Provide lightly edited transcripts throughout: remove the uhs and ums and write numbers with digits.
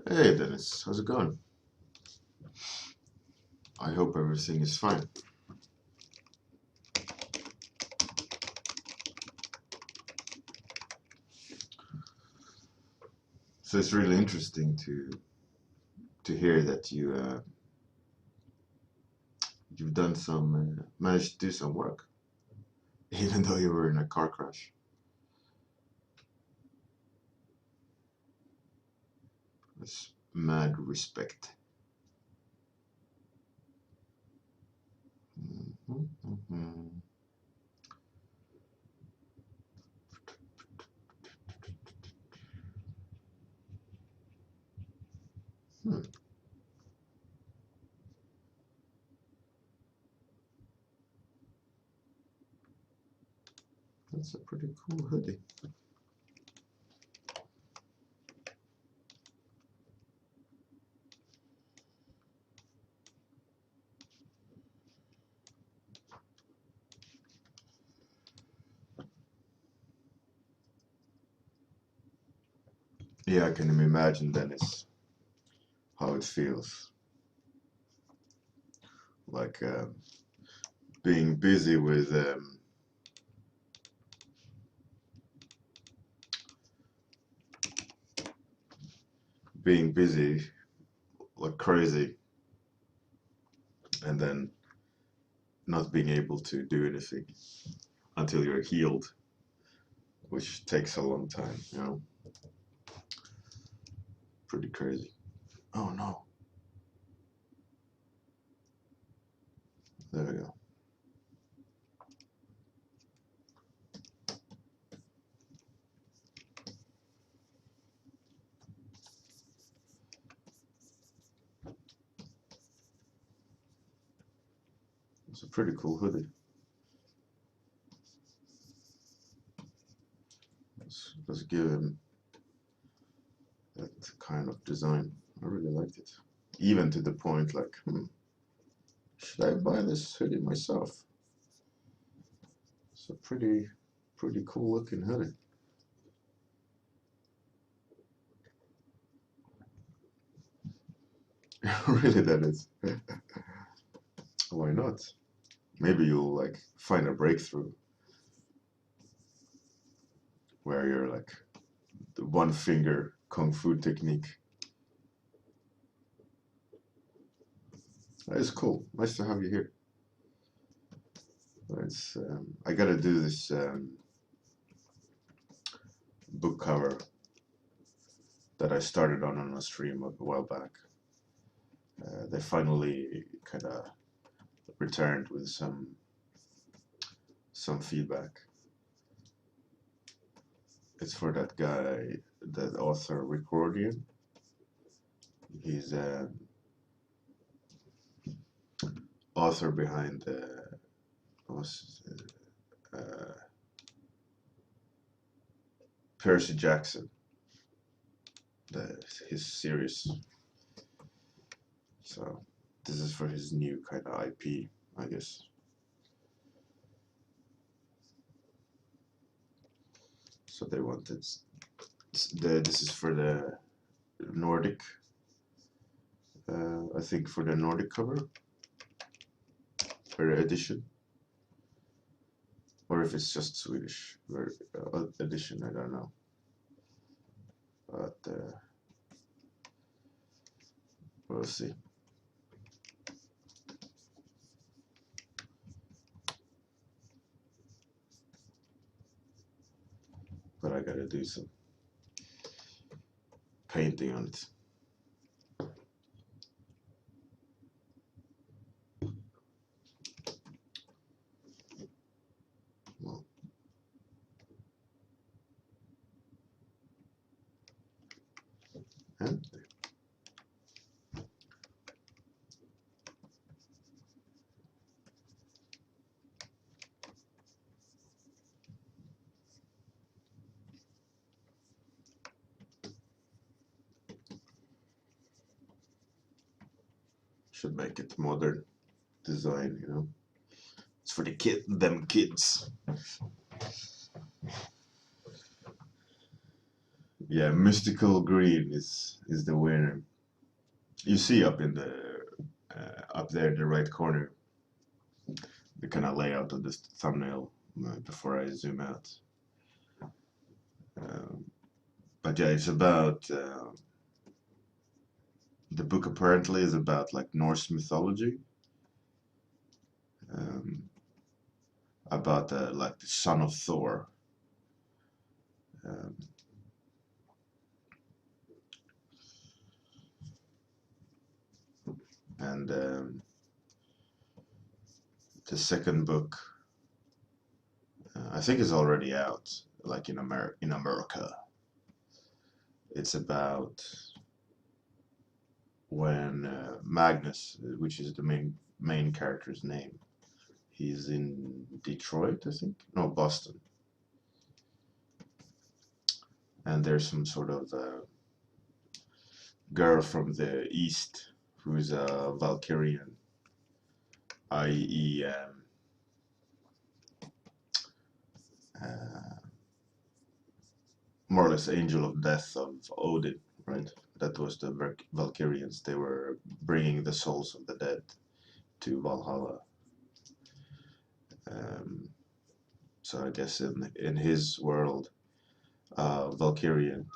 Hey Dennis, how's it going? I hope everything is fine. So it's really interesting to hear that you've done some managed to do some work, even though you were in a car crash. That's mad respect. Mhm. Hmm, that's a pretty cool hoodie. Yeah, I can imagine Dennis how it feels like being busy with being busy like crazy and then not being able to do anything until you're healed, which takes a long time, you know? Pretty crazy. Oh no. There we go. It's a pretty cool hoodie. Let's give him kind of design. I really liked it. Even to the point like, should I buy this hoodie myself? It's a pretty cool looking hoodie. Really, that is. Why not? Maybe you'll like find a breakthrough where you're like the one finger kung fu technique. That is cool. Nice to have you here. It's I gotta do this book cover that I started on a stream a while back. They finally kind of returned with some feedback. It's for that guy, that author Ricordian. He's author behind Percy Jackson, his series. So this is for his new kind of IP, I guess. So they wanted this is for the Nordic. I think for the Nordic cover or edition, or if it's just Swedish edition, I don't know. But we'll see. But I gotta do some painting on it. Well, and should make it modern design, you know. It's for the kids. Yeah, mystical green is the winner. You see up in the up there in the right corner the kind of layout of this thumbnail before I zoom out. But yeah, it's about the book apparently is about like Norse mythology, about like the son of Thor. And the second book, I think, is already out, like in America. It's about when Magnus, which is the main character's name, he's in Detroit, I think, no, Boston, and there's some sort of girl from the east who's a Valkyrian, i.e. More or less angel of death of Odin, right? That was the Valkyrians. They were bringing the souls of the dead to Valhalla. So I guess in his world, Valkyrian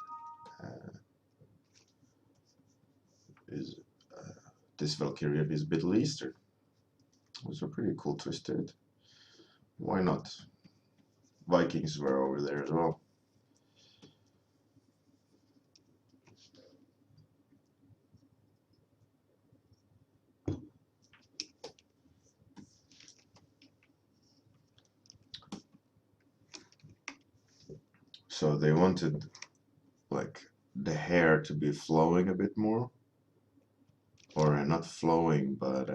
is this Valkyrian is Middle Eastern. It was a pretty cool twist to it. Why not? Vikings were over there as well. So they wanted like the hair to be flowing a bit more, or not flowing, but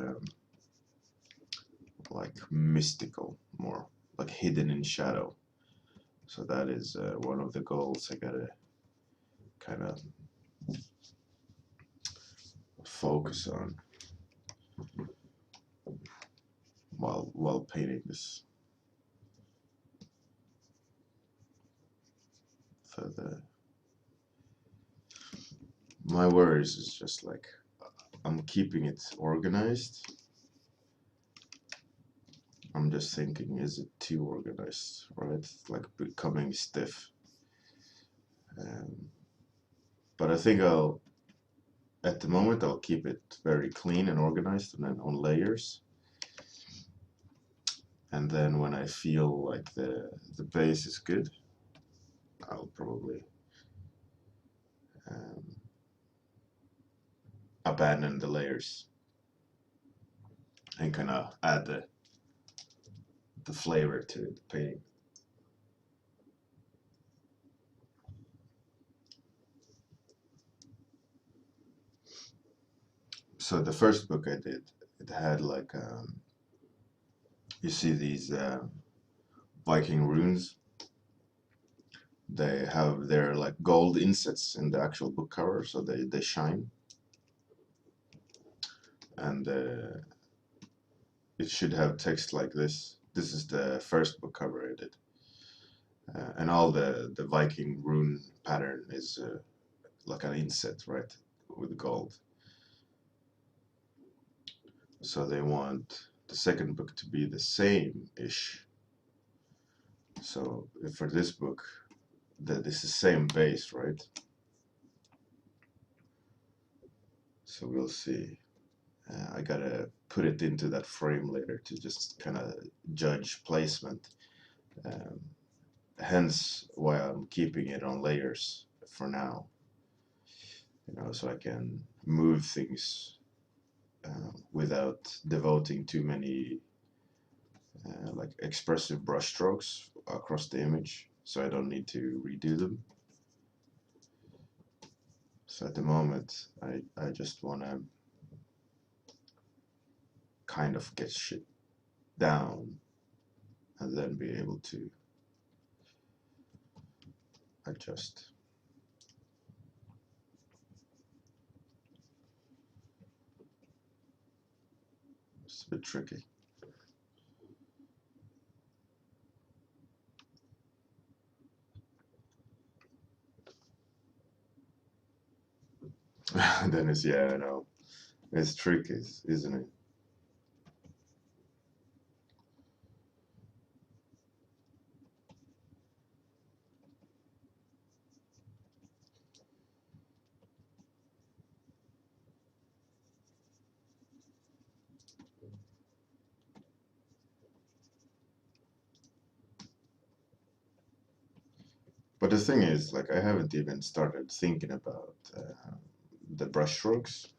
like mystical more, like hidden in shadow. So that is one of the goals I gotta kind of focus on while painting this further. My worries is just like I'm keeping it organized. I'm just thinking, is it too organized, right? It's like becoming stiff. But I think at the moment, I'll keep it very clean and organized and then on layers. And then when I feel like the base is good, I'll probably abandon the layers and kind of add the flavor to the painting. So the first book I did, it had like you see these Viking runes. They have their like gold insets in the actual book cover, so they shine. And it should have text like this. This is the first book cover I did. And all the Viking rune pattern is like an inset, right, with gold. So they want the second book to be the same-ish. So for this book, this is same base, right? So we'll see. I gotta put it into that frame later to just kind of judge placement. Hence why I'm keeping it on layers for now. So I can move things without devoting too many like expressive brush strokes across the image, so I don't need to redo them. So at the moment, I just want to kind of get shit down and then be able to adjust. It's a bit tricky. Dennis, yeah, I know. It's tricky, isn't it? But the thing is, like, I haven't even started thinking about the brush strokes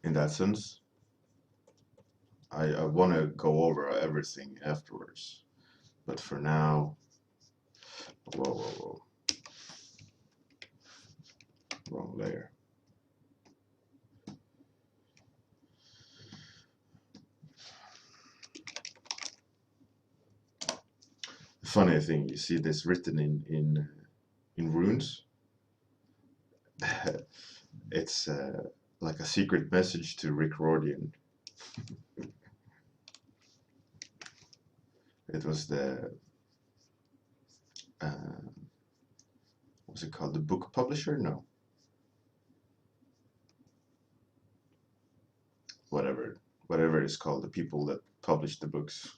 in that sense. I want to go over everything afterwards. But for now, whoa, wrong layer. Funny thing, you see this written in runes. It's like a secret message to Rick Rordian. It was the what's it called? The book publisher? No, whatever it's called. The people that publish the books.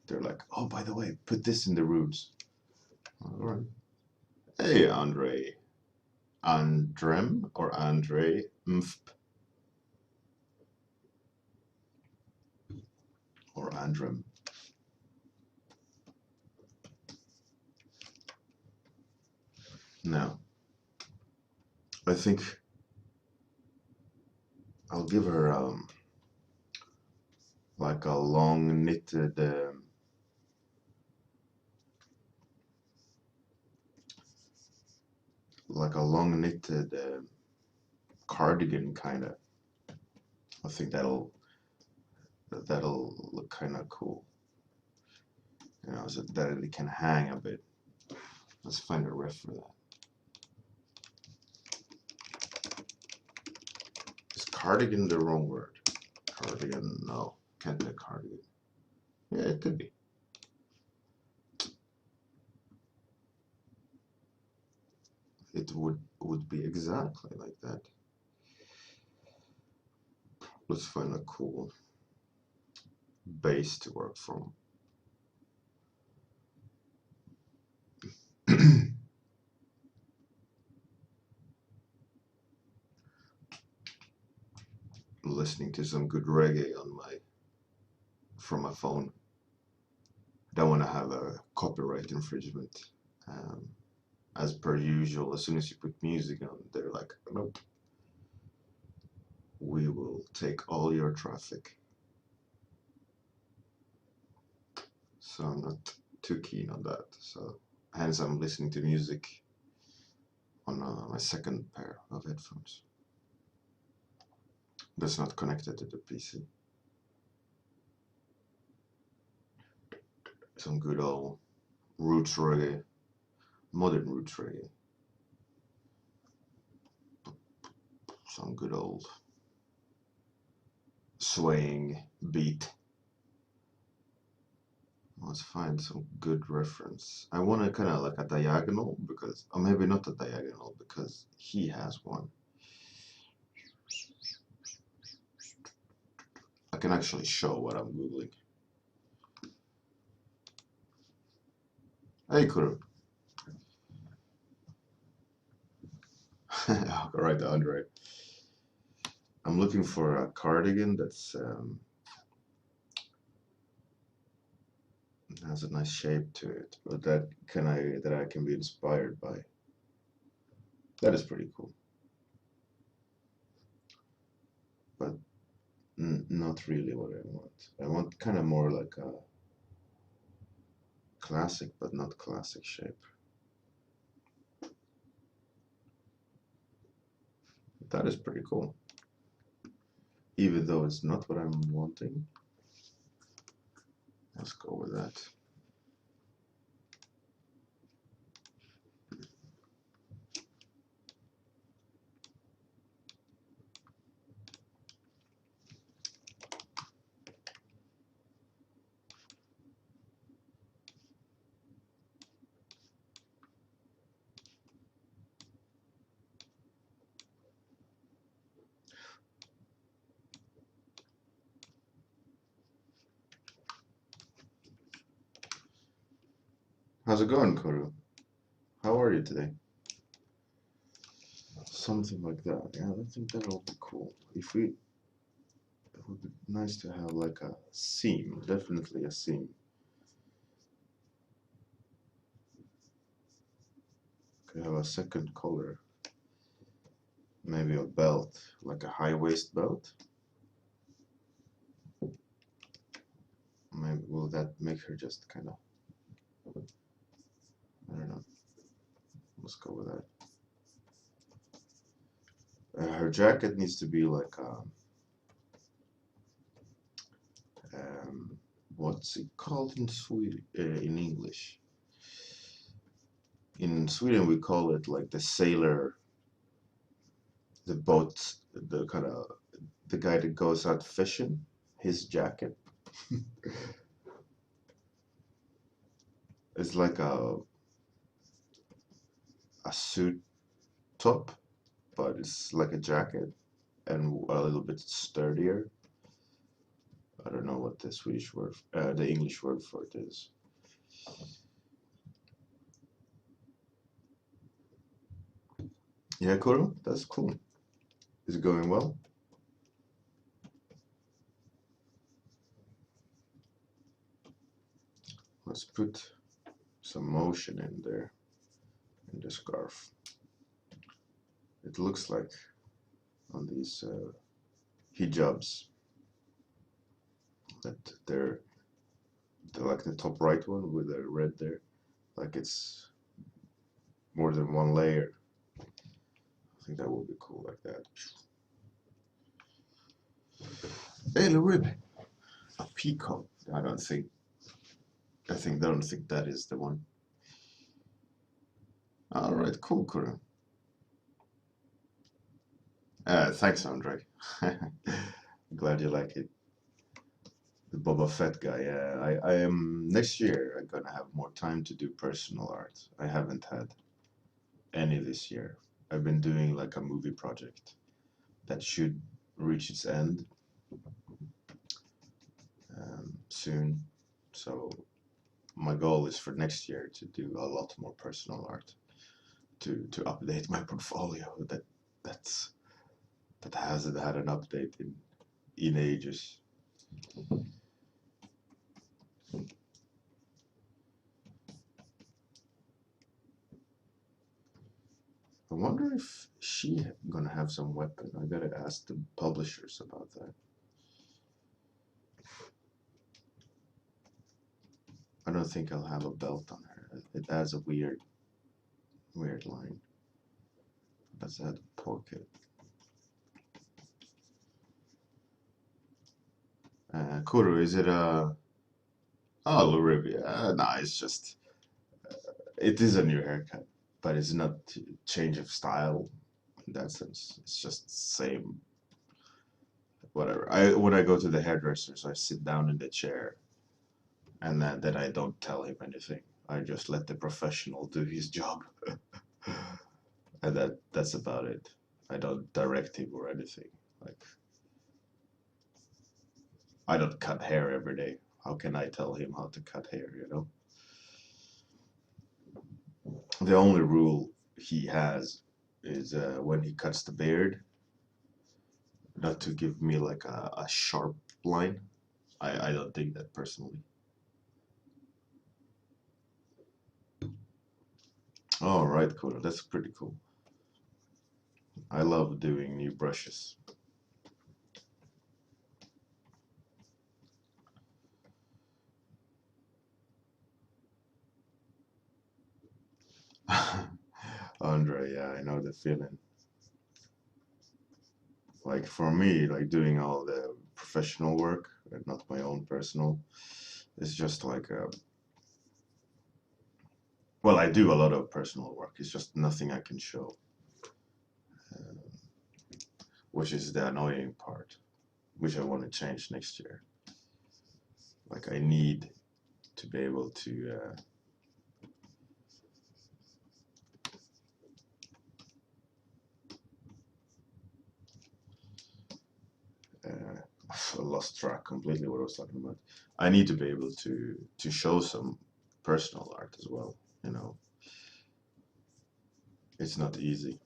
They're like, oh, by the way, put this in the runes. All right. Hey, Andre. Andrem or Andre Mfp or Andrem. Now, I think I'll give her like a long knitted cardigan kind of. I think that'll look kind of cool. So that it can hang a bit. Let's find a ref for that. Is cardigan the wrong word? Cardigan, no. Can't be a cardigan. Yeah, it could be. It would be exactly like that. Let's find a cool base to work from. Listening to some good reggae from my phone. Don't want to have a copyright infringement. As per usual, as soon as you put music on, they're like, nope. We will take all your traffic. So I'm not too keen on that. So hence I'm listening to music on my second pair of headphones. That's not connected to the PC. Some good old roots reggae, modern roots reggae. Some good old swaying beat. Let's find some good reference. I want to kind of like a diagonal because, or maybe not a diagonal because he has one. I can actually show what I'm Googling. Hey, Kuru. I'll go right down, right. I'm looking for a cardigan that's has a nice shape to it, but that I can be inspired by. That is pretty cool, but not really what I want. I want kind of more like a classic, but not classic shape. That is pretty cool, even though it's not what I'm wanting. Let's go with that. How's it going, Kuru? How are you today? Something like that. Yeah, I think that'll be cool. It would be nice to have like a seam, definitely a seam. Could have a second color. Maybe a belt, like a high waist belt. Maybe will that make her just kind of, I don't know. Let's go with that. Her jacket needs to be like what's it called in Sweden, in English? In Sweden we call it like the sailor, the boat, the kind of the guy that goes out fishing, his jacket. It's like a suit top, but it's like a jacket and a little bit sturdier. I don't know what the Swedish word, the English word for it is. Yeah, Kuro, that's cool. Is it going well? Let's put some motion in there, in the scarf. It looks like on these hijabs that they're like the top right one with the red there, like it's more than one layer. I think that would be cool like that. Hey, rib, a peacock. I don't think that is the one. All right, cool, cool. Thanks, Andre. Glad you like it. The Boba Fett guy. Yeah, I am next year. I'm gonna have more time to do personal art. I haven't had any this year. I've been doing like a movie project that should reach its end soon. So my goal is for next year to do a lot more personal art to update my portfolio. That's that hasn't had an update in ages. I wonder if she gonna have some weapon. I gotta ask the publishers about that. I don't think I'll have a belt on her. It adds a weird line. Let's add a pocket. Kuru, is it a... Oh, Lurivia. Nah, it's just... It is a new haircut, but it's not change of style in that sense. It's just same, whatever. When I go to the hairdressers, I sit down in the chair, and then I don't tell him anything. I just let the professional do his job, and that's about it. I don't direct him or anything. Like I don't cut hair every day. How can I tell him how to cut hair? You know. The only rule he has is when he cuts the beard, not to give me like a sharp line. I don't think that personally. All right, cool. That's pretty cool. I love doing new brushes. Andre, yeah, I know the feeling. Like for me, like doing all the professional work and not my own personal, it's just like well, I do a lot of personal work. It's just nothing I can show, uh, which is the annoying part, which I want to change next year. Like I need to be able to I lost track completely what I was talking about. I need to be able to show some personal art as well. You know, it's not easy.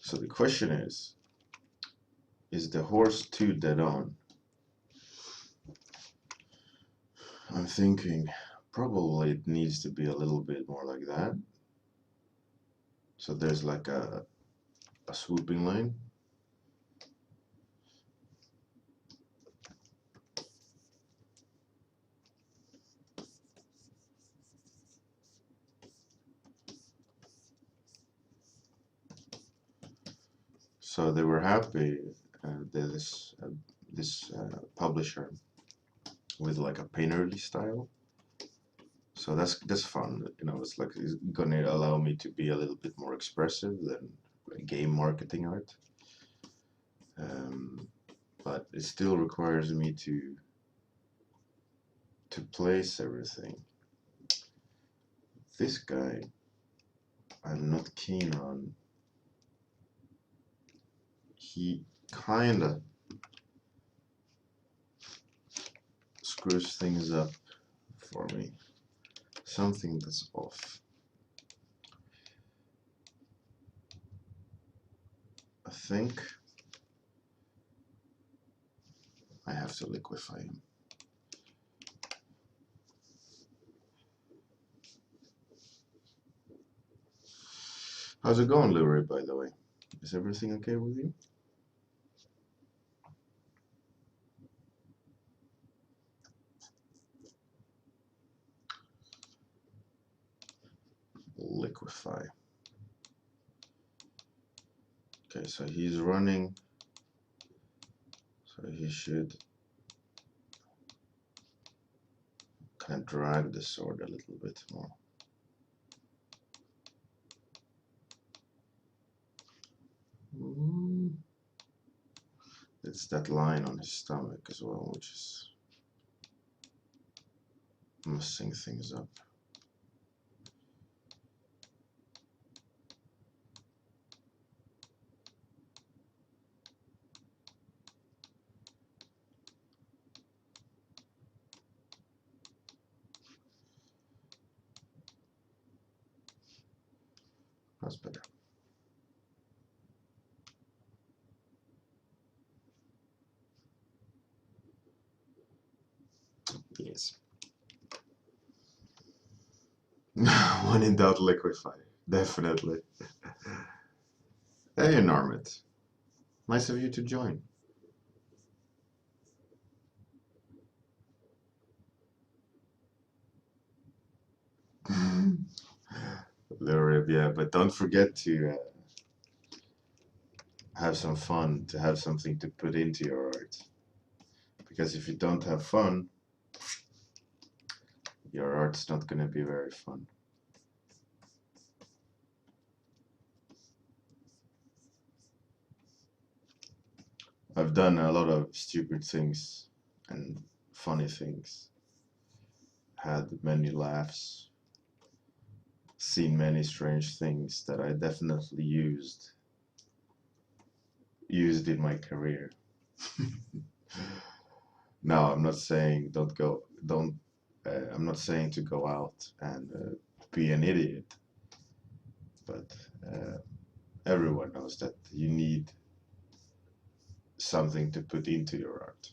So the question is the horse too dead on? I'm thinking probably it needs to be a little bit more like that. So there's like a swooping line. So they were happy, this publisher with like a painterly style. So that's fun. You know, it's like it's gonna allow me to be a little bit more expressive than game marketing art. Um, but it still requires me to place everything. This guy, I'm not keen on. He kinda screws things up for me. Something that's off. I think I have to liquefy him. How's it going, Leroy, by the way? Is everything okay with you? Liquefy. Okay, so he's running. So he should and drag the sword a little bit more. It's that line on his stomach as well, which is messing things up. That's better. Yes. When in doubt, liquefy. Definitely. Hey, Normit. Nice of you to join. Yeah, but don't forget to have some fun, to have something to put into your art. Because if you don't have fun, your art's not going to be very fun. I've done a lot of stupid things and funny things, had many laughs, seen many strange things that I definitely used in my career. Now, I'm not saying I'm not saying to go out and be an idiot, but everyone knows that you need something to put into your art.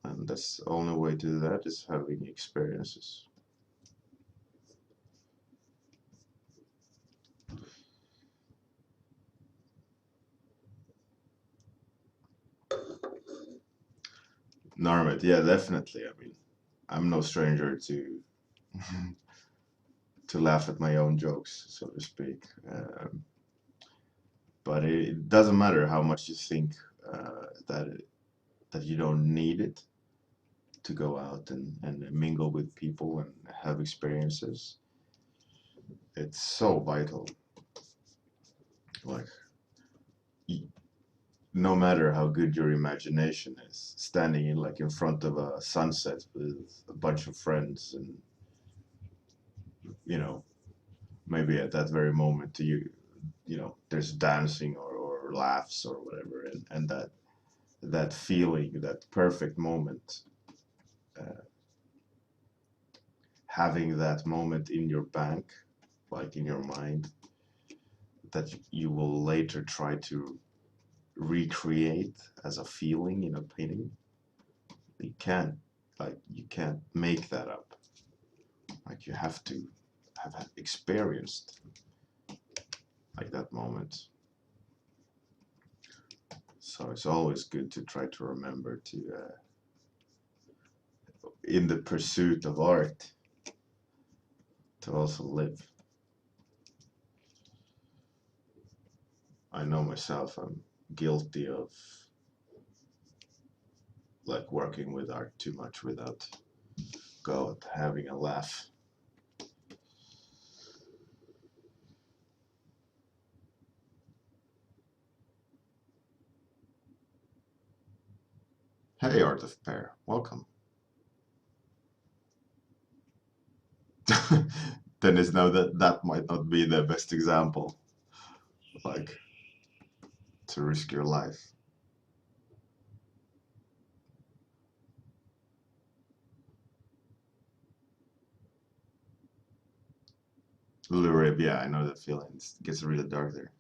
And that's the only way to do that is having experiences. Narmit, yeah, definitely. I mean, I'm no stranger to to laugh at my own jokes, so to speak. But it doesn't matter how much you think that you don't need it to go out and mingle with people and have experiences. It's so vital. Like, no matter how good your imagination is, standing in front of a sunset with a bunch of friends, and maybe at that very moment there's dancing or laughs or whatever, and that feeling, that perfect moment, having that moment in your bank, like in your mind, that you will later try to recreate as a feeling in a painting. You can't make that up. Like, you have to have experienced like that moment. So it's always good to try to remember to in the pursuit of art, to also live. I know myself, I'm guilty of like working with art too much without God having a laugh. Hey, Art of Pear, welcome. Dennis, now that might not be the best example, like, to risk your life. Lurib, yeah, I know that feeling. It gets really dark there.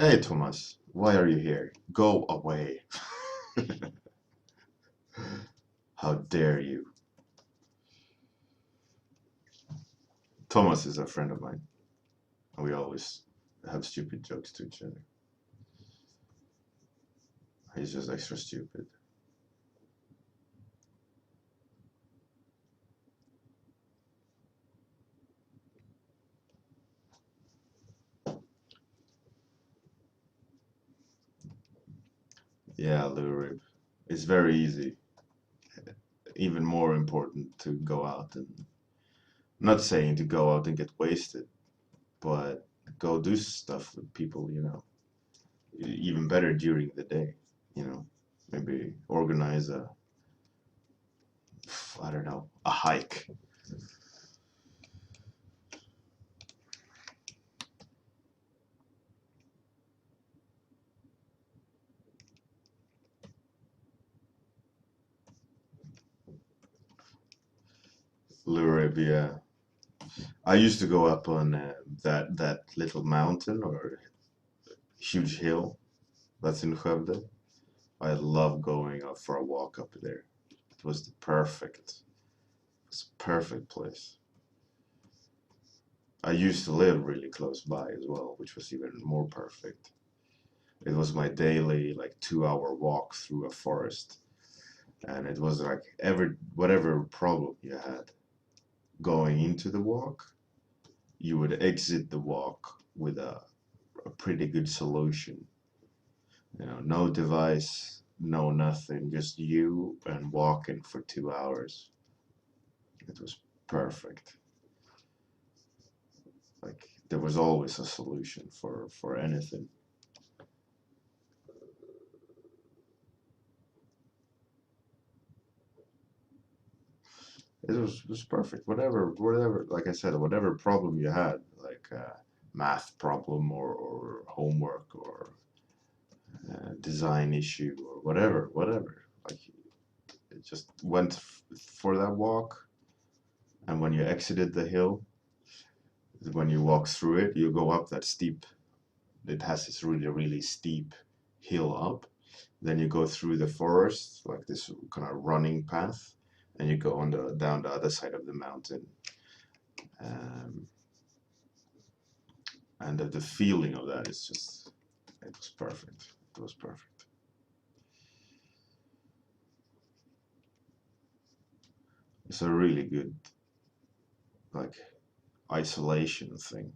Hey, Thomas, why are you here? Go away. How dare you? Thomas is a friend of mine. We always have stupid jokes to each other. He's just extra stupid. Yeah, Lurib. It's very easy. Even more important to go out and not saying to go out and get wasted, but go do stuff with people, even better during the day, you know, maybe organize I don't know, a hike. Lurib, yeah. I used to go up on that little mountain or huge hill that's in Skövde. I love going out for a walk up there. It was it's a perfect place. I used to live really close by as well, which was even more perfect. It was my daily like 2 hour walk through a forest, and it was like whatever problem you had going into the walk, you would exit the walk with a pretty good solution. No device, no nothing, just you and walking for 2 hours. It was perfect. Like there was always a solution for anything. It was perfect. Whatever, like I said, whatever problem you had, like math problem or homework or design issue or whatever. Like it just went for that walk, and when you exited the hill, when you walk through it, you go up that steep. It has this really steep hill up. Then you go through the forest, like this kind of running path, and you go down the other side of the mountain. Um, and the feeling of that is just, it was perfect. It was perfect. It's a really good like isolation thing.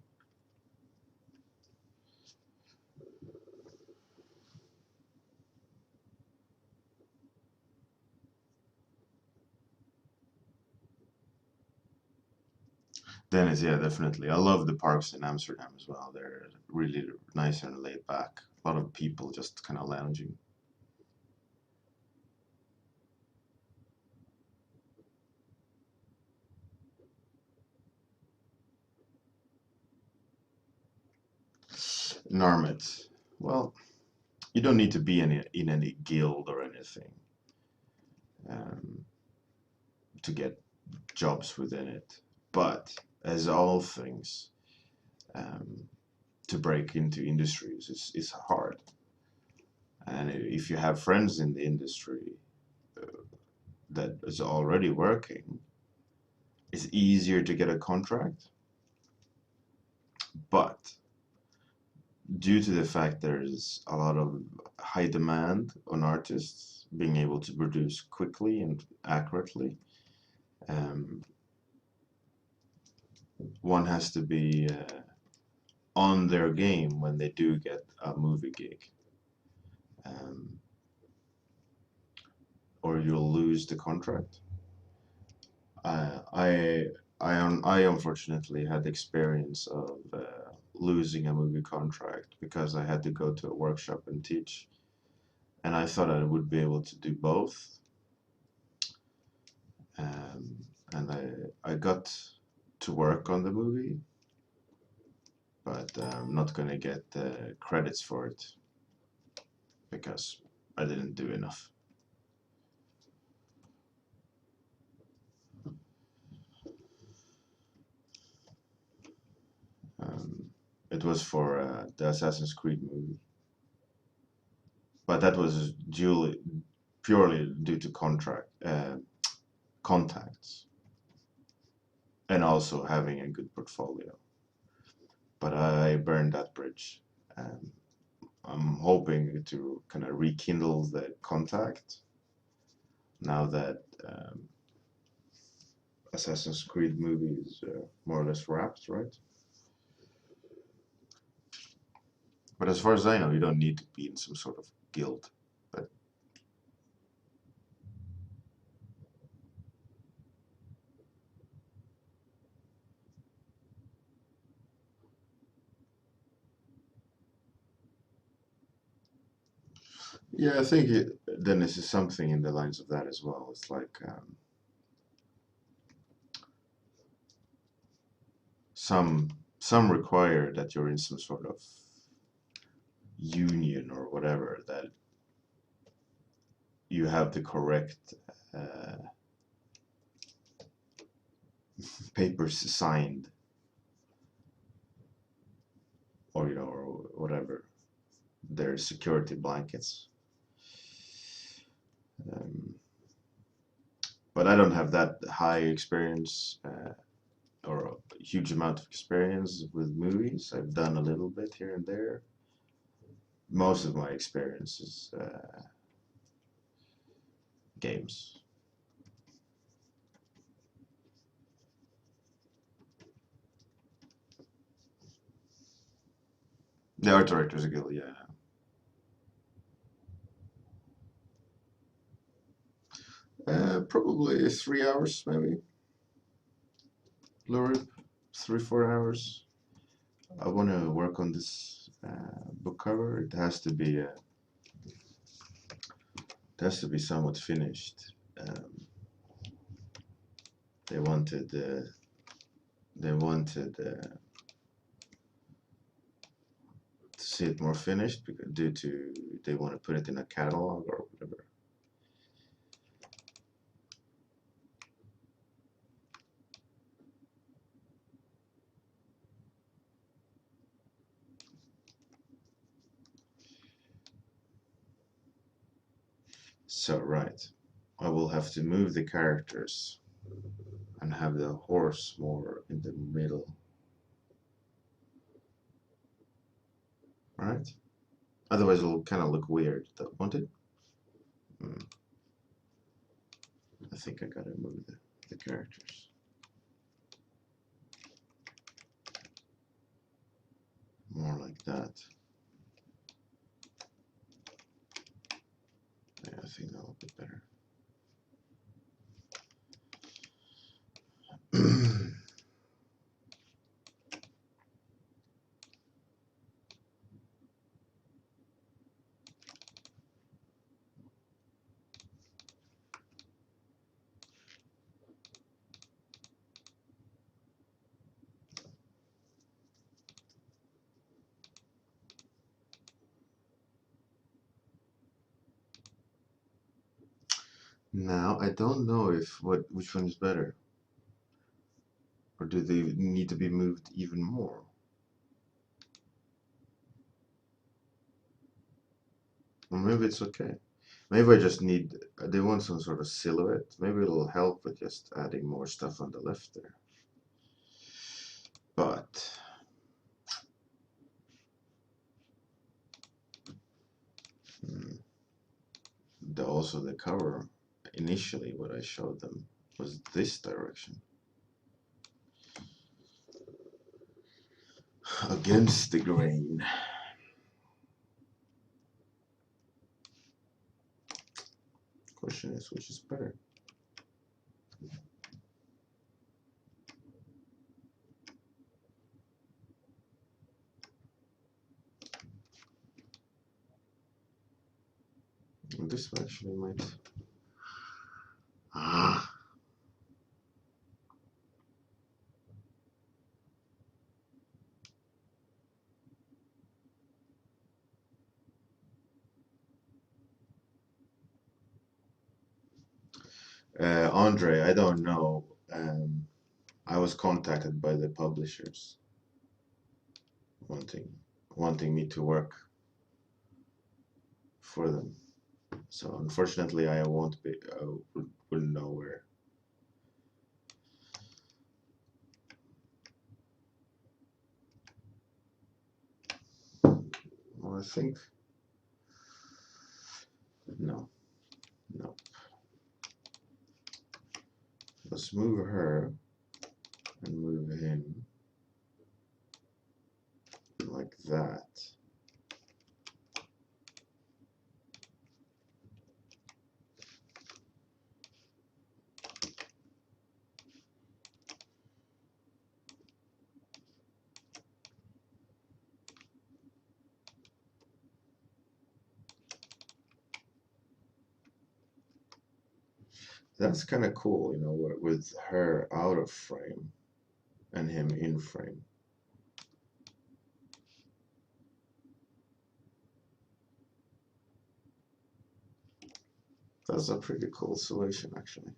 Dennis, yeah, definitely. I love the parks in Amsterdam as well. They're really nice and laid back. A lot of people just kind of lounging. Narmet. Well, you don't need to be in any guild or anything um, to get jobs within it. But as all things, um, to break into industries is hard. And if you have friends in the industry that is already working, it's easier to get a contract. But due to the fact there's a lot of high demand on artists being able to produce quickly and accurately, um, one has to be on their game when they do get a movie gig, um, or you'll lose the contract. Uh, I I unfortunately had the experience of losing a movie contract because I had to go to a workshop and teach, and I thought I would be able to do both, and I got to work on the movie, but I'm not gonna get the credits for it because I didn't do enough. Um, it was for the Assassin's Creed movie, but that was purely due to contract contacts and also having a good portfolio. But I burned that bridge. Um, I'm hoping to kind of rekindle the contact now that Assassin's Creed movie is more or less wrapped, right? But as far as I know, you don't need to be in some sort of guild. But Yeah, I think then this is something in the lines of that as well. It's like some require that you're in some sort of union or whatever, that you have the correct papers signed, or or whatever, their security blankets. Um, but I don't have that high experience or a huge amount of experience with movies. I've done a little bit here and there. Most of my experience is games. The art directors guild, yeah. Probably 3 hours, maybe. Lower, 3 4 hours. I want to work on this book cover. It has to be somewhat finished. They wanted to see it more finished because due to they want to put it in a catalog or whatever. So right, I will have to move the characters and have the horse more in the middle. Right? Otherwise it'll kind of look weird, won't it? Mm. I think I gotta move the characters. More like that. Yeah, I think that'll be better. Now I don't know which one is better, or do they need to be moved even more? Or maybe it's okay. Maybe I just need, they want some sort of silhouette. Maybe it'll help with just adding more stuff on the left there. But also the cover, initially what I showed them was this direction. Against the grain. Question is, which is better? This actually might. Ah. Andre, I don't know. I was contacted by the publishers wanting me to work for them. So unfortunately, I won't be. Wouldn't know where. Well, I think no. Let's move her and move him like that. That's kind of cool, you know, with her out of frame and him in frame. That's a pretty cool solution, actually.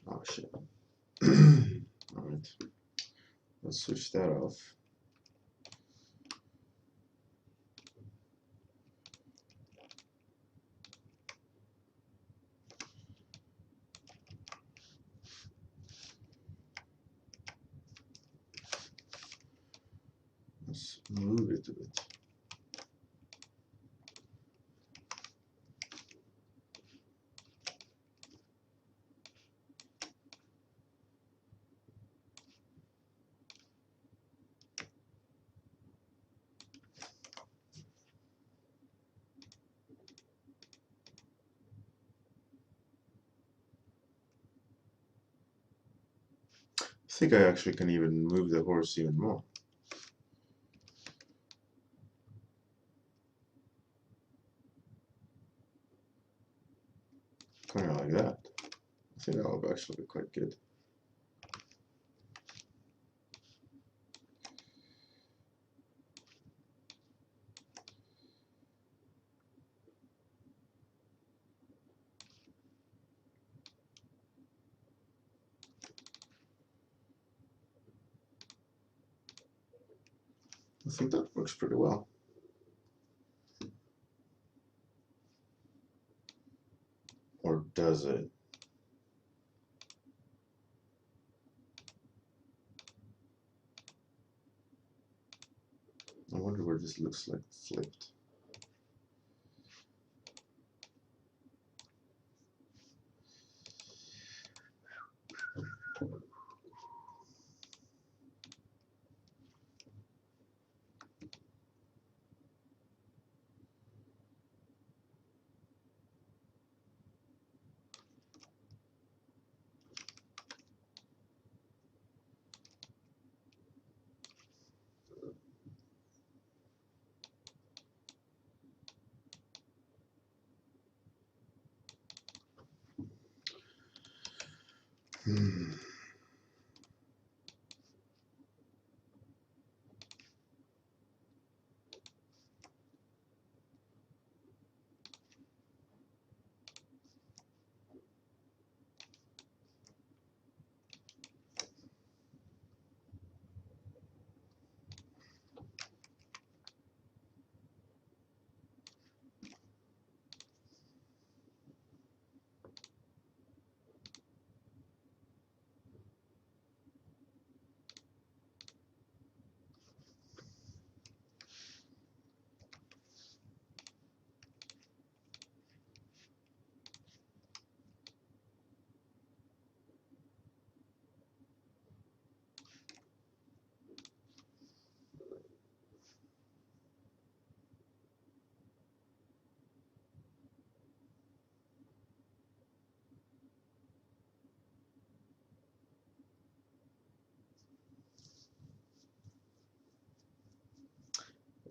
Oh shit. Alright. Let's switch that off. Let's move it a bit. I think I actually can even move the horse even more. Kind of like that. I think that will actually be quite good. I think that works pretty well. Or does it? I wonder where this looks like flipped.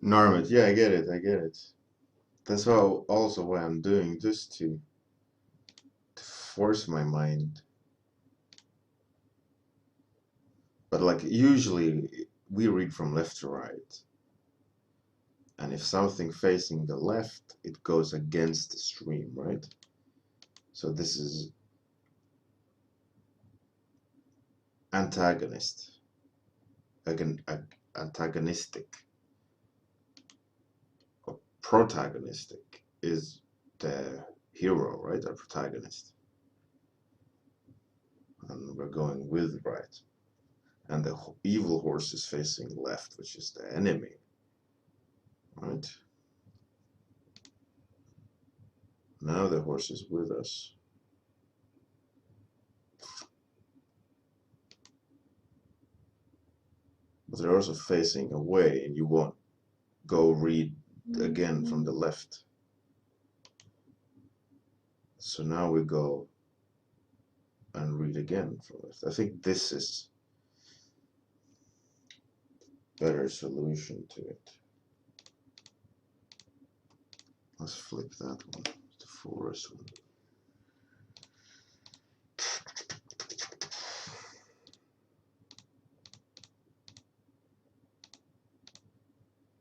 Norman, yeah, I get it, I get it. That's how also why I'm doing, just to force my mind. But like usually we read from left to right. And if something facing the left, it goes against the stream, right? So this is antagonist, again, antagonistic, or protagonistic is the hero, right? Our protagonist. And we're going with right. And the evil horse is facing left, which is the enemy, right? Now the horse is with us. But they're also facing away, and you won't go read again from the left. So now we go and read again from left. I think this is better solution to it. Let's flip that one, the forest one.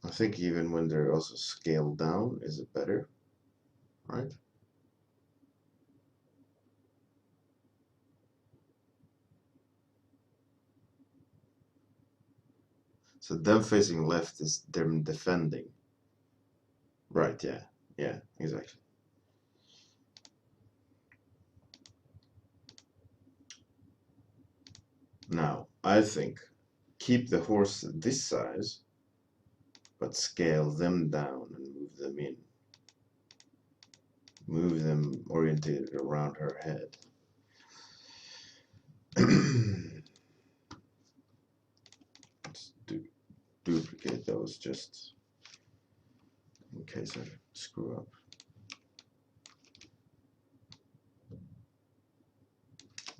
I think even when they're also scaled down, is it better, right? So them facing left is them defending. Right, yeah. Yeah, exactly. Now, I think keep the horse this size, but scale them down and move them in. Move them oriented around her head. Let's duplicate those just in case I screw up.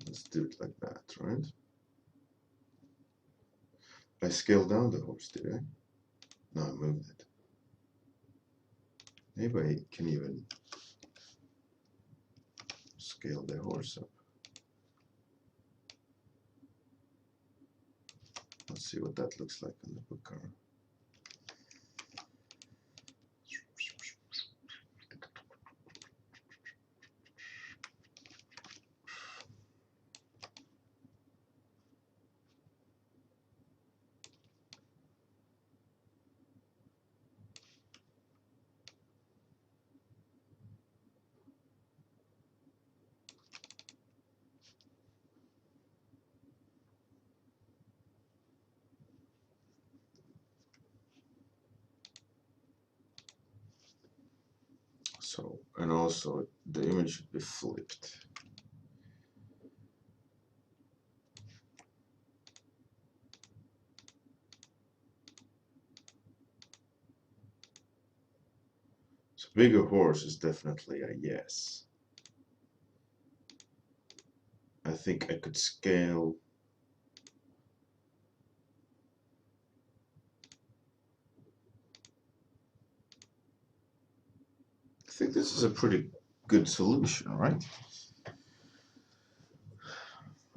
Let's do it like that, right? I scaled down the horse, did I? No, I moved it. Maybe I can even scale the horse up. Let's see what that looks like on the book cover. So, and also the image should be flipped. So bigger horse is definitely a yes. I think I could scale. I think this is a pretty good solution, right?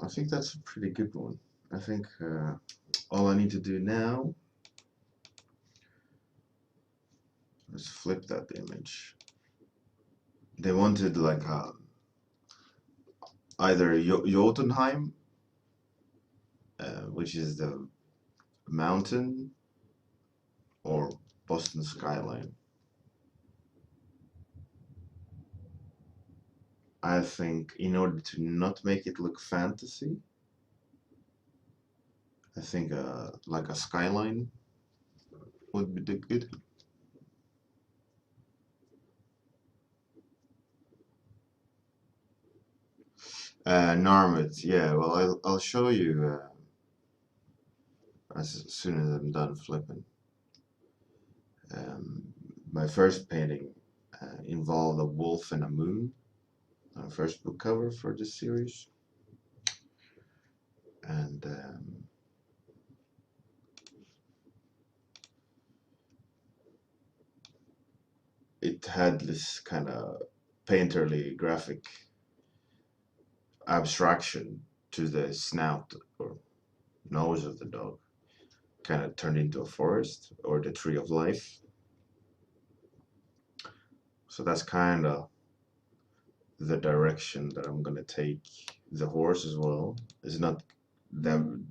I think that's a pretty good one. I think all I need to do now is flip that image. They wanted like either Jotunheim, which is the mountain, or Boston skyline. I think in order to not make it look fantasy, I think like a skyline would be good. Narmit, yeah. Well, I'll show you as soon as I'm done flipping. My first painting involved a wolf and a moon. First book cover for this series, and it had this kind of painterly graphic abstraction to the snout or nose of the dog, kind of turned into a forest or the tree of life. So that's kind of the direction that I'm gonna take the horse as well. It's not the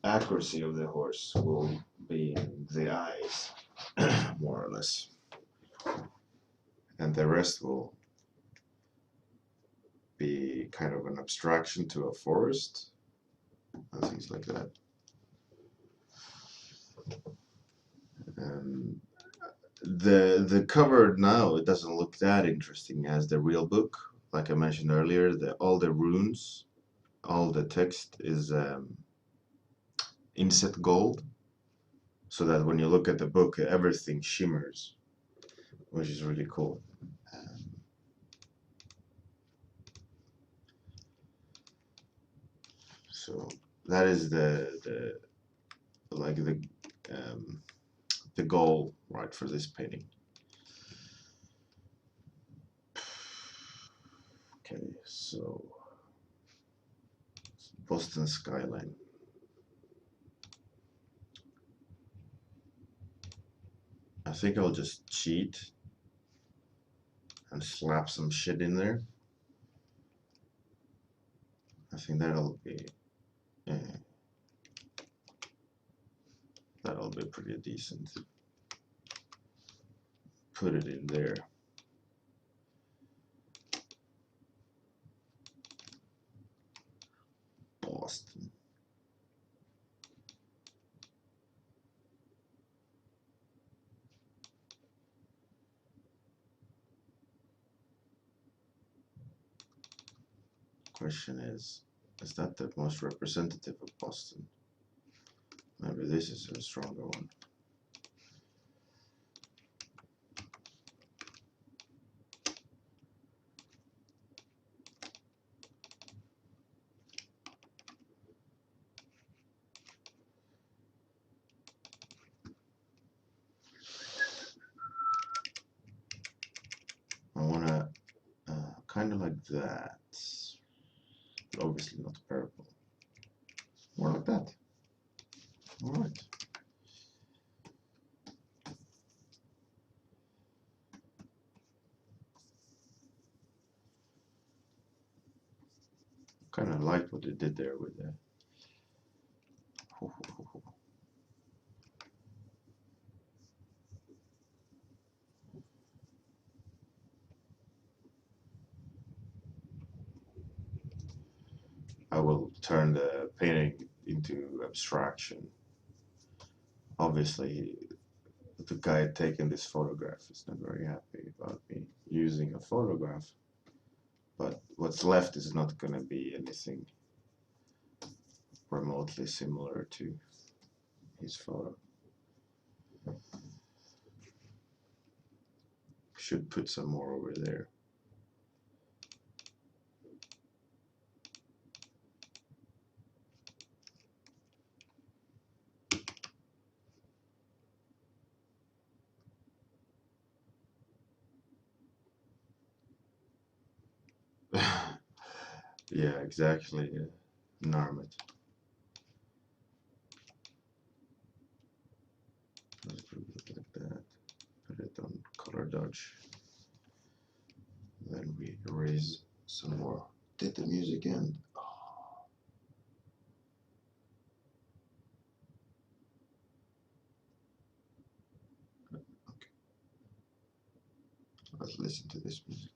accuracy of the horse will be in the eyes, more or less, and the rest will be kind of an abstraction to a forest and things like that. Um, the cover now, it doesn't look that interesting as the real book. Like I mentioned earlier, all the runes, all the text is inset gold, so that when you look at the book, everything shimmers, which is really cool. So that is like the goal, right, for this painting. Okay, so Boston skyline. I think I'll just cheat and slap some shit in there. I think that'll be pretty decent. Put it in there. Boston. Question is that the most representative of Boston? Maybe this is a stronger one. I wanna kind of like that. Obviously not purple. More like that. All right. Kind of like what they did there with the. I will turn the painting into abstraction. Obviously, the guy taking this photograph is not very happy about me using a photograph, but what's left is not going to be anything remotely similar to his photo. Should put some more over there. Yeah, exactly. Narmit. Let's put it like that. Put it on color dodge. Then we erase some more. Did the music end? Oh. Okay. Let's listen to this music.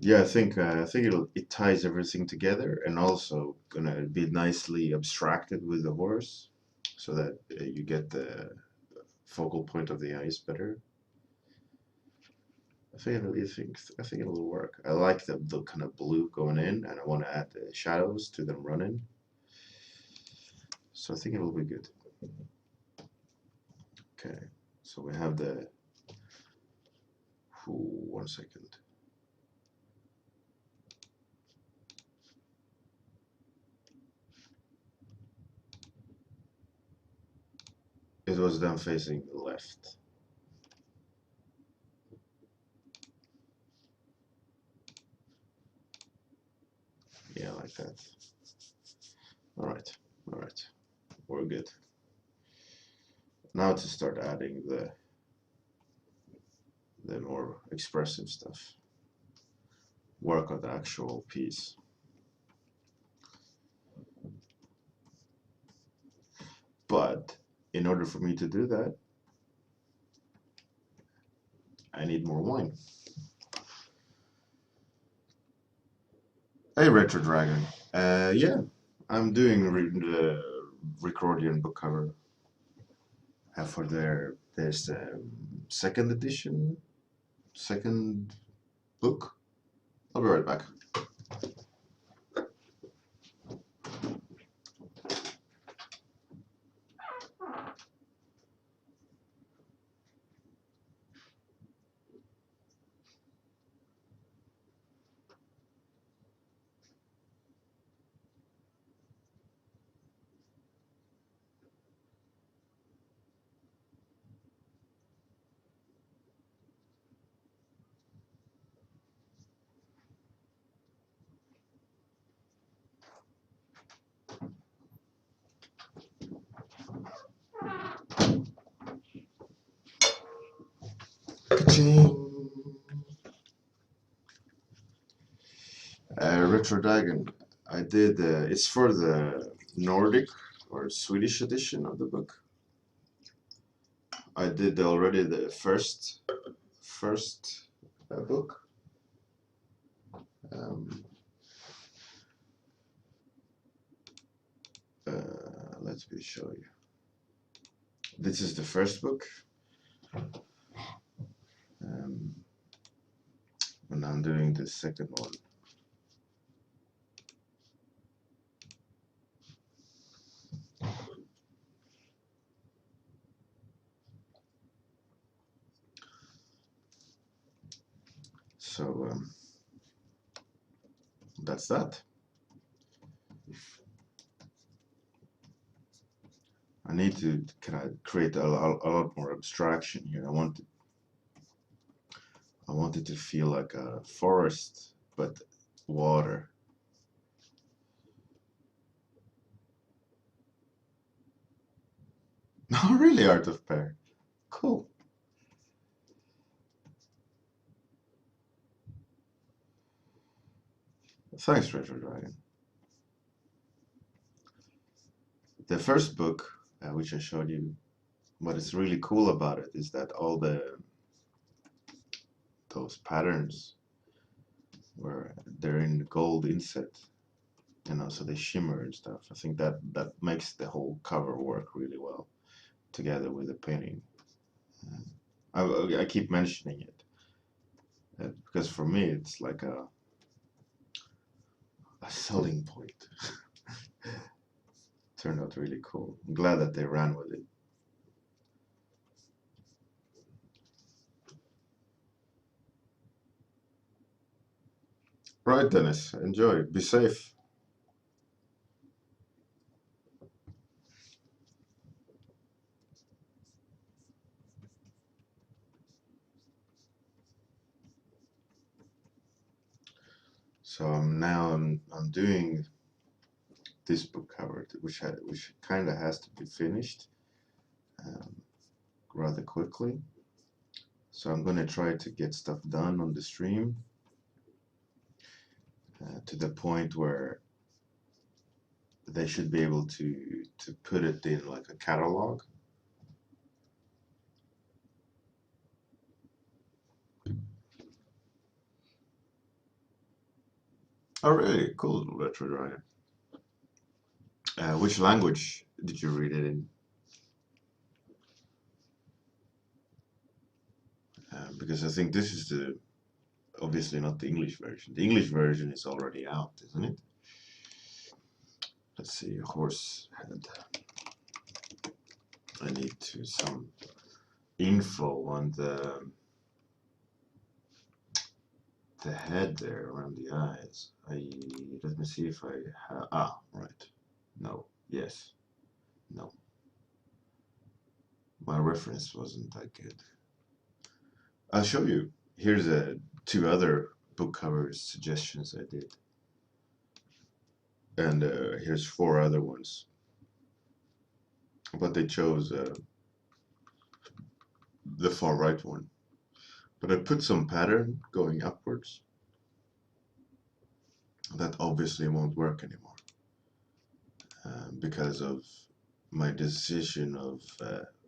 Yeah, I think it ties everything together, and also gonna be nicely abstracted with the horse, so that you get the focal point of the eyes better. I think it'll work. I like the kind of blue going in, and I want to add the shadows to them running. So I think it'll be good. Okay, so we have the. Ooh, 1 second. It was them facing left. Yeah, like that. All right, all right, we're good. Now to start adding the more expressive stuff. Work on the actual piece. But in order for me to do that, I need more wine. Hey, Retro Dragon. Yeah, I'm doing the Recordian book cover. for there's the second edition, second book. I'll be right back. Retro Dragon. I did. It's for the Nordic or Swedish edition of the book. I did already the first book. Um, let me show you. This is the first book. And I'm doing the second one. So that's that. I need to kind of create a lot more abstraction here. I want it to feel like a forest, but water. No, really, Art of Pear. Cool. Thanks, Retro Dragon. The first book, which I showed you, what is really cool about it is that all those patterns where they're in gold inset, so they shimmer and stuff. I think that makes the whole cover work really well together with the painting. I keep mentioning it because for me it's like a selling point. Turned out really cool. I'm glad that they ran with it. Right, Dennis. Enjoy. Be safe. So I'm doing this book cover, which kind of has to be finished rather quickly. So I'm gonna try to get stuff done on the stream to the point where they should be able to put it in like a catalog. Oh, really? Cool, Retro Dragon. Which language did you read it in? Because I think this is obviously not the English version. The English version is already out, isn't it? Let's see, horse head. I need some info on the head there around the eyes. Let me see if I have. Right. No. Yes. No. My reference wasn't that good. I'll show you. Here's two other book cover suggestions I did. And here's 4 other ones. But they chose the far right one. But I put some pattern going upwards. That obviously won't work anymore. Because of my decision of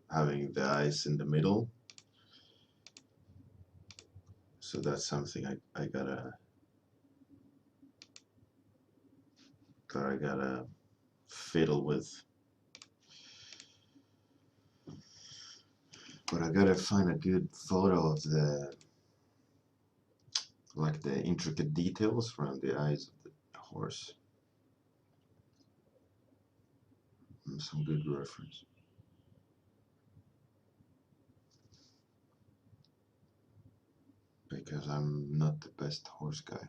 having the eyes in the middle. So that's something I gotta fiddle with. But I gotta find a good photo of the intricate details around the eyes of the horse. And some good reference. Because I'm not the best horse guy.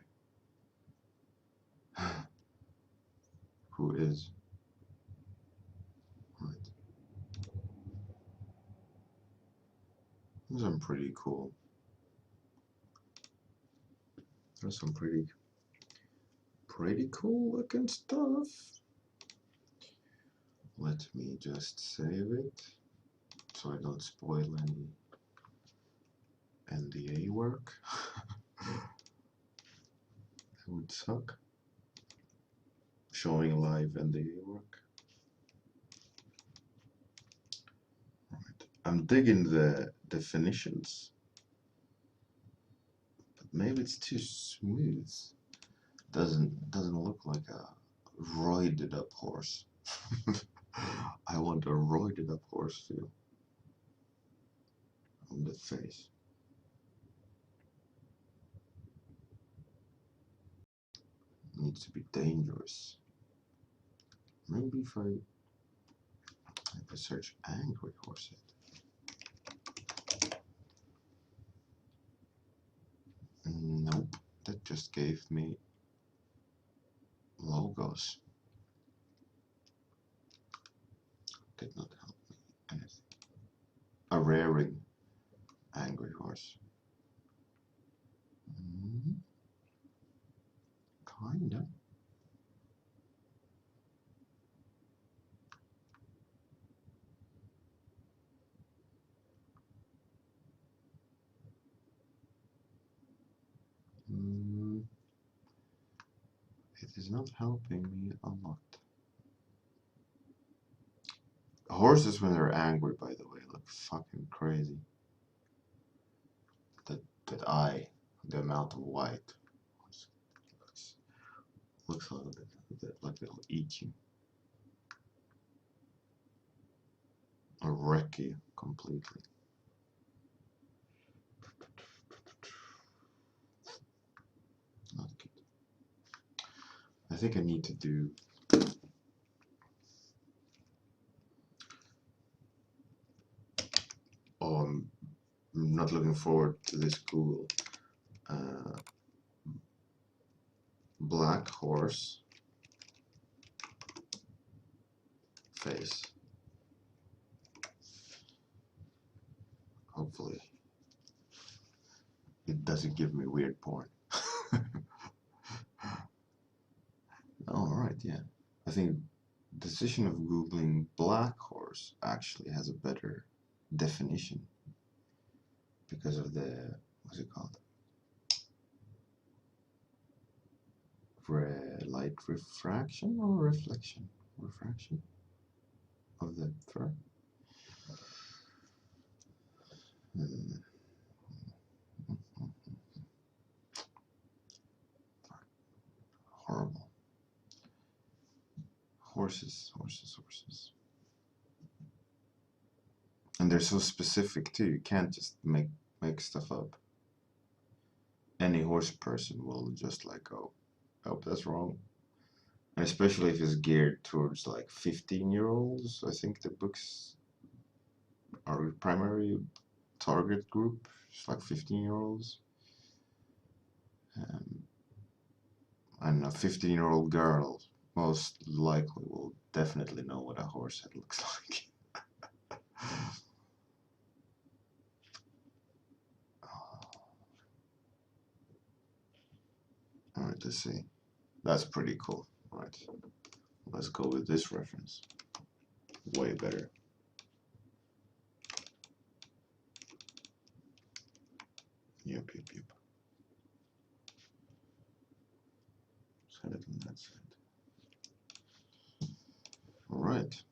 Who is? Right. Those are pretty cool. There's some pretty cool looking stuff. Let me just save it so I don't spoil any NDA work. That would suck. Showing live NDA work. Right. I'm digging the definitions, but maybe it's too smooth. Doesn't look like a roided up horse. I want a roided up horse feel on the face. Needs to be dangerous. Maybe if I search angry horse head. Nope, that just gave me logos. Did not help me anything. A raring angry horse. Kinda. It is not helping me a lot. Horses, when they're angry, by the way, look fucking crazy. That eye, the amount of white, looks a little bit like they'll eat you or wreck you completely. Not good. I think I need to do I'm not looking forward to this cool black horse face. Hopefully it doesn't give me weird porn. Alright, yeah. I think the decision of googling black horse actually has a better definition because of the, what's it called? Light refraction or reflection? Refraction of the fur. Horrible. Horses. And they're so specific too. You can't just make stuff up. Any horse person will just like go, oh, that's wrong. And especially if it's geared towards like 15-year-olds. I think the books are primary target group. It's like 15-year-olds. And a 15-year-old girl most likely will definitely know what a horse head looks like. Alright, let's see. That's pretty cool. Alright, let's go with this reference. Way better. Yep. Set it on that side. Alright.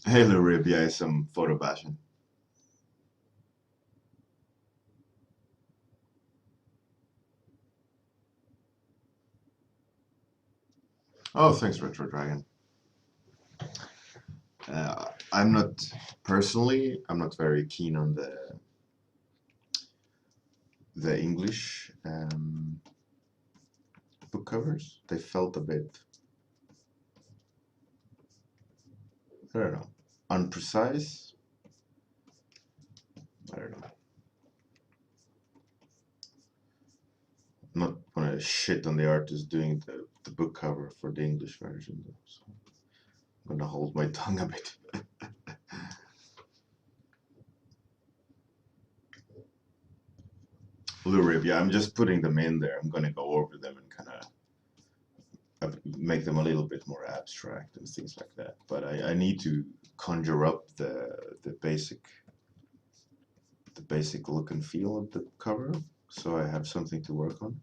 Hey Hurri, jag är som photobashen. Oh, thanks, Retro Dragon. I'm not personally. I'm not very keen on the English book covers. They felt a bit, I don't know, unprecise. I don't know. I'm not gonna shit on the artist doing the book cover for the English version, though, so I'm gonna hold my tongue a bit. Lurib, yeah, I'm just putting them in there. I'm gonna go over them and kind of make them a little bit more abstract and things like that. But I need to conjure up the basic look and feel of the cover, so I have something to work on.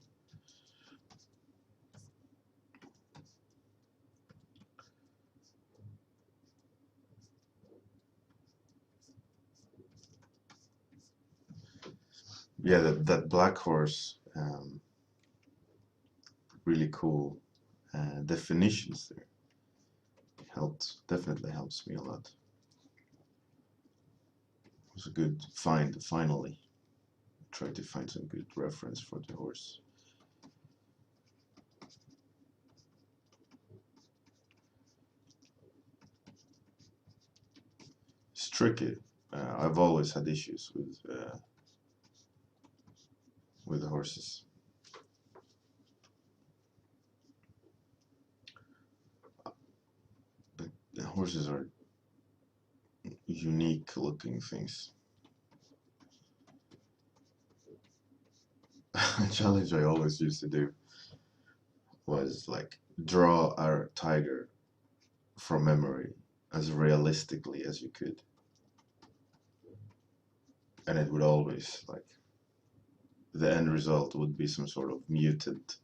Yeah, that black horse, really cool definitions there. Definitely helps me a lot. It was a good find finally. Try to find some good reference for the horse. It's tricky. I've always had issues with the horses. But the horses are unique looking things. A challenge I always used to do was like draw a tiger from memory as realistically as you could. And it would always, like, the end result would be some sort of mutant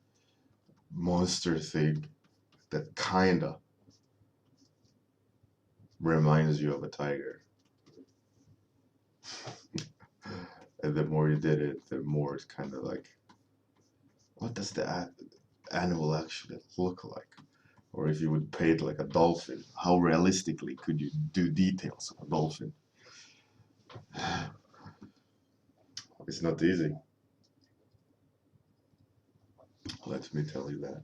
monster thing that kinda reminds you of a tiger. And the more you did it, the more it's kind of like, what does the animal actually look like? Or if you would paint like a dolphin, how realistically could you do details of a dolphin? It's not easy. Let me tell you that.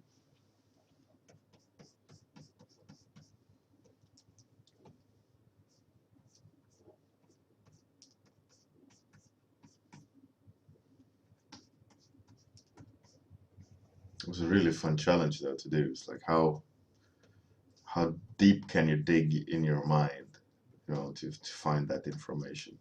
It was a really fun challenge though to do. It's like how deep can you dig in your mind, to find that information.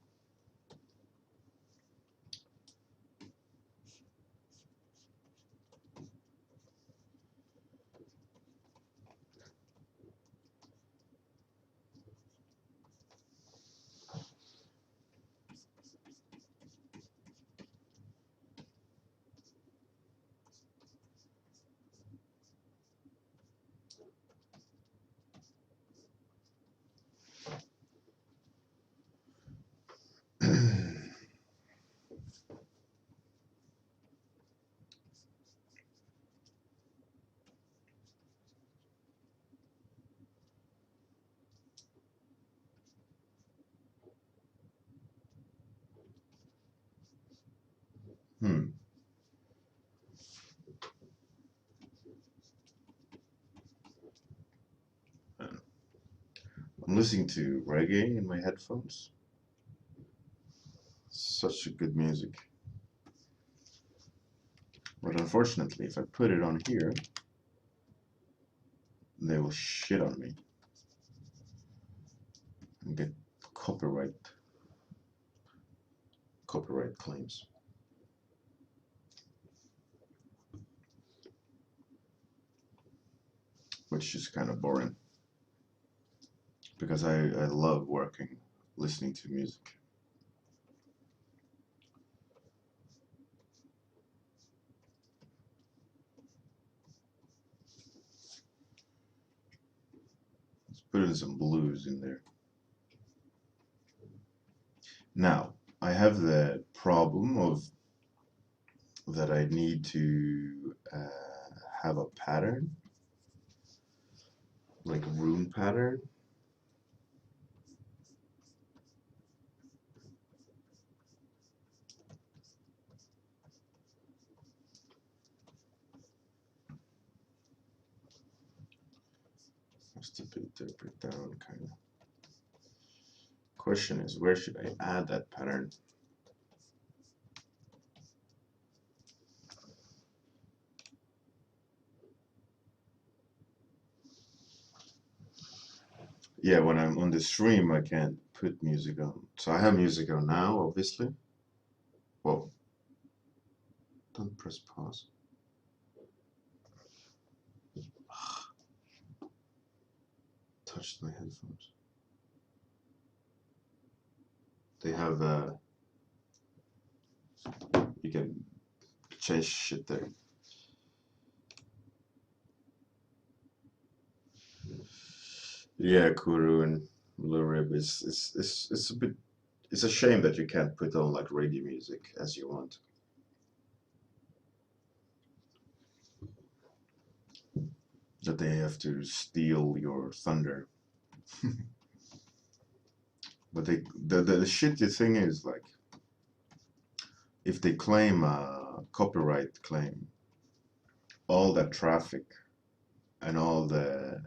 Hmm. I'm listening to reggae in my headphones. Such a good music. But unfortunately, if I put it on here, they will shit on me and get copyright claims. Which is kind of boring because I love listening to music. Let's put in some blues in there. Now, I have the problem of that I need to have a pattern like rune pattern. Just a bit down, kind of. Question is, where should I add that pattern? Yeah, when I'm on the stream, I can't put music on. So I have music on now, obviously. Whoa, don't press pause. Touched my headphones. They have you can change shit there. Yeah, Kuru and Lurib it's a bit, it's a shame that you can't put on like radio music as you want. That they have to steal your thunder. But the shitty thing is like, if they claim a copyright claim, all that traffic and all the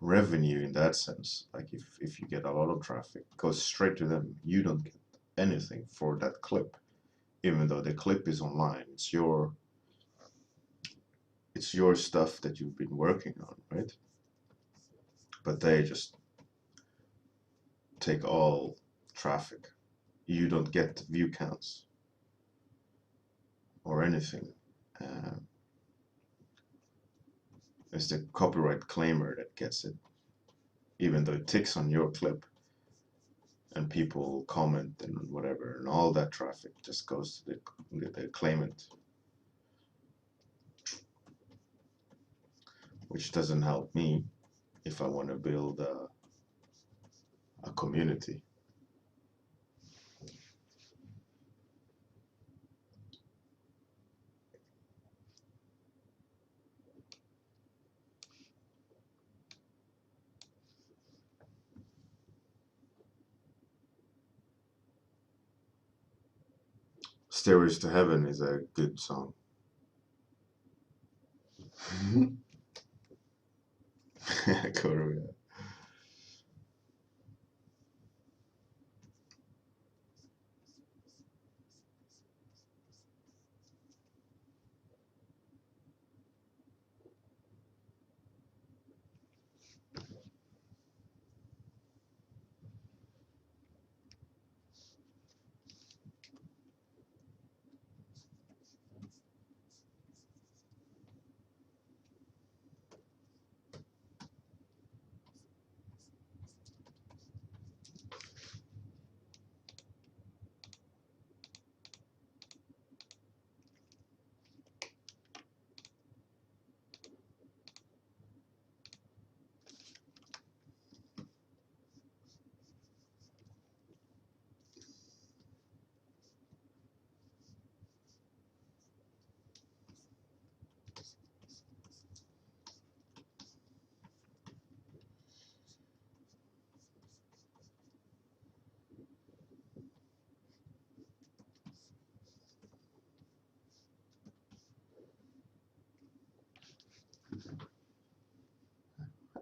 revenue in that sense, like if you get a lot of traffic, goes straight to them. You don't get anything for that clip, even though the clip is online. It's your stuff that you've been working on, right? But they just take all traffic. You don't get view counts or anything. It's the copyright claimer that gets it, even though it ticks on your clip and people comment and whatever, and all that traffic just goes to the claimant, which doesn't help me if I want to build a community. Stairways to Heaven is a good song. Korea.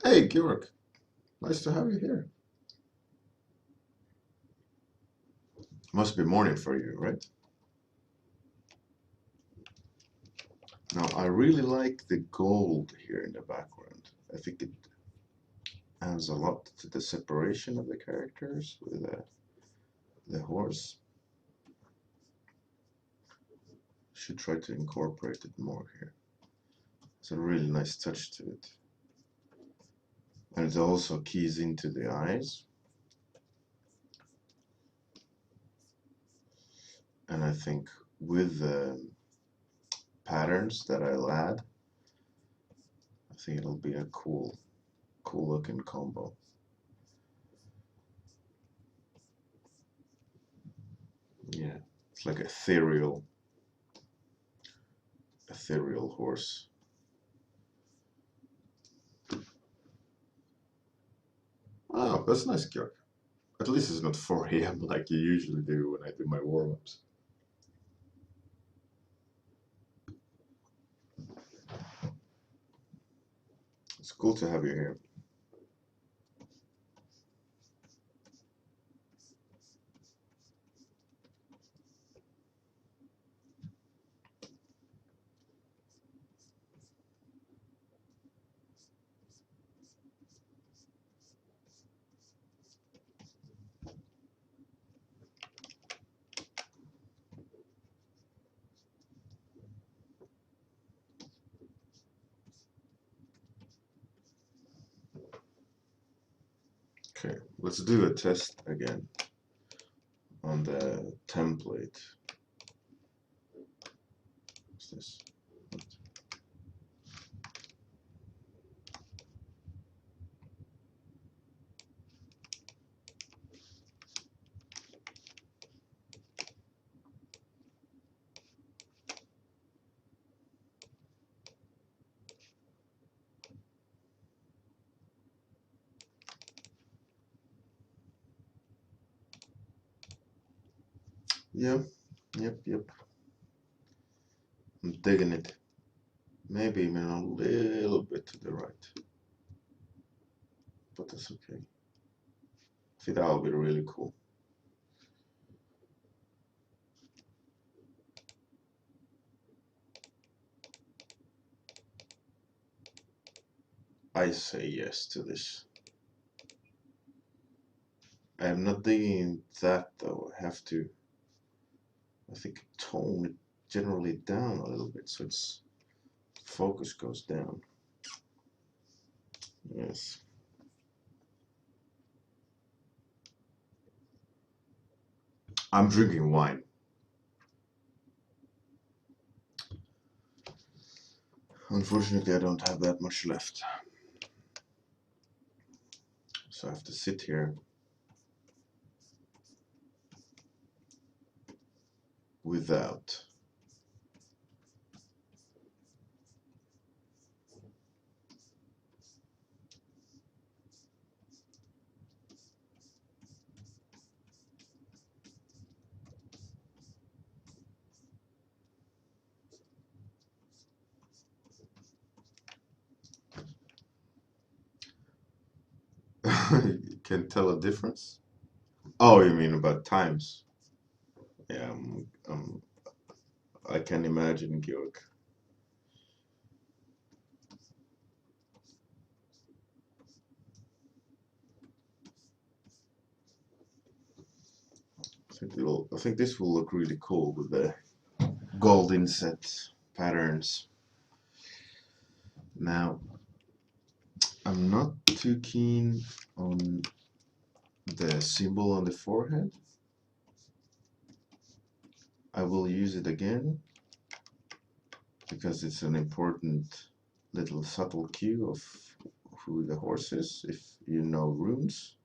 Hey, Georg, nice to have you here. Must be morning for you, right? Now, I really like the gold here in the background. I think it adds a lot to the separation of the characters with the horse. Should try to incorporate it more here. It's a really nice touch to it. And it also keys into the eyes. And I think with the patterns that I'll add, I think it'll be a cool looking combo. Yeah, it's like ethereal horse. Oh, that's nice, Georg. At least it's not 4 a.m. like you usually do when I do my warm-ups. It's cool to have you here. Okay, let's do a test again on the template. What's this? What? Yeah, yep. I'm digging it. Maybe even a little bit to the right, but that's okay. I think that'll be really cool. I say yes to this. I am not digging that though. I have to, I think, tone it generally down a little bit so its focus goes down. Yes. I'm drinking wine. Unfortunately, I don't have that much left. So I have to sit here without. You can tell a difference? Oh, you mean about times? Yeah, I can imagine, Georg. I think this will look really cool with the gold inset patterns. Now, I'm not too keen on the symbol on the forehead. I will use it again because it's an important little subtle cue of who the horse is if you know runes.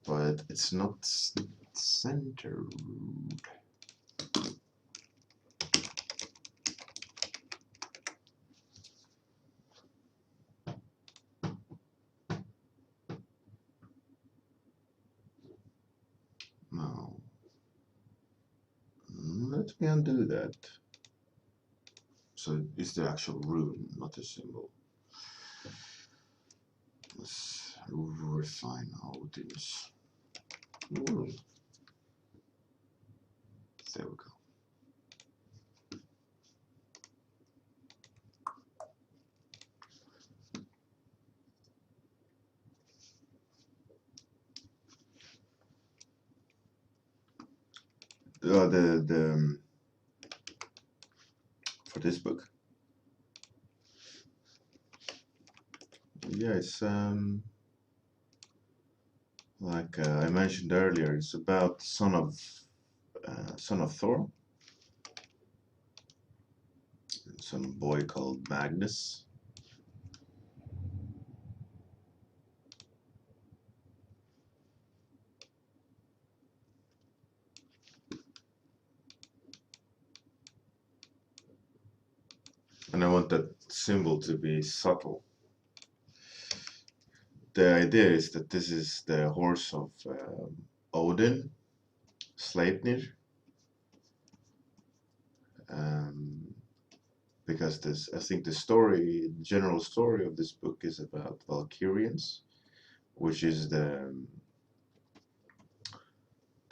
But it's not centered. Now, let me undo that. So it's the actual rune, not a symbol. Let's refine how it is. Ooh. There we go. The for this book, yeah, it's like I mentioned earlier, it's about son of Thor, some boy called Magnus. And I want that symbol to be subtle. the idea is that this is the horse of Odin, Sleipnir, um, because this, I think the general story of this book is about Valkyrians, which is the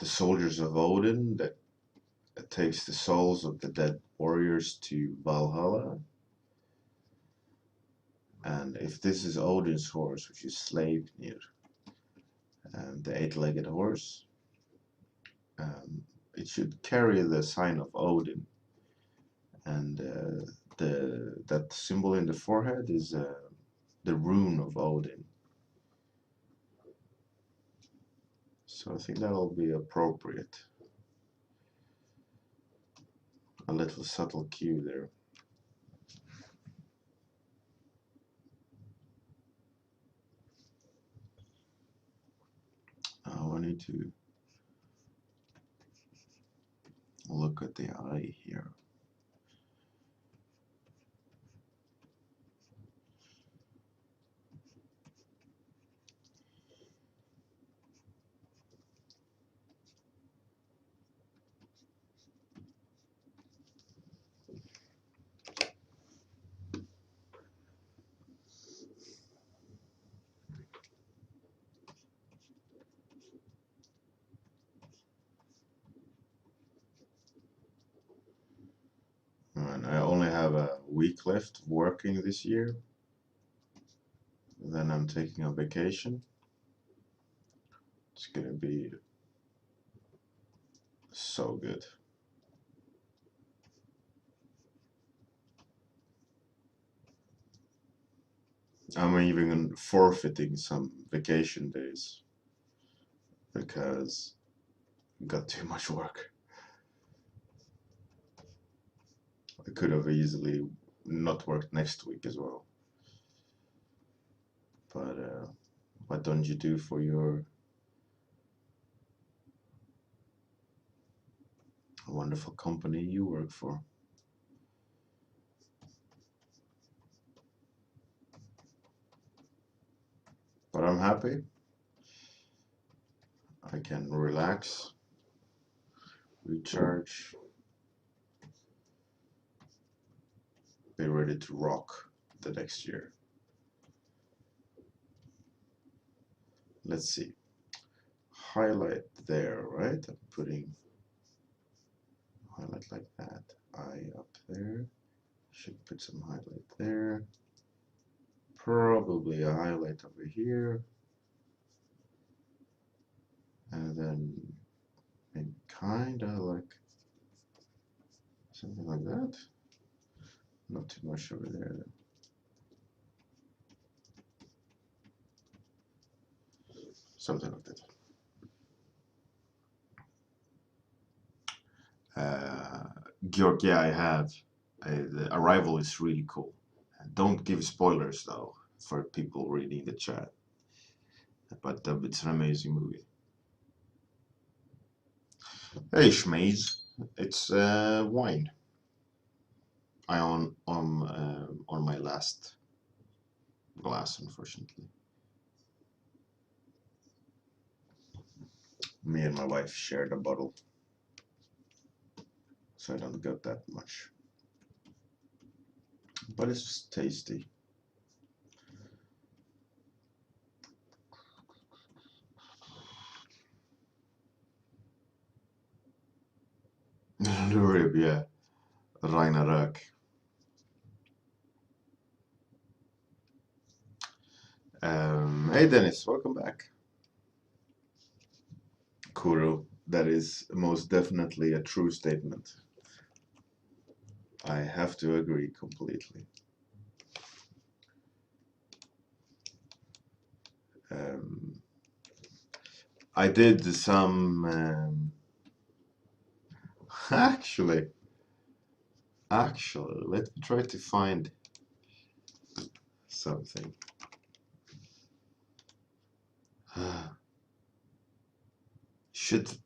soldiers of Odin that takes the souls of the dead warriors to Valhalla. And if this is Odin's horse, which is Sleipnir, the eight-legged horse, it should carry the sign of Odin, and that symbol in the forehead is the rune of Odin. So I think that'll be appropriate. A little subtle cue there. Now I need to look at the eye here. And I only have a week left working this year. Then I'm taking a vacation. It's gonna be so good. I'm even forfeiting some vacation days because I got too much work. I could have easily not worked next week as well. But what don't you do for your wonderful company you work for? But I'm happy. I can relax, recharge, be ready to rock the next year. Let's see. Highlight there, right? I'm putting highlight like that. Eye up there. Should put some highlight there. Probably a highlight over here. And then maybe kinda like something like that. Not too much over there though. Something like that. Georg, yeah, I have. The Arrival is really cool. Don't give spoilers though for people reading the chat. But it's an amazing movie. Hey, Schmaze, it's wine. I on my last glass, unfortunately. Me and my wife shared a bottle, so I don't get that much. But it's tasty. Hurri, yeah. Ragnarök. Hey Dennis, welcome back. Kuro, that is most definitely a true statement. I have to agree completely. I did some actually, let me try to find something.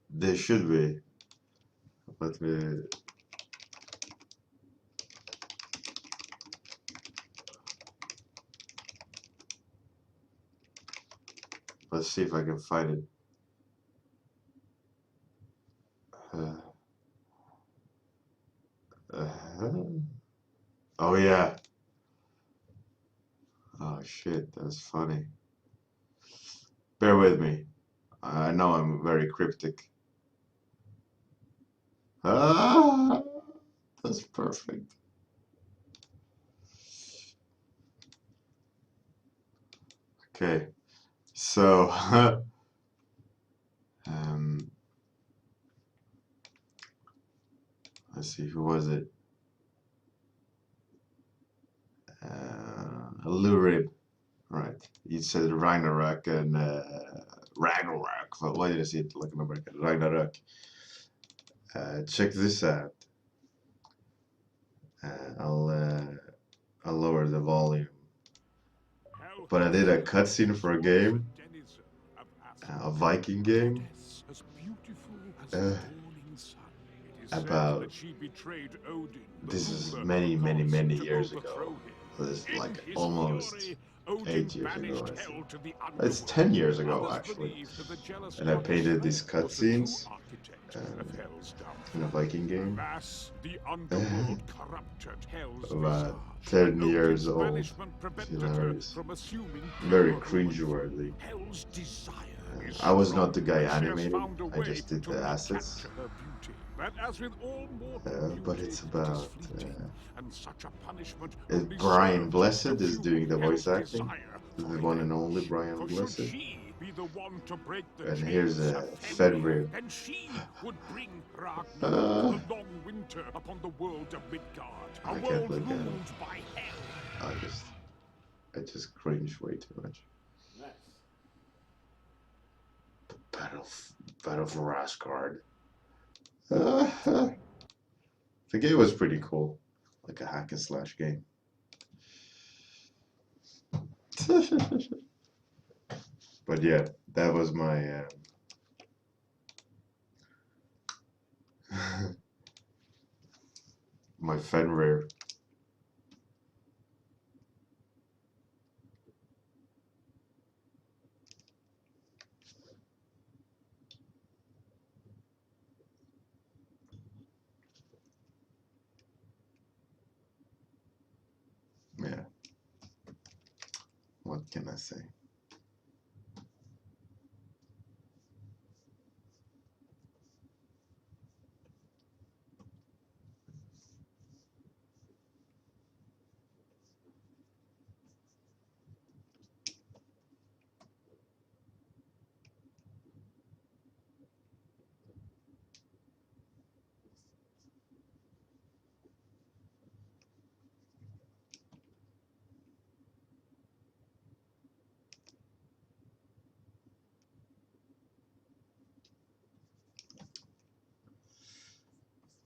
There should be. Let me. Let's see if I can find it. Uh, oh yeah. Oh shit, that's funny. Bear with me. I know I'm very cryptic. Ah, that's perfect. Okay, so um, let's see, who was it? Hurri. Right. You said Ragnarok and Ragnarok. But why did I say it like an American? Ragnarok. Check this out. Uh, I'll uh, I'll lower the volume. But I did a cutscene for a game, a Viking game, uh, about this is many years ago. This is like almost 8 years ago, I think. It's 10 years ago actually. And I painted these cutscenes in a Viking game. About 10 years old. It's hilarious. Very cringeworthy. I was not the guy animating, I just did the assets. But it's about Brian Blessed is doing the voice acting, the one and only Brian Blessed. And here's a Fenrir. I can't look at it. I just cringe way too much. Battle for Asgard. The game was pretty cool, like a hack and slash game. But yeah, that was my my Fenrir. Yeah. What can I say?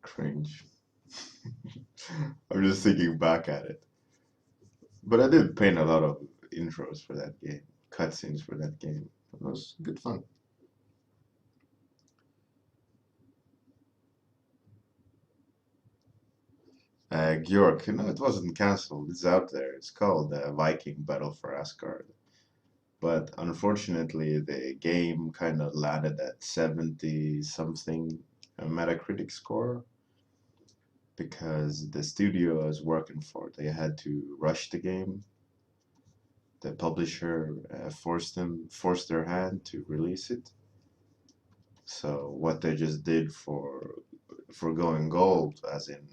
Cringe. I'm just thinking back at it. But I did paint a lot of intros for that game, cutscenes for that game. It was good fun. Bjork, no, it wasn't cancelled. It's out there. It's called Viking Battle for Asgard. But unfortunately, the game kind of landed at 70 something Metacritic score because the studio I was working for, they had to rush the game. The publisher forced their hand to release it. So what they just did for going gold, as in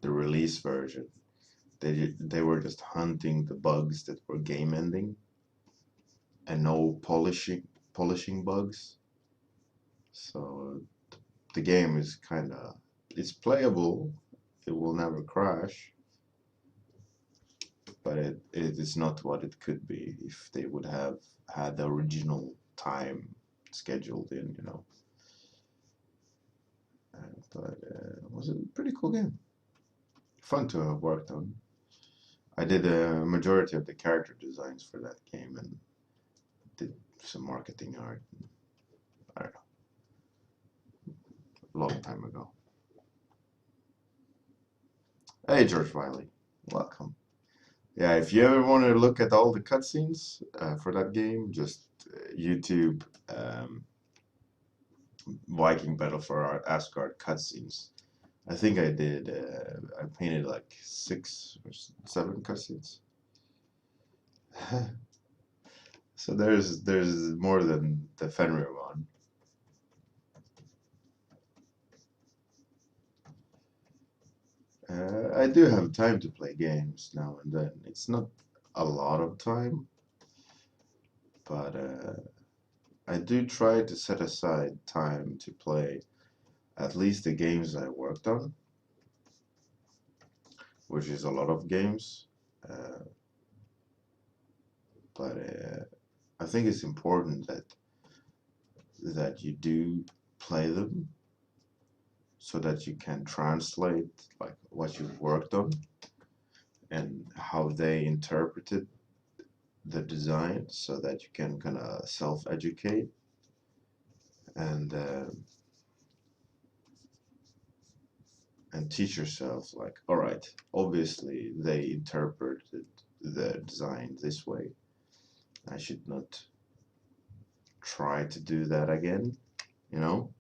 the release version, they were just hunting the bugs that were game ending and no polishing bugs. So the game is it's playable. It will never crash, but it is not what it could be if they would have had the original time scheduled in, you know. But it was a pretty cool game. Fun to have worked on. I did a majority of the character designs for that game and did some marketing art. I don't know. A long time ago. Hey, George Wiley. Welcome. Yeah, if you ever want to look at all the cutscenes for that game, just YouTube Viking Battle for Asgard cutscenes. I think I did. I painted like 6 or 7 cutscenes. So there's more than the Fenrir one. I do have time to play games now and then. It's not a lot of time, but I do try to set aside time to play at least the games I worked on, which is a lot of games. Uh, but I think it's important that you do play them so that you can translate like what you've worked on and how they interpreted the design so that you can kind of self-educate and and teach yourself like, all right, obviously they interpreted the design this way. I should not try to do that again, you know,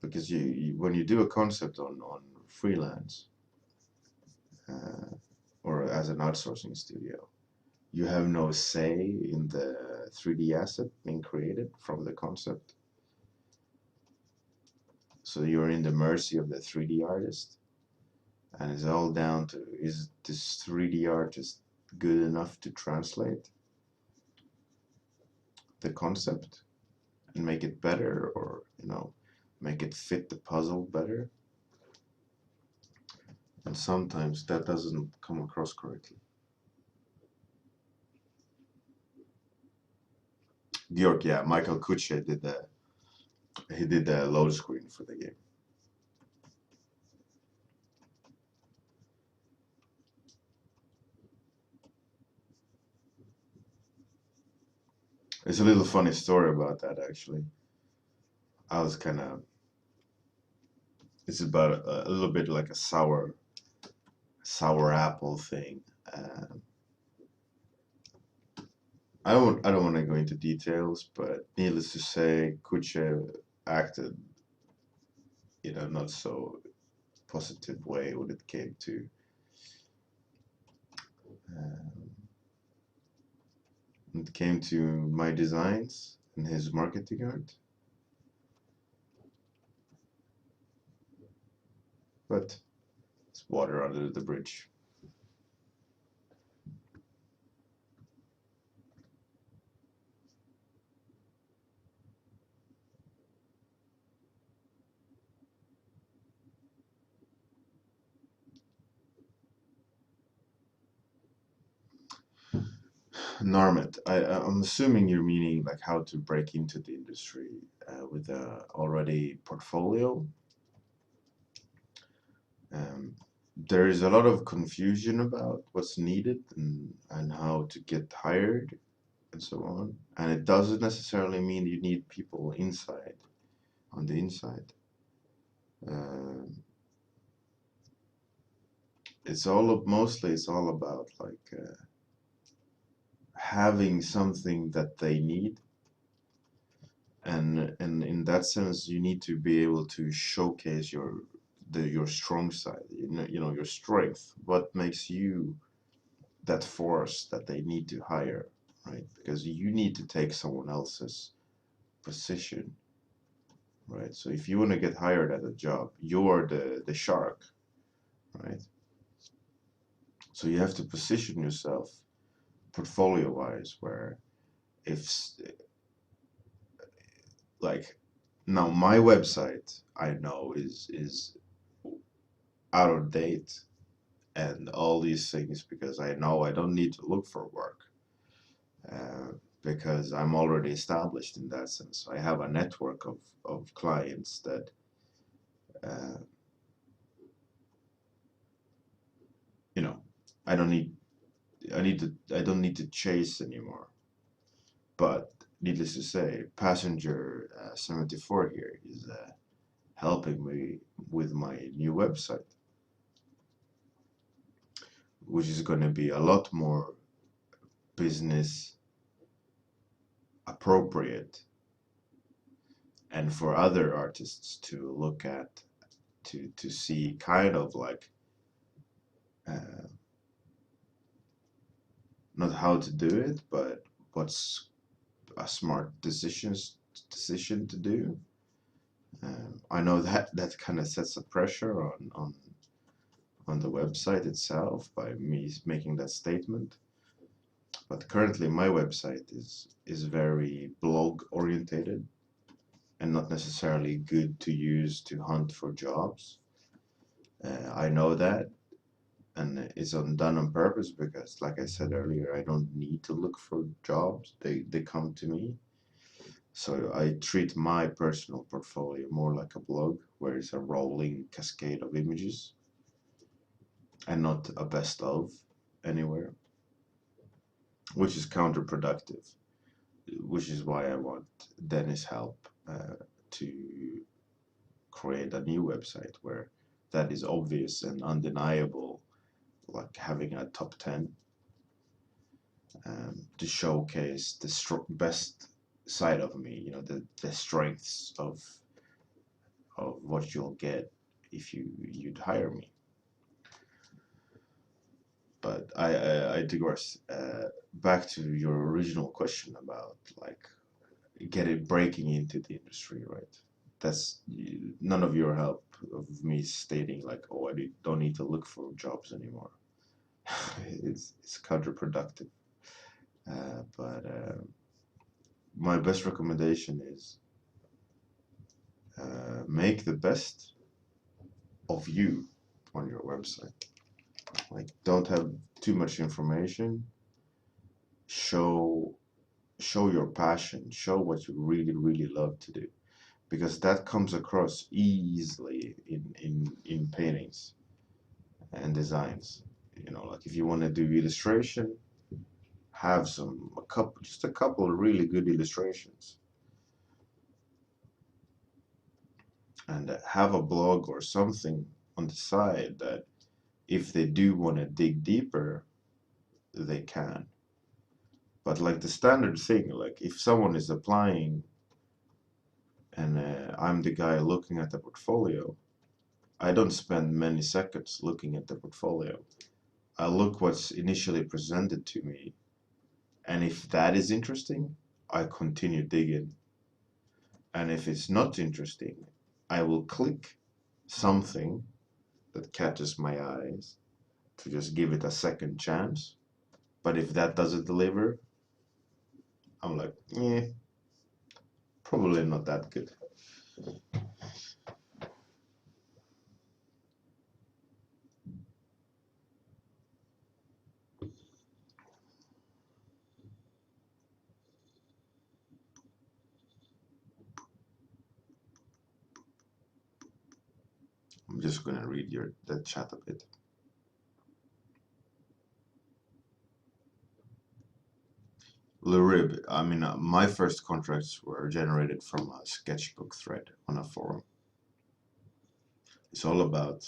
because when you do a concept on freelance uh, or as an outsourcing studio, you have no say in the 3D asset being created from the concept. So you're in the mercy of the 3D artist, and it's all down to, is this 3D artist good enough to translate the concept and make it better, or make it fit the puzzle better? And sometimes that doesn't come across correctly. Bjork, yeah, Michael Kuche did the load screen for the game. It's a little funny story about that actually. I was kind of, it's about a little bit like a sour apple thing. Uh, I don't want to go into details, but needless to say, Kuche acted in a not so positive way when it came to uh, my designs and his marketing art. But it's water under the bridge. Narmet, I'm assuming you're meaning like how to break into the industry with a already portfolio. Um, there is a lot of confusion about what's needed and how to get hired and so on. And it doesn't necessarily mean you need people on the inside. Um mostly it's all about like having something that they need, and in that sense you need to be able to showcase your strong side, your strength, what makes you that force that they need to hire, right? Because you need to take someone else's position, right? So if you want to get hired at a job, you're the shark, right? So you have to position yourself portfolio wise where if like now my website I know is out of date and all these things because I know I don't need to look for work uh, because I'm already established in that sense. I have a network of clients that uh, you know I don't need I don't need to chase anymore. But needless to say, Passenger 74 here is helping me with my new website, which is going to be a lot more business appropriate, and for other artists to look at, to see kind of like uh, not how to do it, but what's a smart decision to do. I know that that kind of sets a pressure on the website itself by me making that statement. But currently my website is very blog orientated and not necessarily good to use to hunt for jobs. I know that, and it's done on purpose because, like I said earlier, I don't need to look for jobs. They come to me. So I treat my personal portfolio more like a blog, where it's a rolling cascade of images and not a best of anywhere, which is counterproductive, which is why I want Dennis' help to create a new website where that is obvious and undeniable, like having a top 10, to showcase the best side of me, the strengths of what you'll get if you'd hire me. But I digress. Back to your original question about like breaking into the industry, right? That's none of your help of me stating like, oh, don't need to look for jobs anymore. It's counterproductive. But my best recommendation is make the best of you on your website. Like, don't have too much information. Show your passion. Show what you really, really love to do, because that comes across easily in paintings and designs. Like if you want to do illustration, have just a couple of really good illustrations, and have a blog or something on the side that if they do want to dig deeper, they can. But like the standard thing, like if someone is applying and I'm the guy looking at the portfolio, I don't spend many seconds looking at the portfolio. I look what's initially presented to me, and if that is interesting, I continue digging. And if it's not interesting, I will click something that catches my eyes to just give it a second chance. But if that doesn't deliver, I'm like, yeah, probably not that good. I'm just gonna read that chat a bit. Lurib, I mean, my first contracts were generated from a sketchbook thread on a forum. It's all about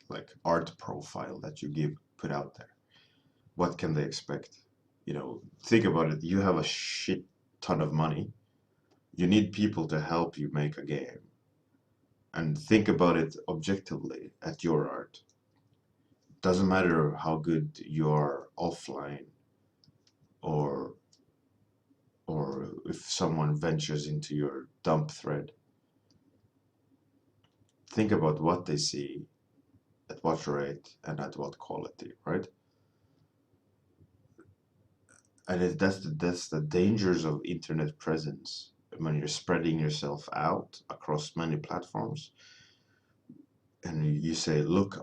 like art profile that you put out there. What can they expect? Think about it. You have a shit ton of money. You need people to help you make a game. And think about it objectively at your art. Doesn't matter how good you are offline, or if someone ventures into your dump thread. Think about what they see, at what rate, and at what quality, right? And that's the dangers of internet presence when you're spreading yourself out across many platforms. And you say, look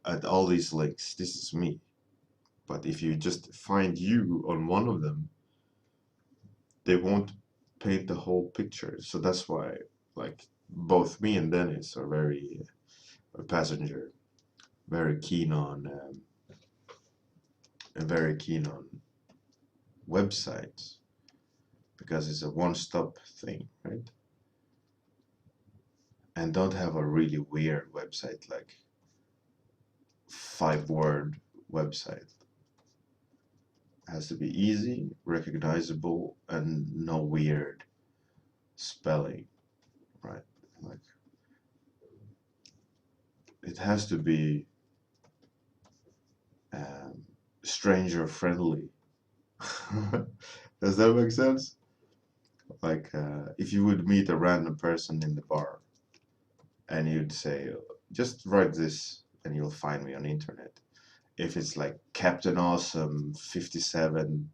at all these links, this is me. But if you just find you on one of them, they won't paint the whole picture. So that's why, like, both me and Dennis are a passenger, very keen on websites, because it's a one-stop thing, right? And don't have a really weird website like 5-word website. It has to be easy, recognizable, and no weird spelling, right? Like, it has to be um, stranger friendly. Does that make sense? Like, if you would meet a random person in the bar and you'd say, just write this and you'll find me on the internet. If it's like Captain Awesome 57-6x.com,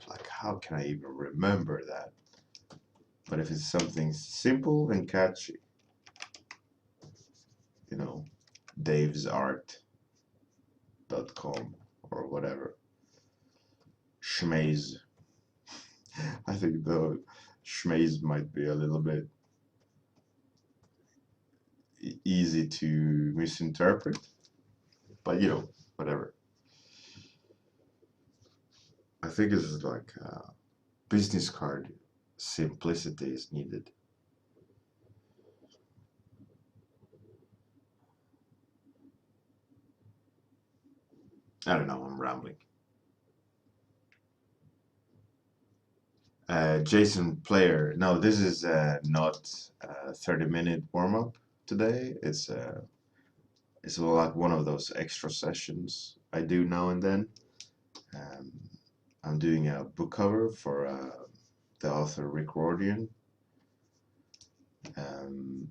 like, how can I even remember that? But if it's something simple and catchy, you know, davesart.com or whatever. Schmaze. I think the schmaze might be a little bit easy to misinterpret, but you know, whatever. I think it's like business card simplicity is needed. I don't know, I'm rambling. Jason Player. No, this is not a 30-minute warm-up today. It's like one of those extra sessions I do now and then. Um, I'm doing a book cover for the author Rick Rordian. Um,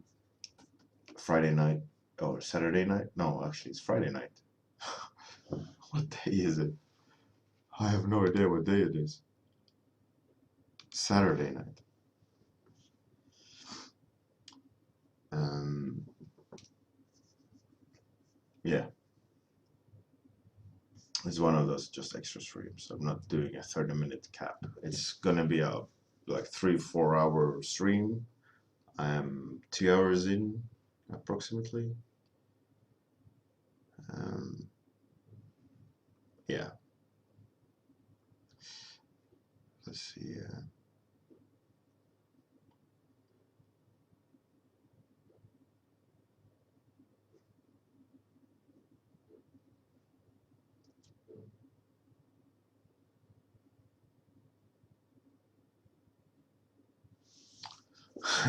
Friday night or Saturday night? No, actually, it's Friday night. What day is it? I have no idea what day it is. Saturday night. Um, yeah, it's one of those just extra streams. I'm not doing a 30-minute cap. It's gonna be a like 3-4 hour stream. I'm 2 hours in approximately. Um, yeah, let's see.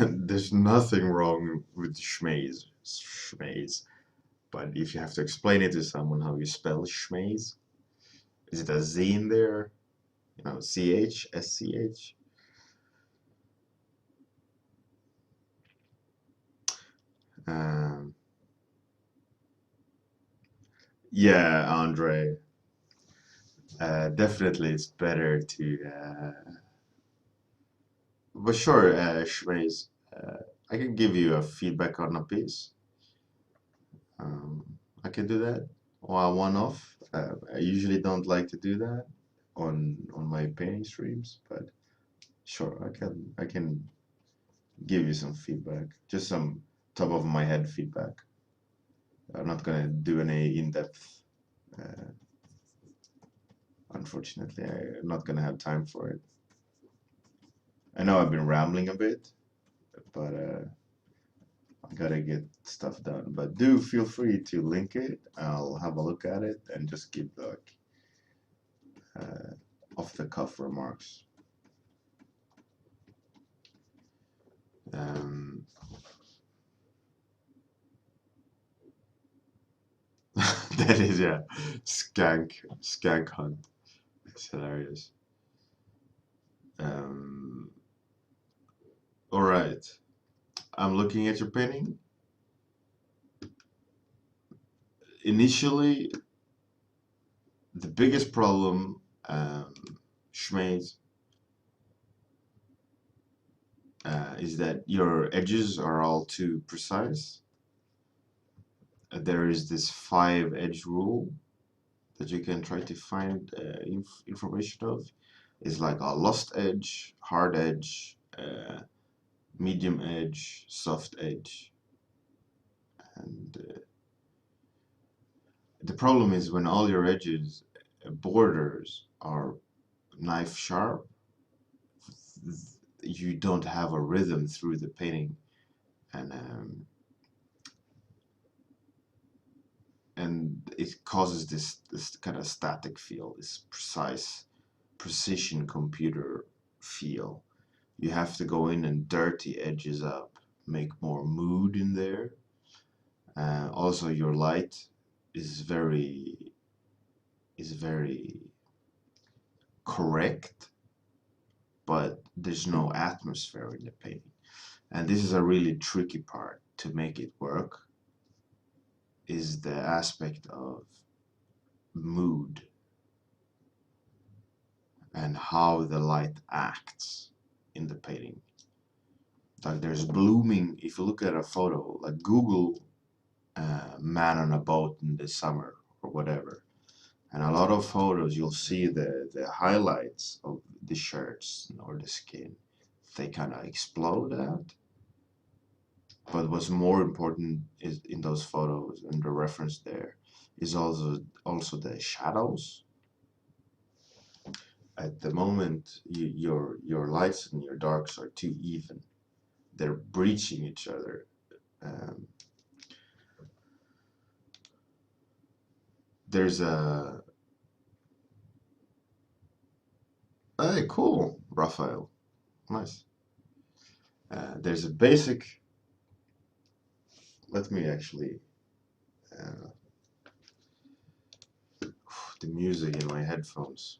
There's nothing wrong with schmaze. But if you have to explain it to someone how you spell schmaze, is it a Z in there? You know, CH, SCH? Um, yeah, Andre. Definitely it's better to. But sure, schmaze. I can give you a feedback on a piece. Um, I can do that. Or one off. I usually don't like to do that on my painting streams, but sure, I can give you some feedback, just some top of my head feedback. I'm not gonna do any in-depth. Uh, Unfortunately, I'm not gonna have time for it. I know I've been rambling a bit, but I gotta get stuff done. But do feel free to link it. I'll have a look at it and just give like uh, off-the-cuff remarks. Um, that is, yeah, skank hunt. It's hilarious. Um, all right, I'm looking at your painting. Initially, the biggest problem, Schmaze, is that your edges are all too precise. There is this 5 edge rule that you can try to find information of. It's like a lost edge, hard edge, medium edge, soft edge. And the problem is when all your edges, borders are knife sharp, you don't have a rhythm through the painting. And and it causes this kind of static feel, this precision computer feel. You have to go in and dirty edges up, make more mood in there. Also, your light is very correct, but there's no atmosphere in the painting. And this is a really tricky part to make it work, is the aspect of mood and how the light acts in the painting. Like there's blooming, if you look at a photo, like Google man on a boat in the summer or whatever, and a lot of photos you'll see the highlights of the shirts or the skin, they kind of explode out. But what's more important is in those photos and the reference there is also the shadows. At the moment, your lights and your darks are too even. They're breaching each other. Um, there's a hey, cool, Raphael, nice. There's a basic. Let me actually. Uh, the music in my headphones.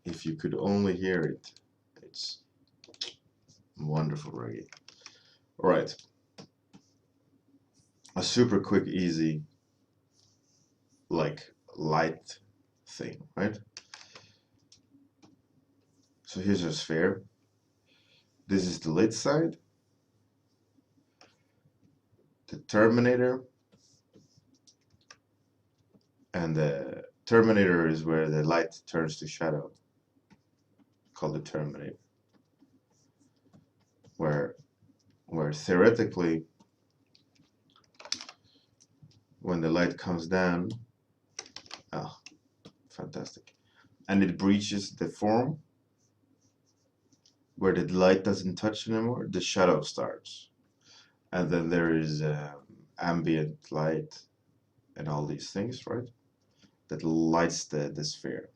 If you could only hear it, it's wonderful reggae. All right, a super quick, easy, like light thing, right? So here's a sphere. This is the lit side. The terminator. And the terminator is where the light turns to shadow, called the terminator. Where theoretically, when the light comes down, oh, fantastic. And it breaches the form, where the light doesn't touch anymore, the shadow starts. And then there is ambient light and all these things, right? That lights the sphere.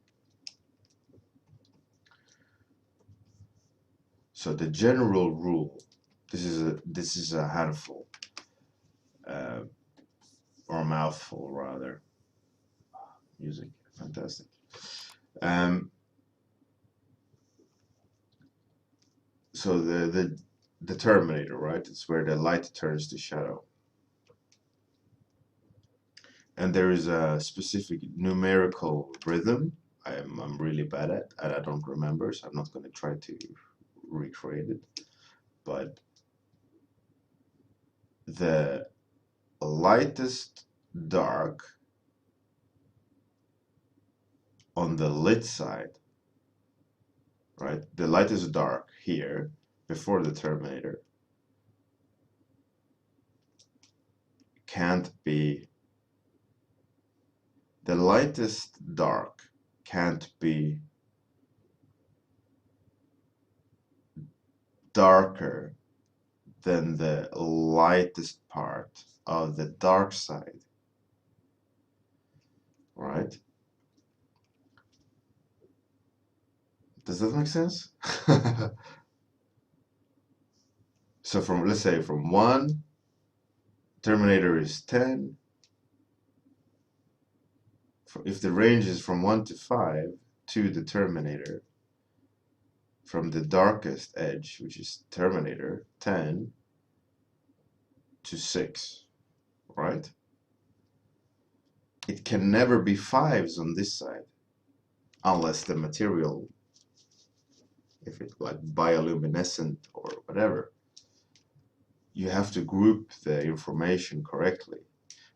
So the general rule, this is a handful, or a mouthful rather. Music, fantastic. So the terminator, right? It's where the light turns to shadow. And there is a specific numerical rhythm I'm really bad at, and I don't remember, so I'm not going to try to recreate it. But the lightest dark on the lit side, right? The lightest dark here before the terminator can't be, the lightest dark can't be darker than the lightest part of the dark side, right? Does that make sense? So from, let's say from 1, terminator is 10. If the range is from 1 to 5 to the terminator, from the darkest edge, which is terminator, 10 to 6, right? It can never be 5s on this side, unless the material, if it's like bioluminescent or whatever, you have to group the information correctly.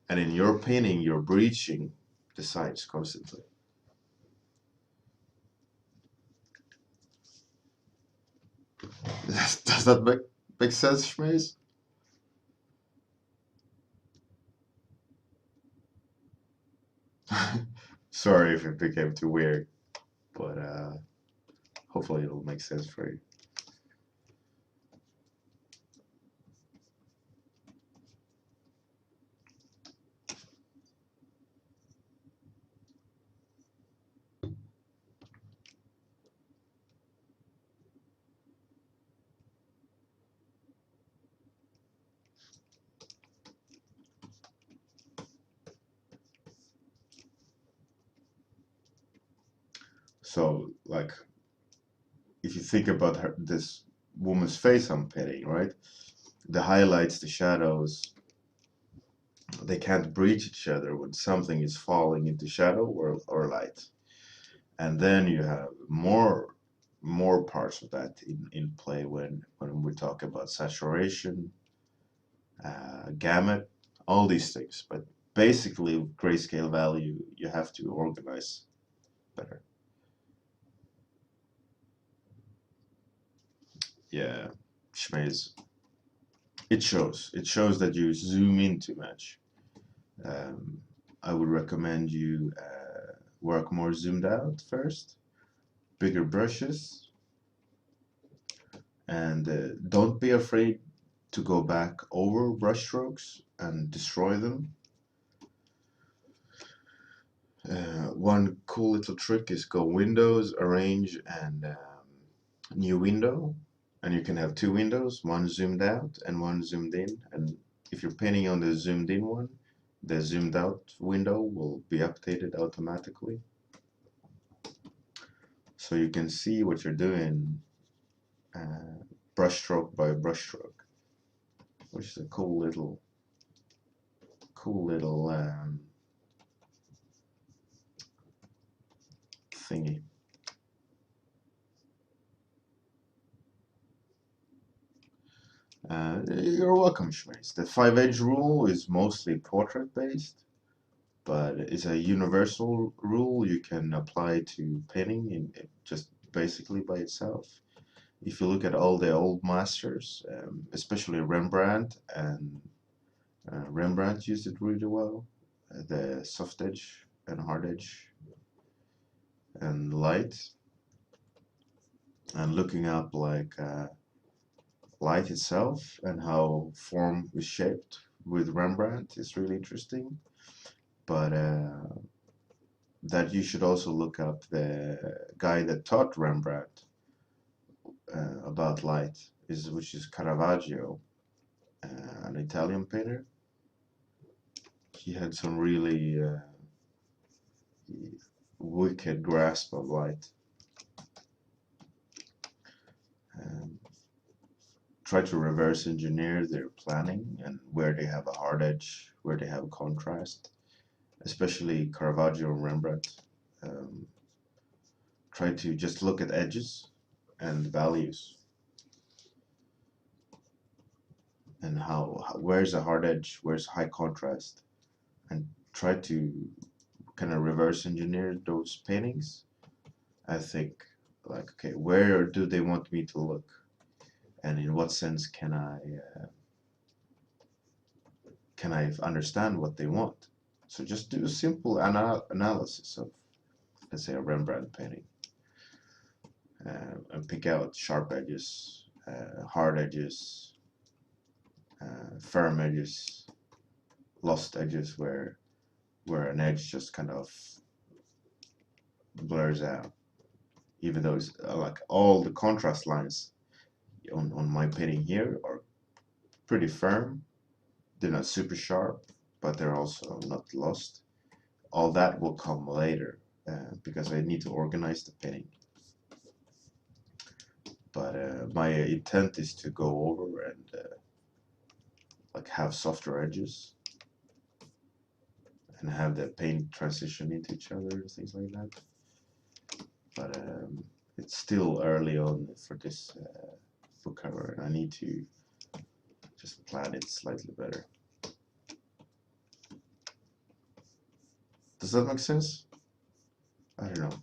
And in your painting, you're breaching the sides constantly. Does that make sense, Schmaze? Sorry if it became too weird, but hopefully it'll make sense for you. So like if you think about this woman's face I'm painting, right? The highlights, the shadows, they can't breach each other when something is falling into shadow or light. And then you have more parts of that in play when we talk about saturation, gamut, all these things. But basically, grayscale value, you have to organize better. Yeah, Schmaze. It shows. It shows that you zoom in too much. Um, I would recommend you work more zoomed out first, bigger brushes, and don't be afraid to go back over brush strokes and destroy them. One cool little trick is go Windows, Arrange, and New Window, and you can have two windows, one zoomed out and one zoomed in. And if you're painting on the zoomed in one, the zoomed out window will be updated automatically. So you can see what you're doing brush stroke by brush stroke, which is a cool little thingy. You're welcome, Schmace. The 5-edge rule is mostly portrait based, but it's a universal rule you can apply to painting in just basically by itself. If you look at all the old masters, especially Rembrandt, and Rembrandt used it really well, the soft edge and hard edge and light, and looking up like light itself and how form is shaped with Rembrandt is really interesting. But that you should also look up the guy that taught Rembrandt about light, which is Caravaggio, an Italian painter. He had some really wicked grasp of light. Try to reverse engineer their planning and where they have a hard edge, where they have contrast, especially Caravaggio and Rembrandt. Try to just look at edges and values and where's a hard edge, where's high contrast, and try to kind of reverse engineer those paintings. I think like, okay, where do they want me to look, and in what sense can I understand what they want? So just do a simple analysis of, let's say, a Rembrandt painting, and pick out sharp edges, hard edges, firm edges, lost edges where an edge just kind of blurs out, even though it's like all the contrast lines on my painting here are pretty firm. They're not super sharp, but they're also not lost. All that will come later because I need to organize the painting. But my intent is to go over and like have softer edges and have the paint transition into each other and things like that. But it's still early on for this book cover, and I need to just plan it slightly better. Does that make sense? I don't know.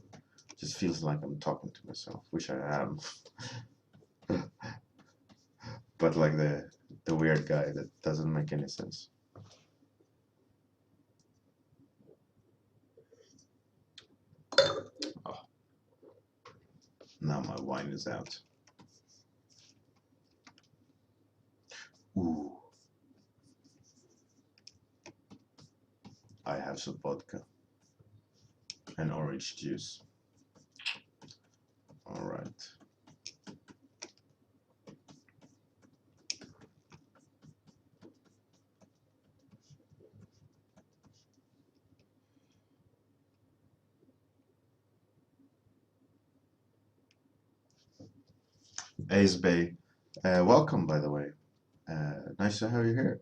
It just feels like I'm talking to myself, which I am. But like the weird guy that doesn't make any sense. Oh, now my wine is out. Ooh. I have some vodka and orange juice. All right. Ace Bay, welcome by the way. Nice to have you here.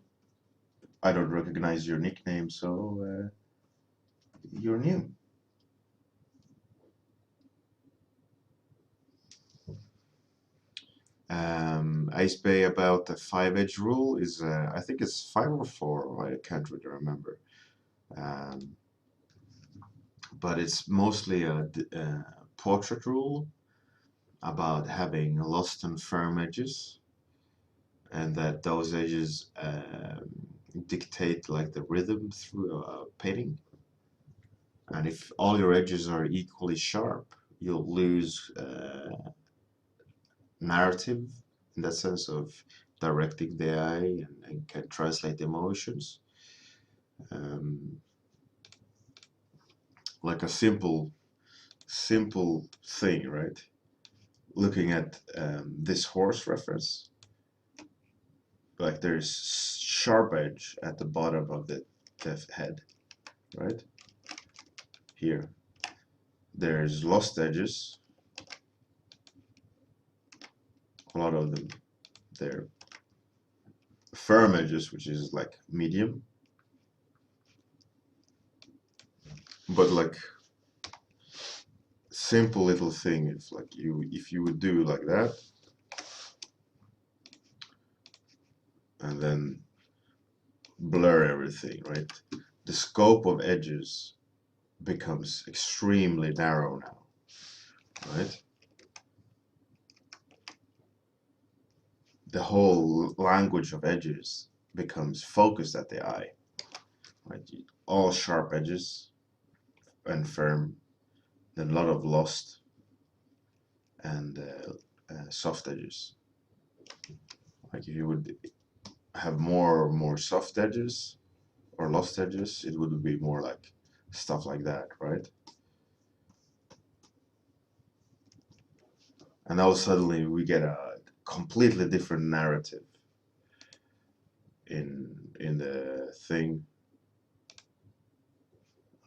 I don't recognize your nickname, so you're new. Ace Bay about the 5 edge rule is, I think it's 5 or 4, I can't really remember. Um, but it's mostly a portrait rule about having lost and firm edges, and that those edges dictate like the rhythm through painting. And if all your edges are equally sharp, you'll lose narrative in that sense of directing the eye and can translate emotions. Um, like a simple thing, right? Looking at this horse reference, like there's sharp edge at the bottom of the head, right? Here, there's lost edges, a lot of them. They're firm edges, which is like medium, but like simple little thing. If like if you would do like that, and then blur everything, right? The scope of edges becomes extremely narrow now, right? The whole language of edges becomes focused at the eye, right? All sharp edges and firm, then a lot of lost and soft edges. Like if you would have more soft edges or lost edges, it would be more like stuff like that, right? And now suddenly we get a completely different narrative in the thing.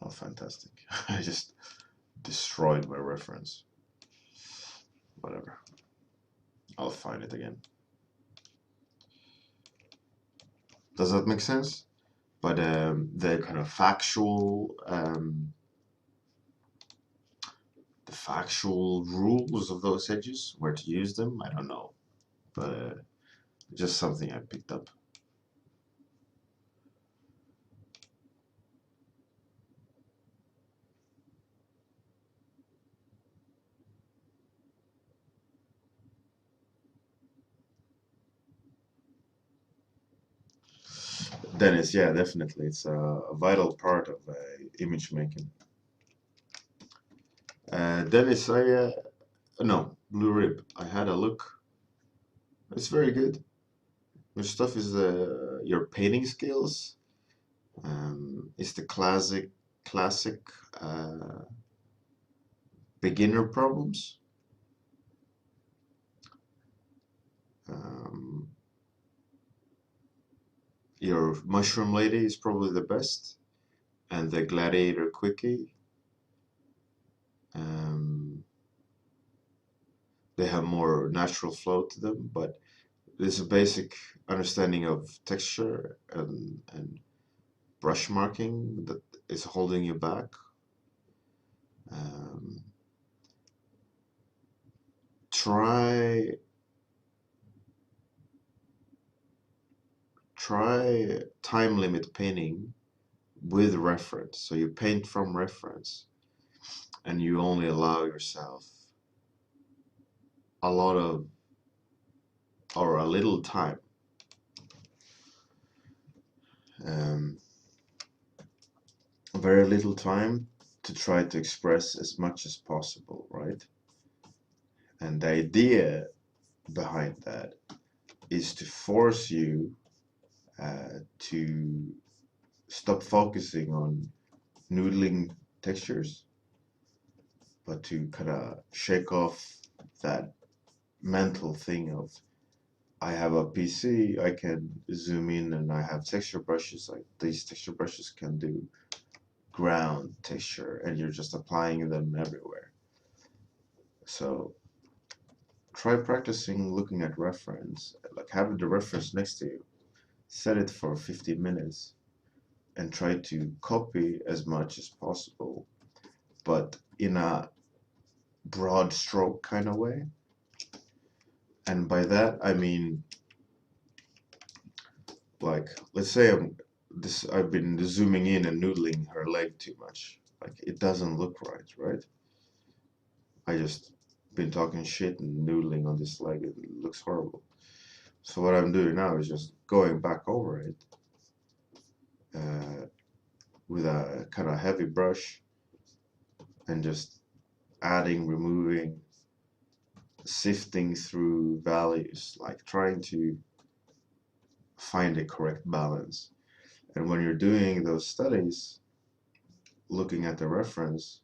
Oh, fantastic! I just destroyed my reference. Whatever. I'll find it again. Does that make sense? But the kind of the factual rules of those edges, where to use them, I don't know. But just something I picked up. Dennis, yeah, definitely. It's a vital part of image making. Dennis, no, Blue Rib. I had a look. It's very good. Your stuff is your painting skills. It's the classic uh, beginner problems. Um, your Mushroom Lady is probably the best, and the Gladiator Quickie. Um, they have more natural flow to them, but there's a basic understanding of texture and brush marking that is holding you back. Um, try time limit painting with reference. So you paint from reference and you only allow yourself a lot of or a little time. Um, very little time to try to express as much as possible, right? And the idea behind that is to force you to stop focusing on noodling textures, but to kind of shake off that mental thing of I have a PC, I can zoom in and I have texture brushes, like these texture brushes can do ground texture and you're just applying them everywhere. So try practicing looking at reference, like having the reference next to you, set it for 15 minutes and try to copy as much as possible, but in a broad stroke kind of way. And by that I mean, like, let's say I've been zooming in and noodling her leg too much. Like, it doesn't look right, right? I just been talking shit and noodling on this leg. It looks horrible. So what I'm doing now is just going back over it uh, with a kind of heavy brush and just adding, removing, sifting through values, like trying to find a correct balance. And when you're doing those studies, looking at the reference,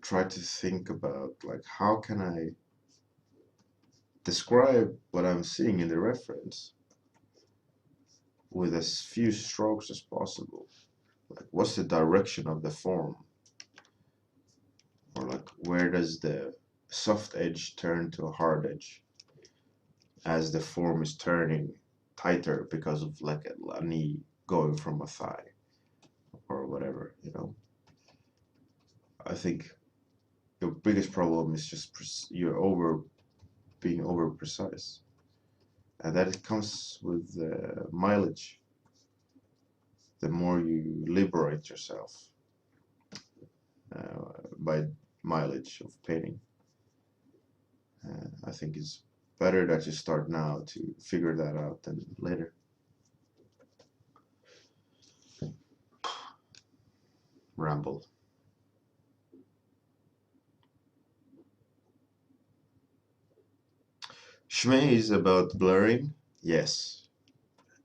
try to think about, like, how can I describe what I'm seeing in the reference with as few strokes as possible. Like, what's the direction of the form? Or like, where does the soft edge turn to a hard edge as the form is turning tighter because of like a knee going from a thigh or whatever, you know? I think your biggest problem is just you're being over precise, and that it comes with mileage. The more you liberate yourself by mileage of painting, I think it's better that you start now to figure that out than later. Ramble. Shmei is about blurring, yes.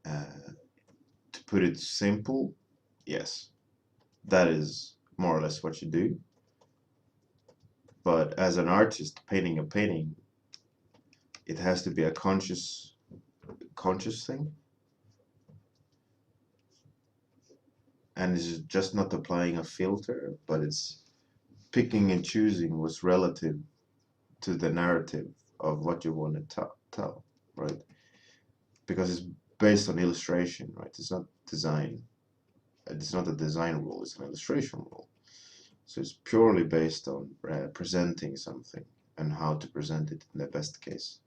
To put it simple, yes. That is more or less what you do. But as an artist painting a painting, it has to be a conscious thing, and it's just not applying a filter, but it's picking and choosing what's relative to the narrative of what you want to tell, right? Because it's based on illustration, right? It's not design. It's not a design rule, it's an illustration rule. So it's purely based on presenting something and how to present it in the best case.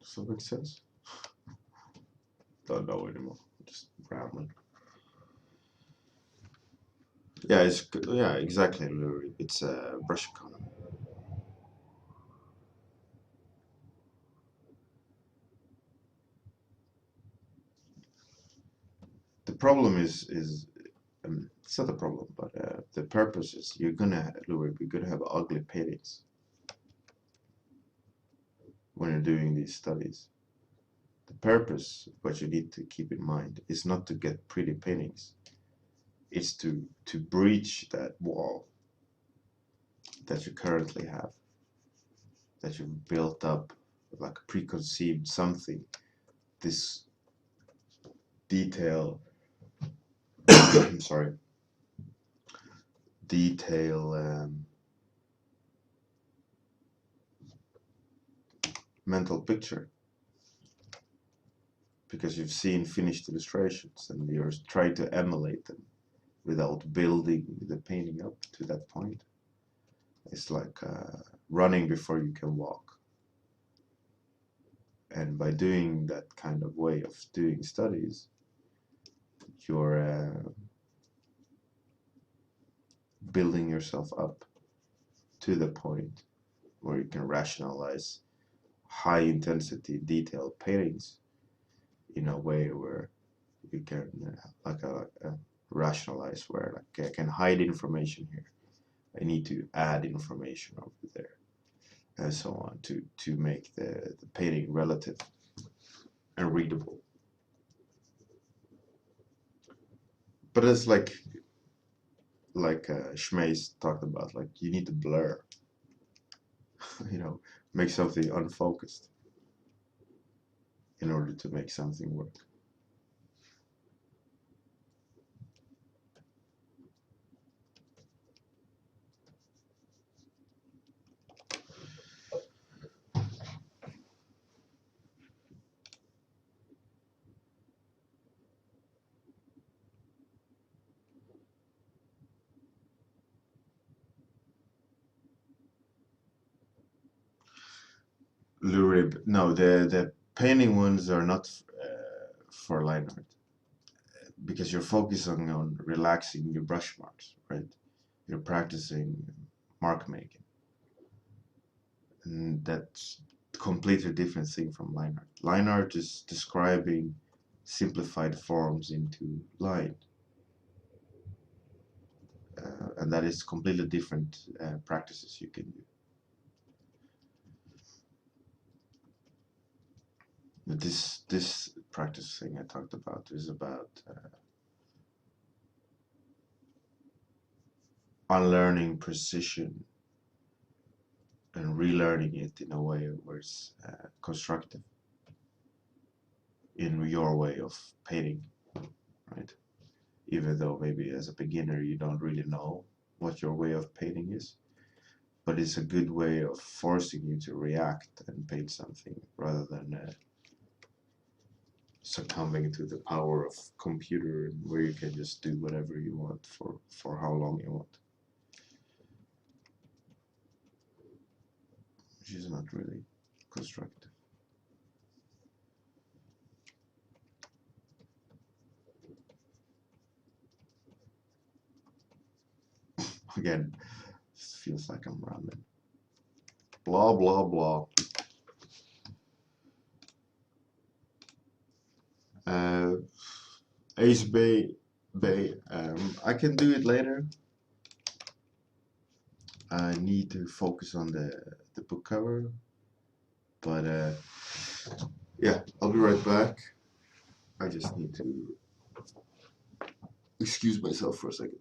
Does that make sense? Don't know anymore. Just rambling. Yeah, exactly, Lurie. It's a brush economy. The problem is it's not a problem, but the purpose is you're gonna, Lurie, you're gonna have ugly paintings when you're doing these studies. The purpose, what you need to keep in mind, is not to get pretty paintings. It's to breach that wall that you currently have, that you've built up, like preconceived something, this detail. I'm sorry, detail mental picture, because you've seen finished illustrations and you're trying to emulate them without building the painting up to that point. It's like running before you can walk. And by doing that kind of way of doing studies, you're building yourself up to the point where you can rationalize high intensity detailed paintings in a way where you can rationalize where, like, I can hide information here, I need to add information over there, and so on, to make the painting relative and readable. But it's like Schmeis talked about, like, you need to blur, you know, make something unfocused. in order to make something work. Lurib, no, the painting ones are not for line art, because you're focusing on relaxing your brush marks, right? You're practicing mark making, and that's a completely different thing from line art. Line art is describing simplified forms into line, and that is completely different practices you can do. This practice thing I talked about is about unlearning precision and relearning it in a way where it's constructive in your way of painting, right? Even though maybe as a beginner you don't really know what your way of painting is, but it's a good way of forcing you to react and paint something rather than succumbing to the power of computer, where you can just do whatever you want for how long you want, which is not really constructive. Again, this feels like I'm rambling. Blah blah blah. Ace Bay, I can do it later. I need to focus on the book cover, but yeah, I'll be right back. I just need to excuse myself for a second.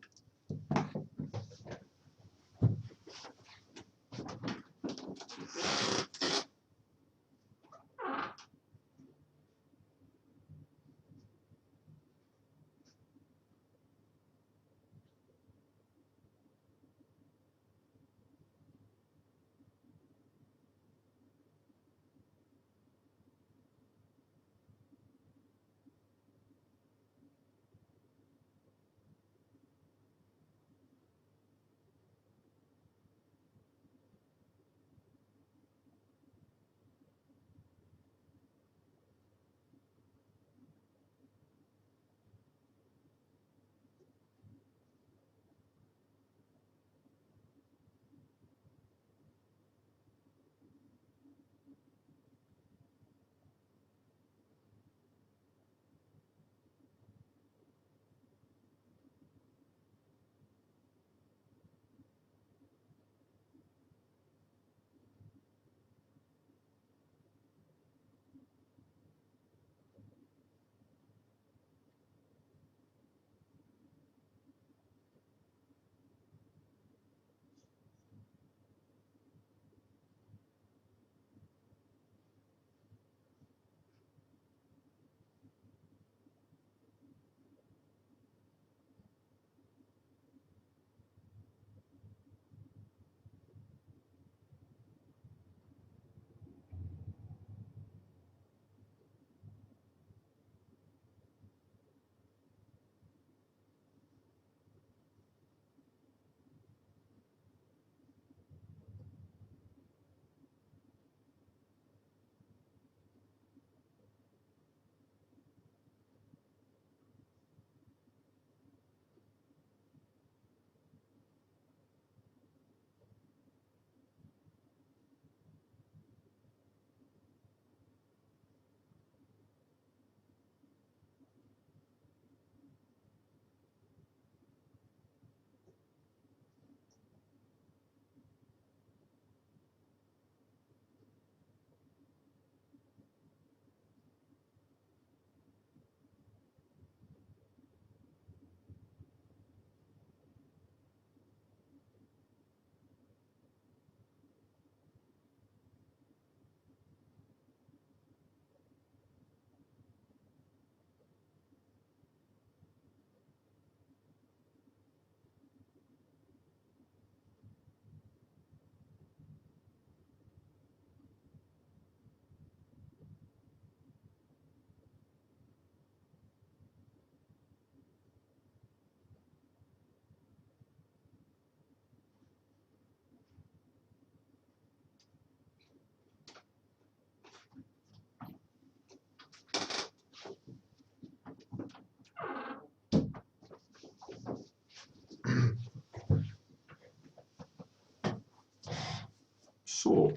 So,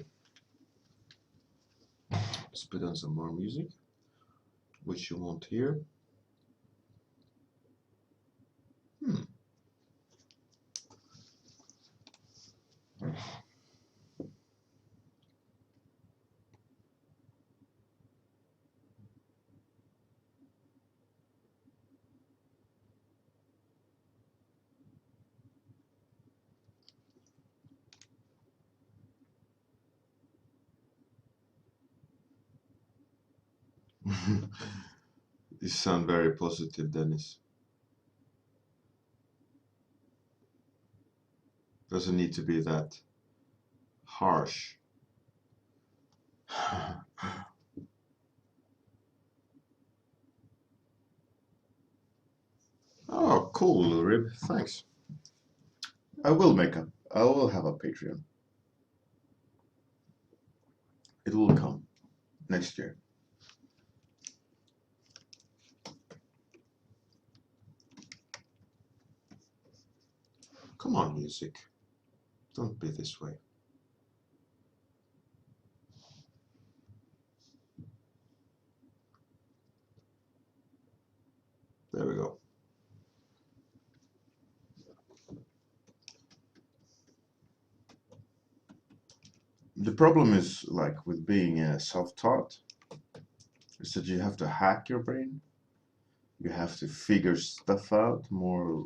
let's put on some more music, which you won't hear. You sound very positive, Dennis. Doesn't need to be that harsh. Oh, cool, Rib. Thanks. I will have a Patreon. It will come next year. Come on, music. Don't be this way. There we go. The problem is, like, with being self-taught, is that you have to hack your brain. You have to figure stuff out more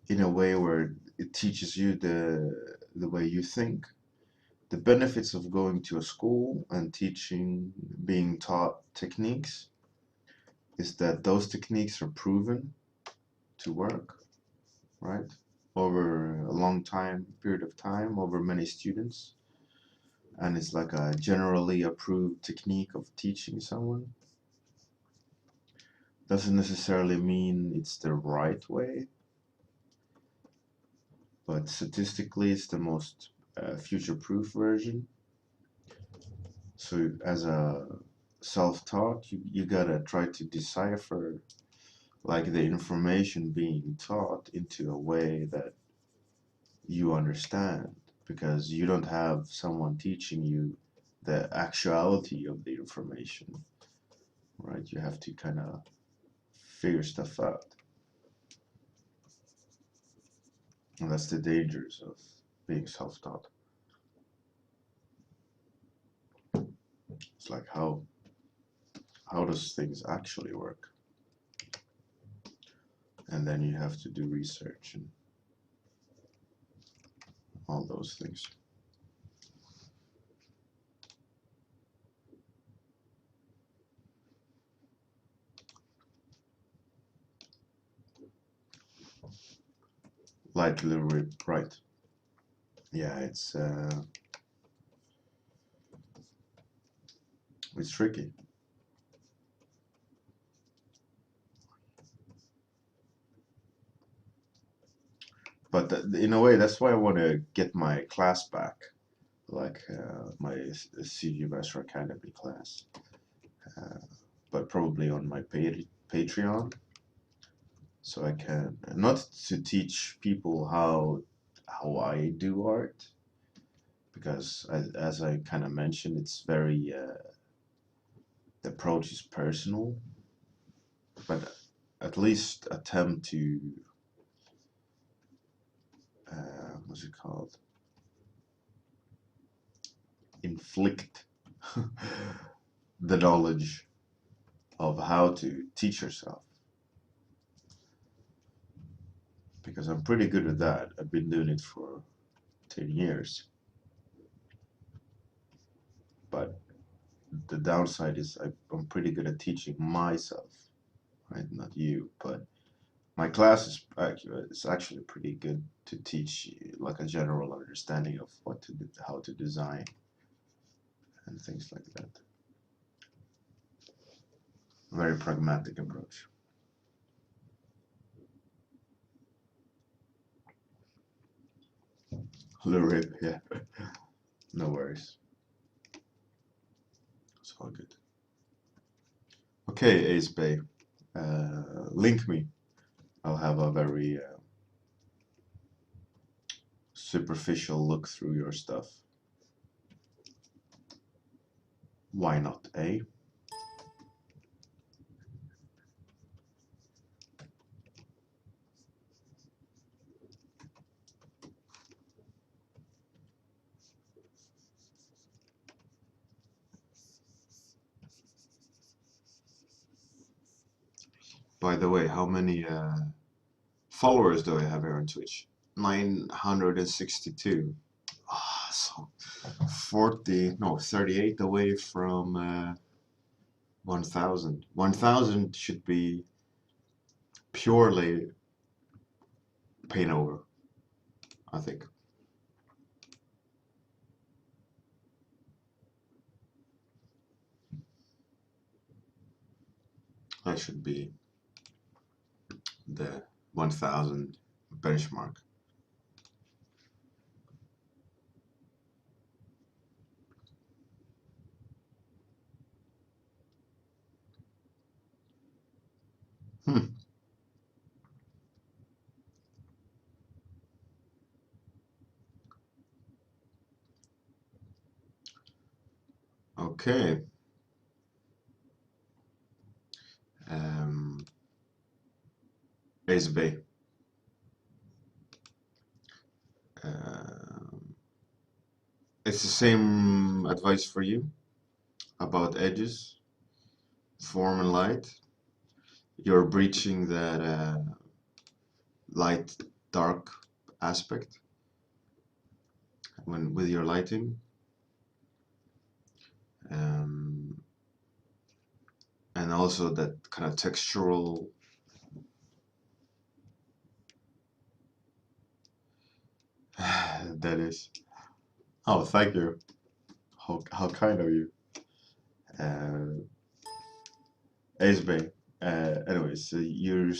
in a way where it teaches you the way you think. The benefits of going to a school and being taught techniques is that those techniques are proven to work, right? Over a long period of time, over many students. And it's like a generally approved technique of teaching someone. Doesn't necessarily mean it's the right way, but statistically it's the most future-proof version. So as a self-taught, you gotta try to decipher like the information being taught into a way that you understand, because you don't have someone teaching you the actuality of the information, right? You have to kind of figure stuff out. And that's the dangers of being self-taught. It's like how does things actually work? And then you have to do research and all those things. Light delivery, right? Yeah, it's tricky. But in a way, that's why I want to get my class back, like my CG Master Academy class, but probably on my Patreon, so I can not to teach people how I do art, because as I kind of mentioned, it's very the approach is personal, but at least attempt to what's it called? Inflict the knowledge of how to teach yourself, because I'm pretty good at that. I've been doing it for 10 years, but the downside is I'm pretty good at teaching myself, right? Not you, but my class is actually pretty good to teach like a general understanding of what to do, how to design and things like that. Very pragmatic approach. Lurib, yeah. No worries. It's all good. Okay, Ace Bay. Link me. I'll have a very superficial look through your stuff. Why not, eh? By the way, how many followers do I have here on Twitch? 962. Ah, so 38 away from 1000. 1000 should be purely paint over, I think. That should be the 1000 benchmark. Okay. Ace Bay. It's the same advice for you about edges, form and light. You're breaching that light dark aspect when with your lighting. And also that kind of textural that is. Oh, thank you. How kind of you. Ace Bay. Anyways, so you're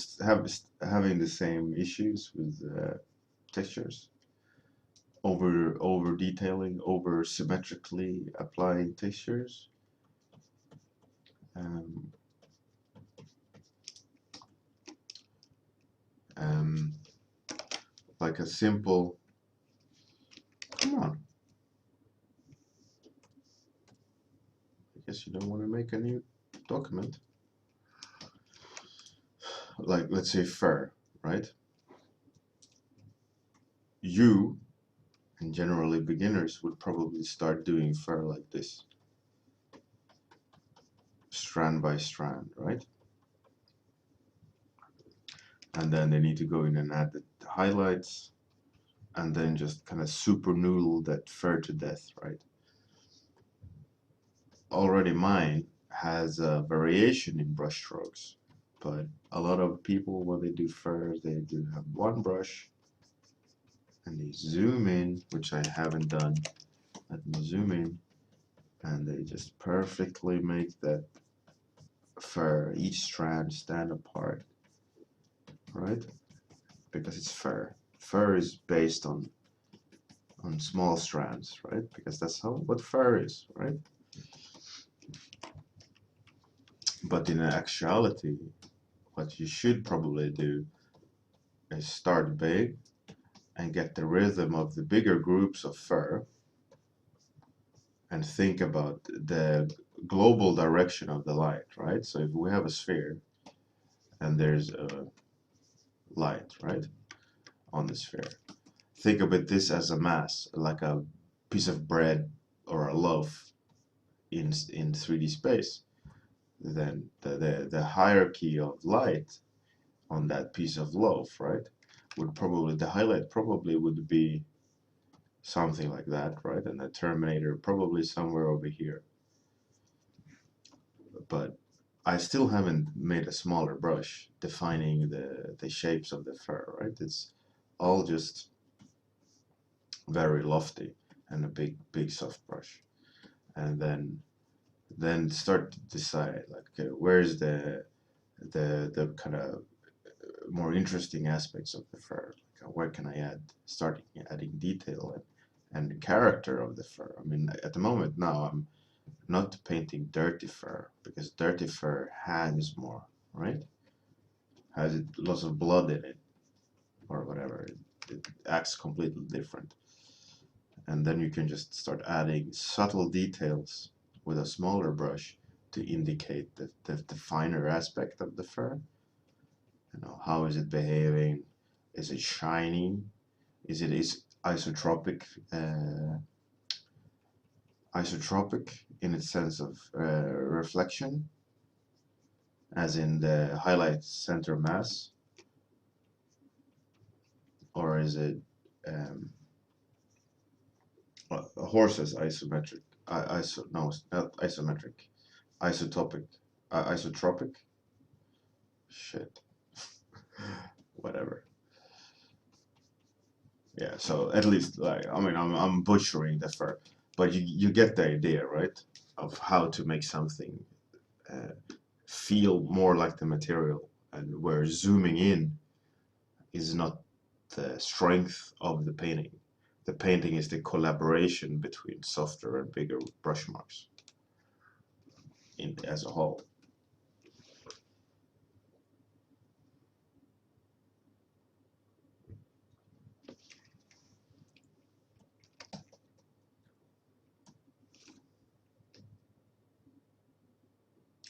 having the same issues with textures, over detailing, over symmetrically applying textures. Um, like a simple. Come on. I guess you don't want to make a new document. Like, let's say fur, right? You, and generally beginners, would probably start doing fur like this, strand by strand, right? And then they need to go in and add the highlights, and then just kind of super noodle that fur to death, right? Already mine has a variation in brush strokes, but a lot of people, when they do furs, they do have one brush, and they zoom in, which I haven't done. Let me zoom in, and they just perfectly make that fur, each strand, stand apart, right? Because it's fur. Fur is based on small strands, right? Because that's what fur is, right? But in actuality, what you should probably do is start big and get the rhythm of the bigger groups of fur and think about the global direction of the light, right? So if we have a sphere and there's a light, right, on the sphere, think of this as a mass, like a piece of bread or a loaf in 3D space. Then the hierarchy of light on that piece of loaf, right, would probably, the highlight probably would be something like that, right? And the terminator probably somewhere over here. But I still haven't made a smaller brush defining the shapes of the fur, right? It's all just very lofty and a big soft brush. And then start to decide, like, okay, where's the kind of more interesting aspects of the fur? Like, where can I start adding detail and character of the fur? I mean, at the moment now, I'm not painting dirty fur, because dirty fur hangs more, right? Has lots of blood in it, or whatever. it acts completely different. And then you can just start adding subtle details with a smaller brush to indicate the finer aspect of the fur. You know, how is it behaving? Is it shiny? Is it isotropic? Isotropic in its sense of reflection, as in the highlight center mass, or is it a horse's isometric? No, not isometric. Isotopic. Isotropic. Shit. Whatever. Yeah. So at least, like, I mean, I'm butchering the fur, but you get the idea, right? Of how to make something feel more like the material, and where zooming in is not the strength of the painting. The painting is the collaboration between softer and bigger brush marks as a whole.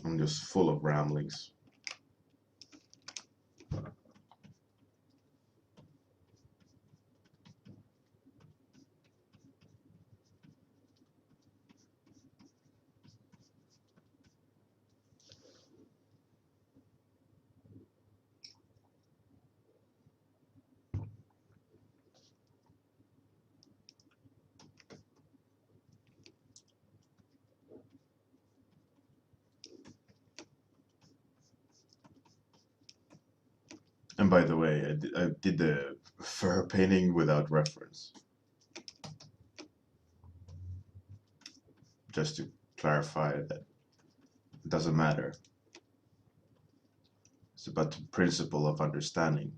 I'm just full of ramblings. And by the way, I did the fur painting without reference, just to clarify that it doesn't matter. It's about the principle of understanding.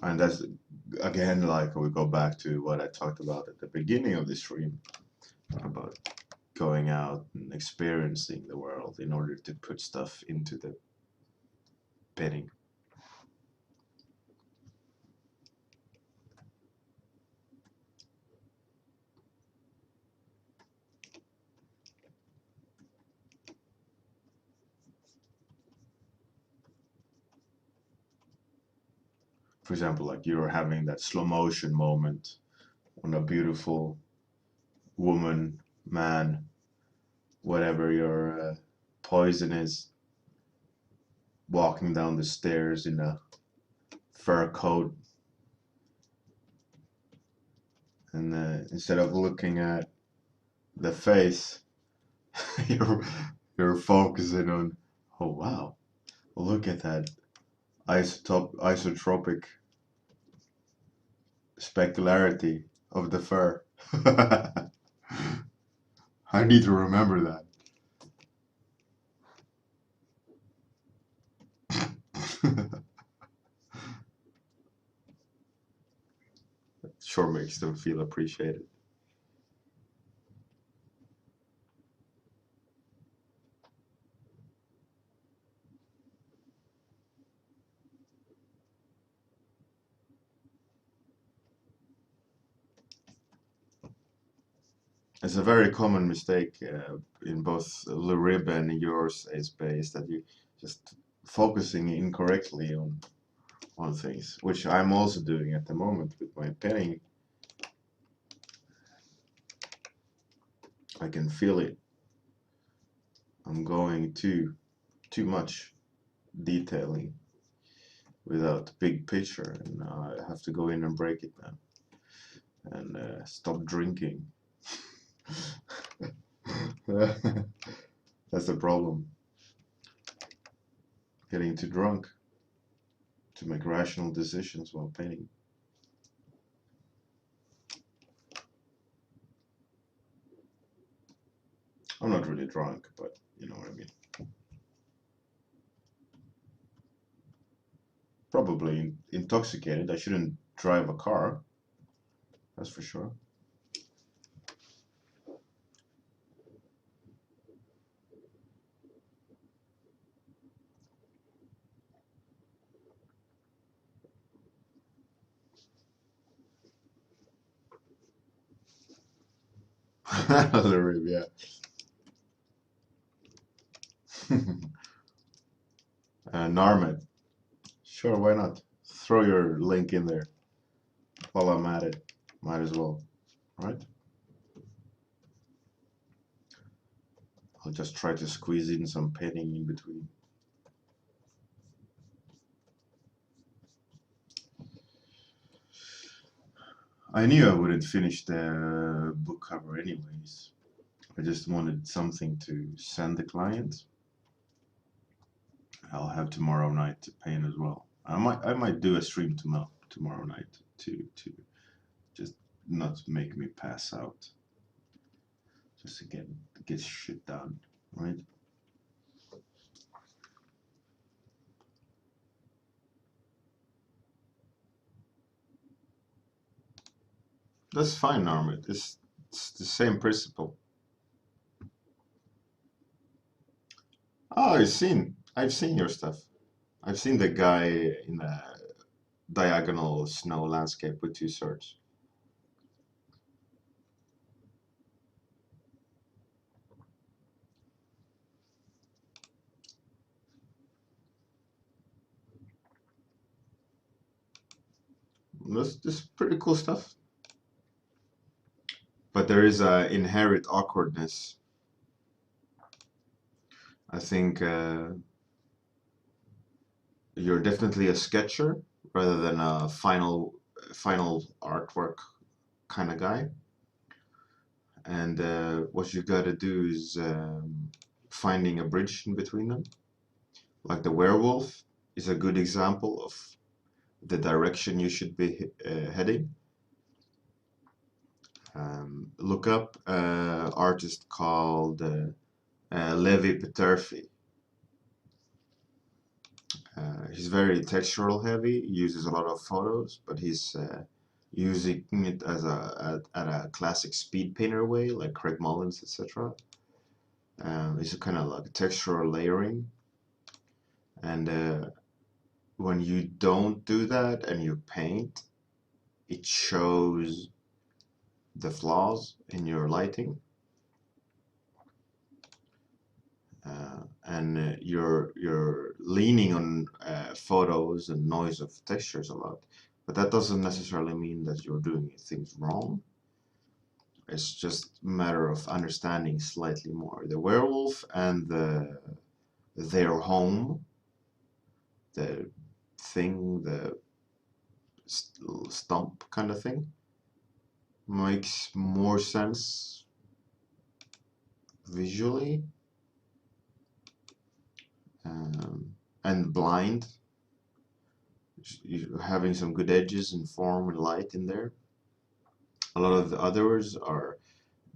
And that's, again, like we go back to what I talked about at the beginning of the stream, about going out and experiencing the world in order to put stuff into the painting. For example, like you're having that slow motion moment on a beautiful woman, man, whatever your poison is, walking down the stairs in a fur coat, and instead of looking at the face, you're focusing on, oh wow, look at that isotropic specularity of the fur. I need to remember that. Sure makes them feel appreciated. It's a very common mistake in both Le Rib and yours, Space, that you just focusing incorrectly on things, which I'm also doing at the moment with my penning. I can feel it. I'm going too much detailing without big picture, and I have to go in and break it now and stop drinking. That's the problem. Getting too drunk to make rational decisions while painting. I'm not really drunk, but you know what I mean. Probably intoxicated. I shouldn't drive a car, that's for sure. Hurri, yeah. Narmed. Sure, why not? Throw your link in there while I'm at it. Might as well, right? I'll just try to squeeze in some painting in between. I knew I wouldn't finish the book cover anyways. I just wanted something to send the client. I'll have tomorrow night to paint as well. I might do a stream tomorrow night to just not make me pass out. Just to get shit done, right? That's fine, Armit. It's the same principle. Oh, I've seen your stuff. I've seen the guy in the diagonal snow landscape with two swords. That's pretty cool stuff. But there is a inherent awkwardness. I think you're definitely a sketcher rather than a final artwork kind of guy. And what you got to do is finding a bridge in between them. Like the werewolf is a good example of the direction you should be heading. Look up an artist called Levi Peterfi. He's very textural heavy, uses a lot of photos, but he's using it as at a classic speed painter way, like Craig Mullins, etc. It's kind of like textural layering, and when you don't do that and you paint, it shows the flaws in your lighting, and you're leaning on photos and noise of textures a lot, but that doesn't necessarily mean that you're doing things wrong. It's just a matter of understanding slightly more. The werewolf and their home, the thing, the stump kind of thing, makes more sense visually, and blind, having some good edges and form and light in there. A lot of the others are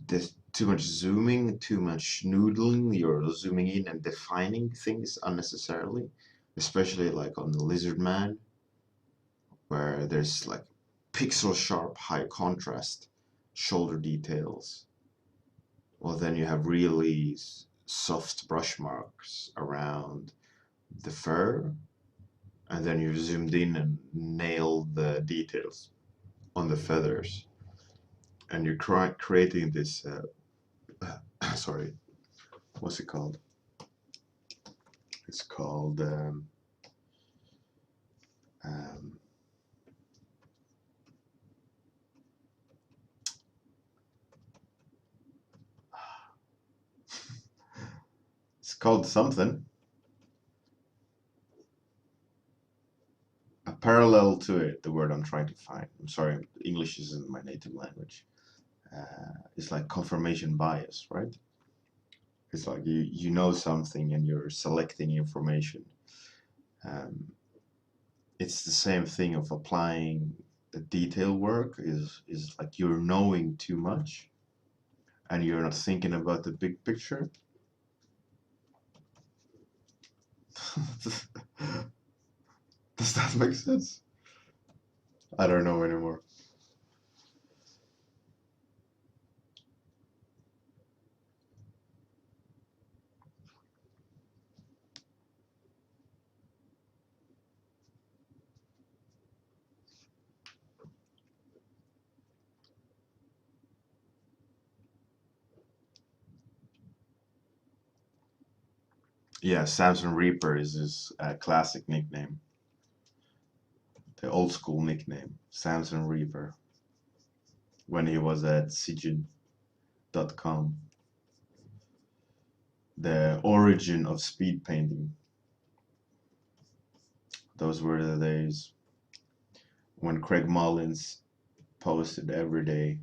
there's too much zooming, too much noodling. You're zooming in and defining things unnecessarily, especially like on the Lizard Man, where there's like pixel sharp, high contrast shoulder details. Well, then you have really soft brush marks around the fur, and then you zoomed in and nailed the details on the feathers, and you're creating this. Sorry, what's it called? It's called um, it's called something. A parallel to it, the word I'm trying to find. I'm sorry, English isn't my native language. It's like confirmation bias, right? It's like you know something and you're selecting information. Um, it's the same thing of applying the detail work is like you're knowing too much and you're not thinking about the big picture. Does that make sense? I don't know anymore. Yeah, Samson Reaper is his classic nickname. The old school nickname, Samson Reaper, when he was at Sijin.com. The origin of speed painting. Those were the days when Craig Mullins posted every day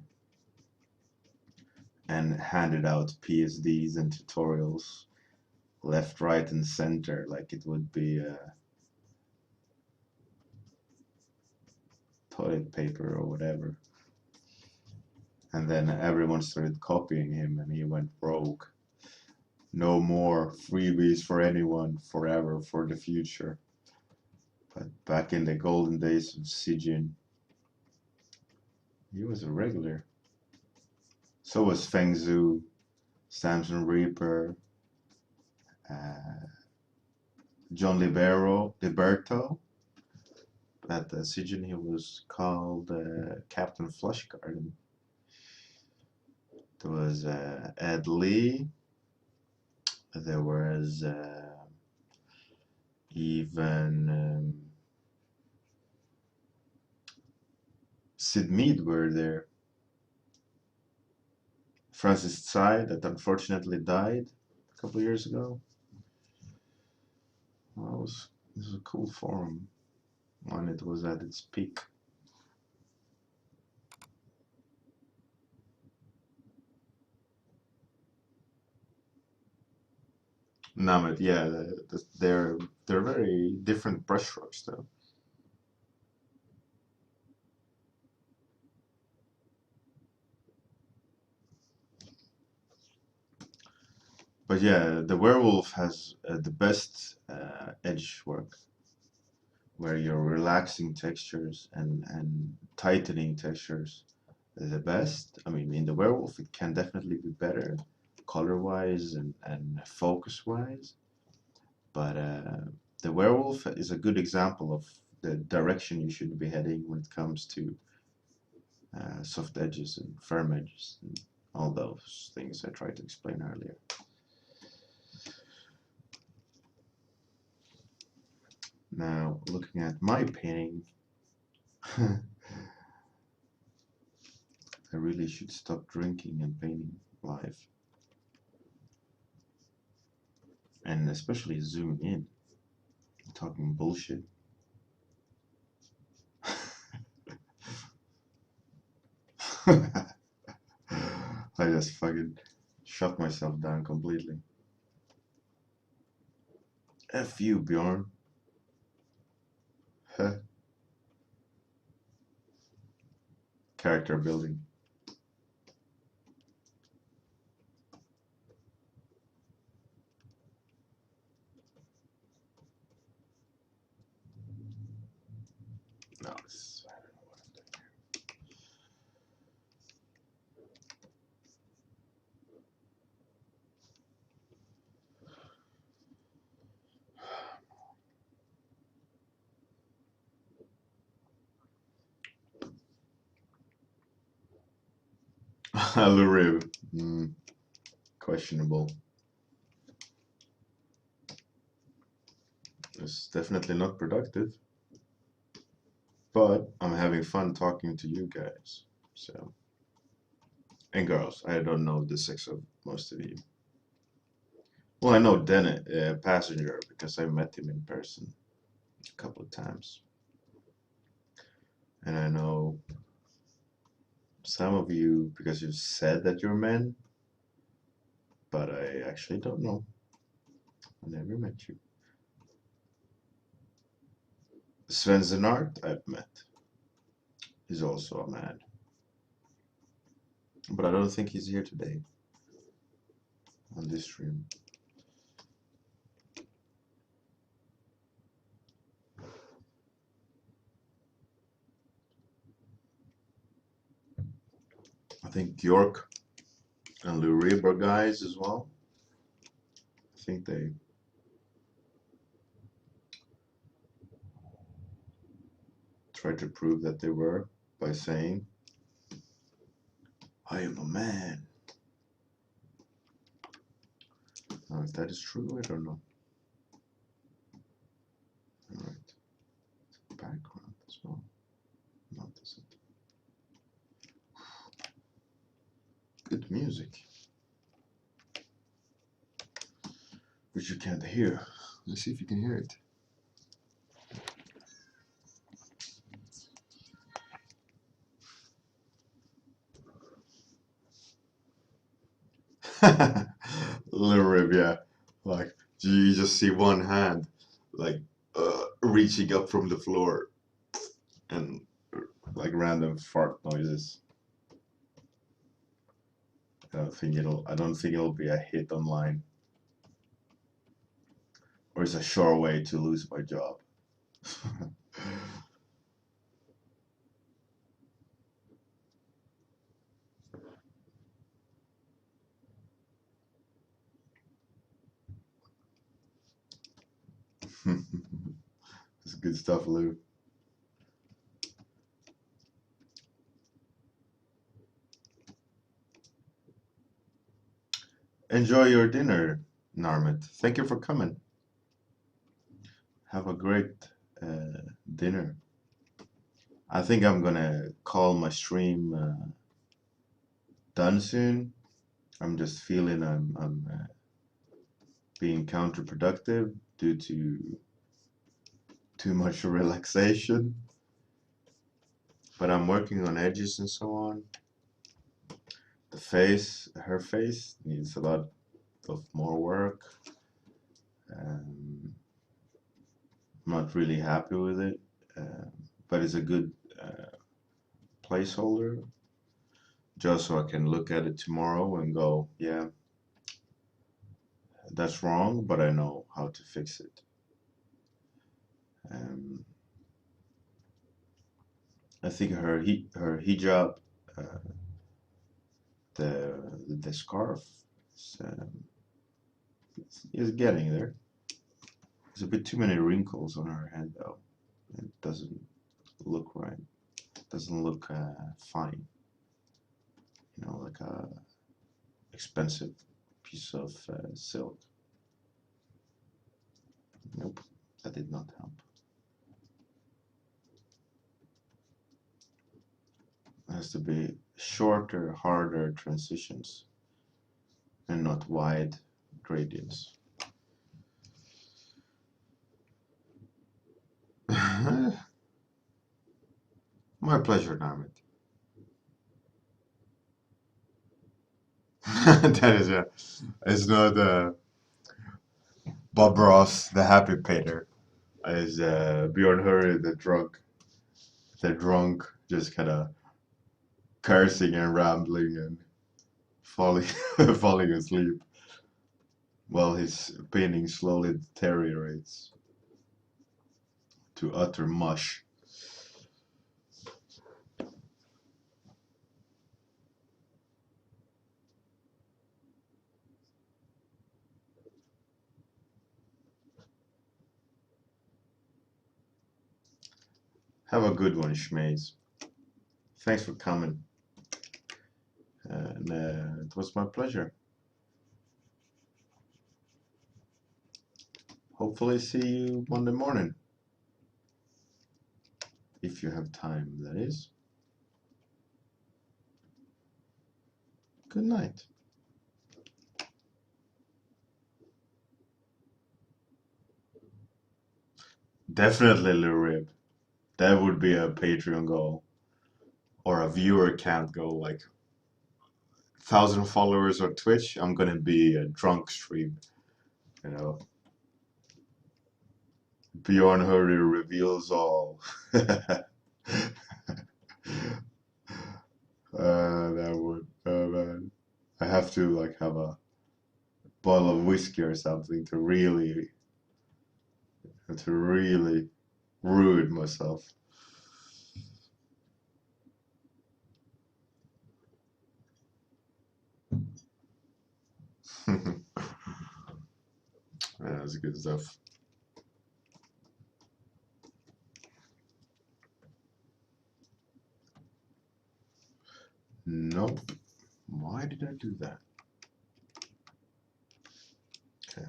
and handed out PSDs and tutorials left, right, and center like it would be toilet paper or whatever. And then everyone started copying him and he went rogue. No more freebies for anyone forever for the future. But back in the golden days of Sijin, he was a regular. So was Feng Zhu, Samson Reaper, uh, John Liberto. At Sijin he was called Captain Flushgarden. There was Ed Lee. There was even Sid Mead were there. Francis Tsai, that unfortunately died a couple of years ago. Well, this was a cool forum when it was at its peak. No, but yeah, they're very different brushstrokes though. But yeah, the werewolf has the best edge work, where you're relaxing textures and tightening textures the best. I mean, in the werewolf, it can definitely be better color-wise and focus-wise, but the werewolf is a good example of the direction you should be heading when it comes to soft edges and firm edges and all those things I tried to explain earlier. Now, looking at my painting, I really should stop drinking and painting live. And especially zooming in, talking bullshit. I just fucking shut myself down completely. F you, Bjorn. Character building. No, it's, I don't know what I'm doing. Hurri. Questionable. It's definitely not productive. But I'm having fun talking to you guys. So, and girls, I don't know the sex of most of you. Well, I know Dennett, Passenger, because I met him in person a couple of times. And I know some of you because you've said that you're men, but I actually don't know. I never met you. Sven Zenart, I've met. He's also a man. But I don't think he's here today on this stream. I think York and Lou Reber guys as well. I think they tried to prove that they were by saying, I am a man. Now, if that is true, I don't know. which you can't hear. Let's see if you can hear it. Little rib, yeah. Like you just see one hand, like reaching up from the floor, and like random fart noises. I don't think it'll be a hit online, or it's a sure way to lose my job. It's good stuff, Lou. Enjoy your dinner, Narmit. Thank you for coming. Have a great dinner. I think I'm gonna call my stream done soon. I'm just feeling I'm being counterproductive due to too much relaxation. But I'm working on edges and so on. Her face needs a lot of more work. I'm not really happy with it, but it's a good placeholder, just so I can look at it tomorrow and go, yeah, that's wrong, but I know how to fix it. Um, I think her hijab, uh, the scarf, is getting there. There's a bit too many wrinkles on her head, though. It doesn't look right. It doesn't look fine. You know, like a expensive piece of silk. Nope, that did not help. It has to be shorter, harder transitions and not wide gradients. My pleasure, Narmit. That is it's not Bob Ross, the happy painter. It's Bjorn Hurri, the drunk, just kind of cursing and rambling and falling, falling asleep while his painting slowly deteriorates to utter mush. Have a good one, Schmaze. Thanks for coming. And it was my pleasure. Hopefully see you Monday morning. If you have time, that is. Good night. Definitely, Lil Rib. That would be a Patreon goal. Or a viewer count goal, like 1,000 followers on Twitch. I'm gonna be a drunk stream, you know. Bjorn Hurry reveals all. That would, oh man. I have to like have a bottle of whiskey or something to really ruin myself. That's good stuff. Nope. Why did I do that? Okay.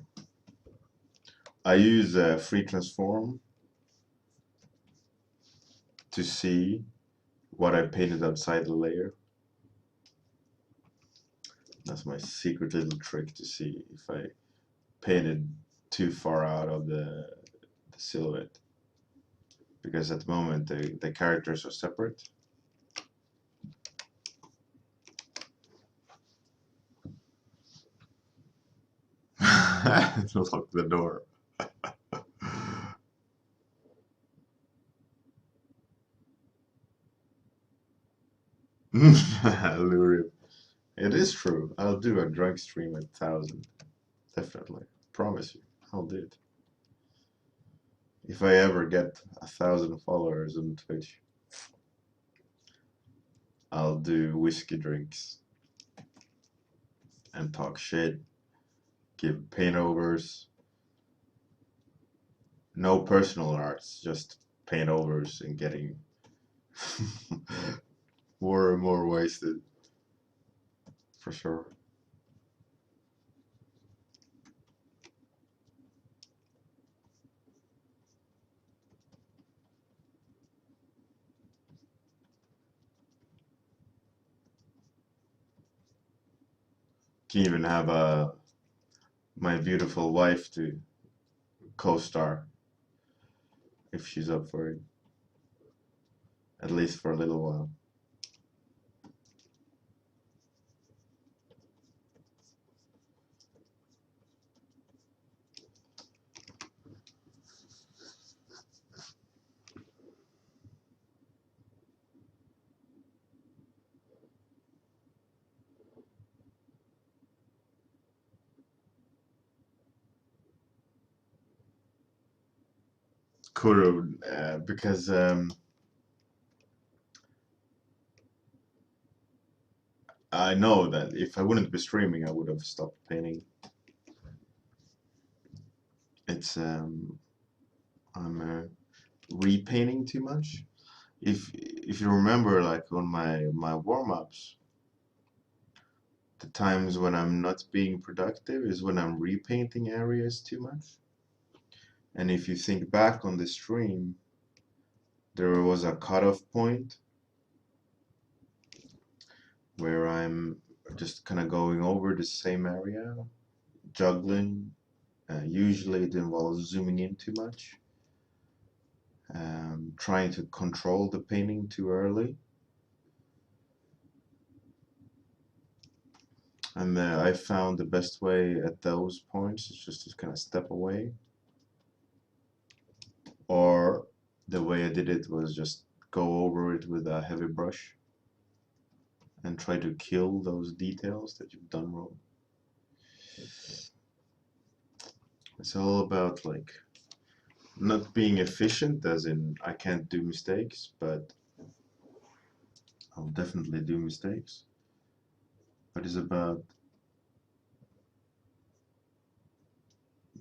I use free transform to see what I painted outside the layer. That's my secret little trick to see if I painted too far out of the silhouette, because at the moment the characters are separate. Lock the door. Lure. It is true. I'll do a drug stream at 1,000. Definitely. Promise you. I'll do it. If I ever get 1,000 followers on Twitch, I'll do whiskey drinks and talk shit, give paint overs. No personal arts, just paint overs and getting more and more wasted. For sure. Can even have my beautiful wife to co-star if she's up for it, at least for a little while. Kuru, because I know that if I wouldn't be streaming, I would have stopped painting. It's I'm repainting too much. If you remember, like on my warm-ups, the times when I'm not being productive is when I'm repainting areas too much. And if you think back on the stream, there was a cutoff point where I'm just kind of going over the same area, juggling. Usually it involves zooming in too much, trying to control the painting too early. And I found the best way at those points is just to kind of step away. Or the way I did it was just go over it with a heavy brush and try to kill those details that you've done wrong. It's all about like not being efficient, as in I can't do mistakes, but I'll definitely do mistakes. But it's about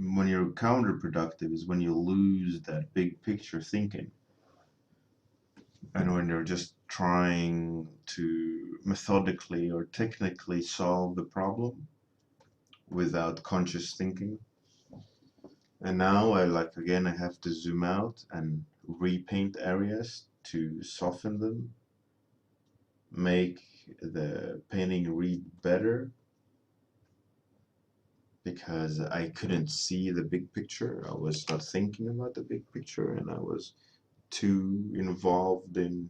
when you're counterproductive is when you lose that big picture thinking. And when you're just trying to methodically or technically solve the problem without conscious thinking. And now I have to zoom out and repaint areas to soften them, make the painting read better, because I couldn't see the big picture. I was not thinking about the big picture, and I was too involved in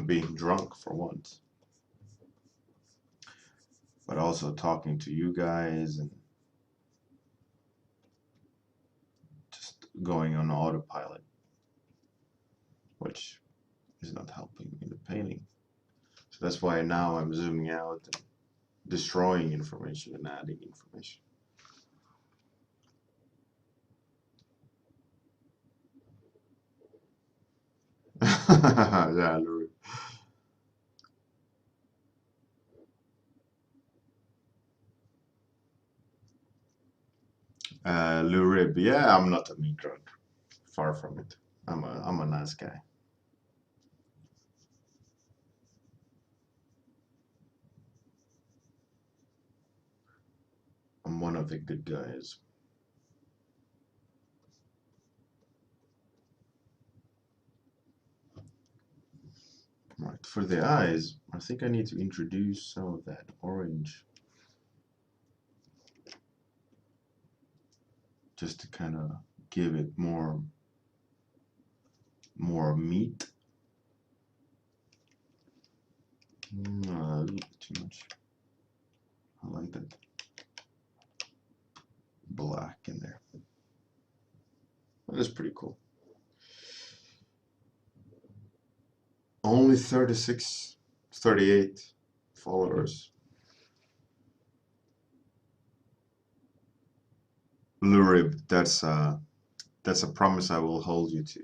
being drunk for once, but also talking to you guys and just going on autopilot, which is not helping in the painting. So that's why now I'm zooming out and destroying information and adding information. Yeah, Lurib. Lurib. Yeah, I'm not a meat drunk. Far from it. I'm a nice guy. I'm one of the good guys. Right, for the eyes, I think I need to introduce some of that orange just to kind of give it more meat. A little bit too much. I like that black in there. That is pretty cool. Only 36, 38 followers. Lurib, that's a promise I will hold you to.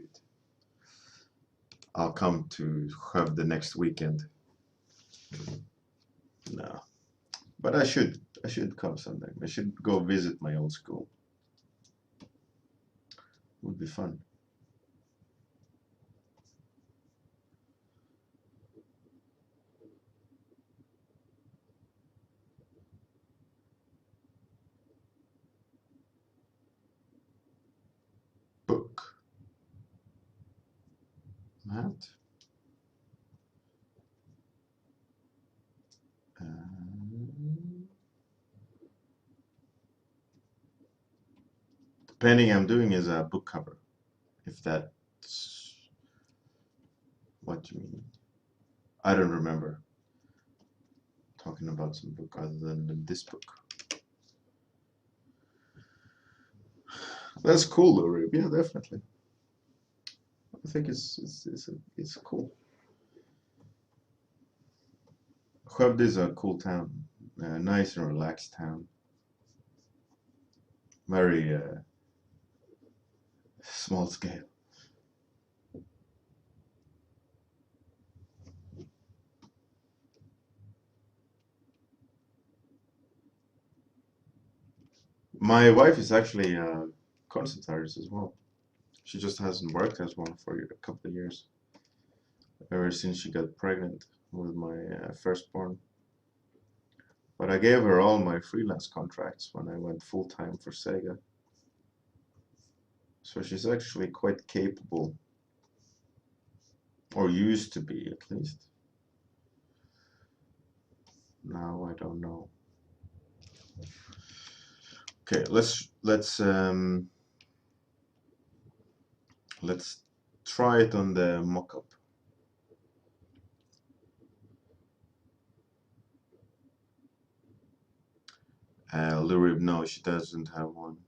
I'll come to have the next weekend. No, but I should come someday. I should go visit my old school. Would be fun. Book. Matt. The painting I'm doing is a book cover, if that's what you mean. I don't remember talking about some book other than this book. That's cool, though, Rib. Yeah, definitely. I think it's cool. Skövde is a cool town, nice and relaxed town. Very small scale. My wife is actually a concert artist as well. She just hasn't worked as one for a couple of years, ever since she got pregnant with my firstborn. But I gave her all my freelance contracts when I went full-time for Sega. So she's actually quite capable, or used to be at least. Now I don't know. Okay, let's try it on the mock-up. Lurib, no, she doesn't have one.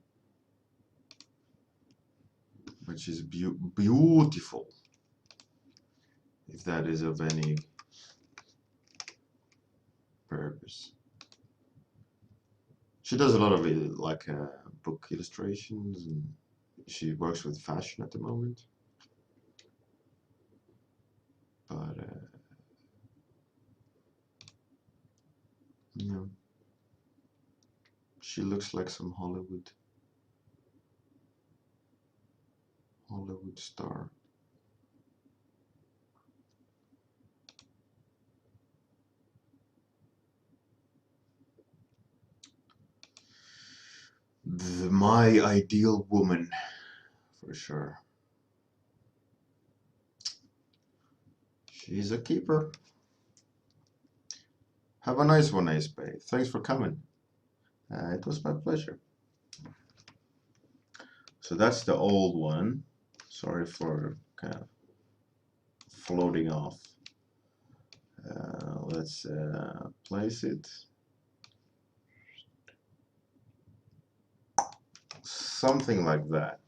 But she's beautiful, if that is of any purpose. She does a lot of like book illustrations, and she works with fashion at the moment. But you know, she looks like some Hollywood star. My ideal woman, for sure. She's a keeper. Have a nice one, Ace Bay. Thanks for coming. It was my pleasure. So that's the old one. Sorry for kind of floating off. Let's place it. Something like that.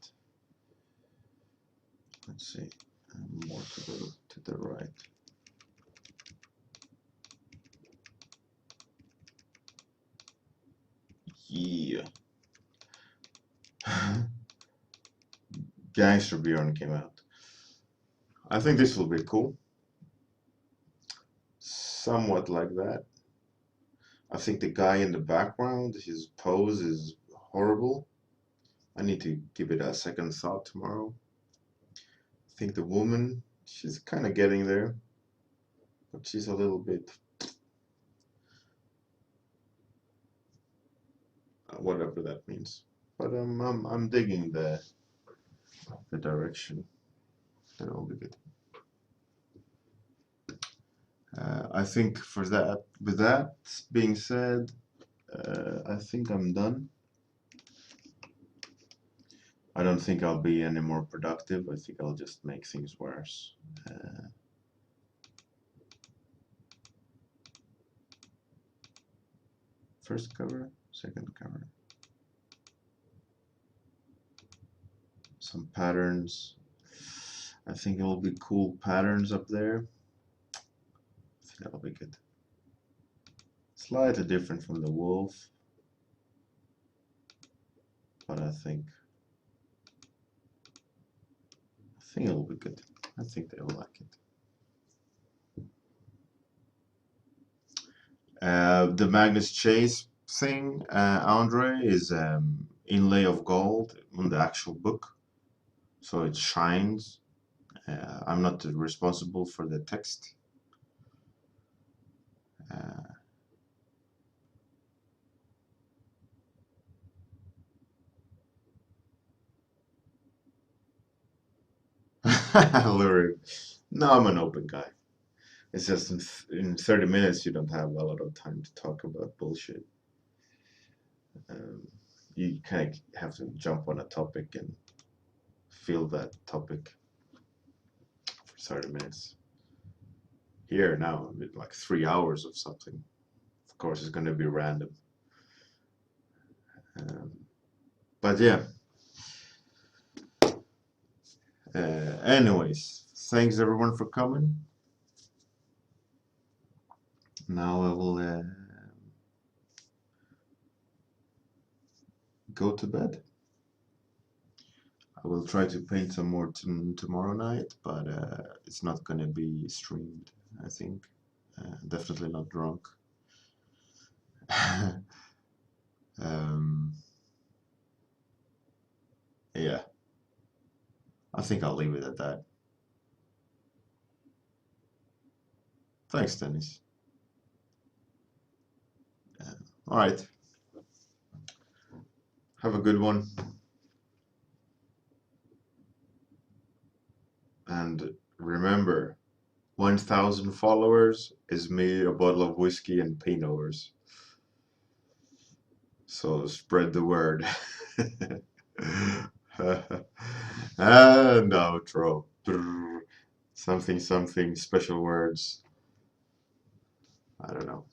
Let's see. More to the right. Yeah. Gangster Bjorn came out. I think this will be cool. Somewhat like that. I think the guy in the background, his pose is horrible. I need to give it a second thought tomorrow. I think the woman, she's kind of getting there, but she's a little bit whatever that means. But I'm digging the direction. That will be good. I think for that, with that being said, I think I'm done. I don't think I'll be any more productive. I think I'll just make things worse. First cover, second cover. Some patterns. I think it'll be cool patterns up there. I think that'll be good. Slightly different from the wolf, but I think it'll be good. I think they'll like it. The Magnus Chase thing, Andre, is inlay of gold on the actual book, so it shines. I'm not responsible for the text. Hurri. No, I'm an open guy. It's just in 30 minutes you don't have a lot of time to talk about bullshit. You kind of have to jump on a topic and feel that topic for 30 minutes. Here now, like 3 hours of something. Of course, it's going to be random. But yeah. Anyways, thanks everyone for coming. Now I will go to bed. I will try to paint some more tomorrow night, but it's not gonna be streamed, I think. Definitely not drunk. Yeah, I think I'll leave it at that. Thanks, Dennis. All right. Have a good one. And remember, 1,000 followers is me, a bottle of whiskey, and paintovers. So spread the word. And outro. Something, something, special words. I don't know.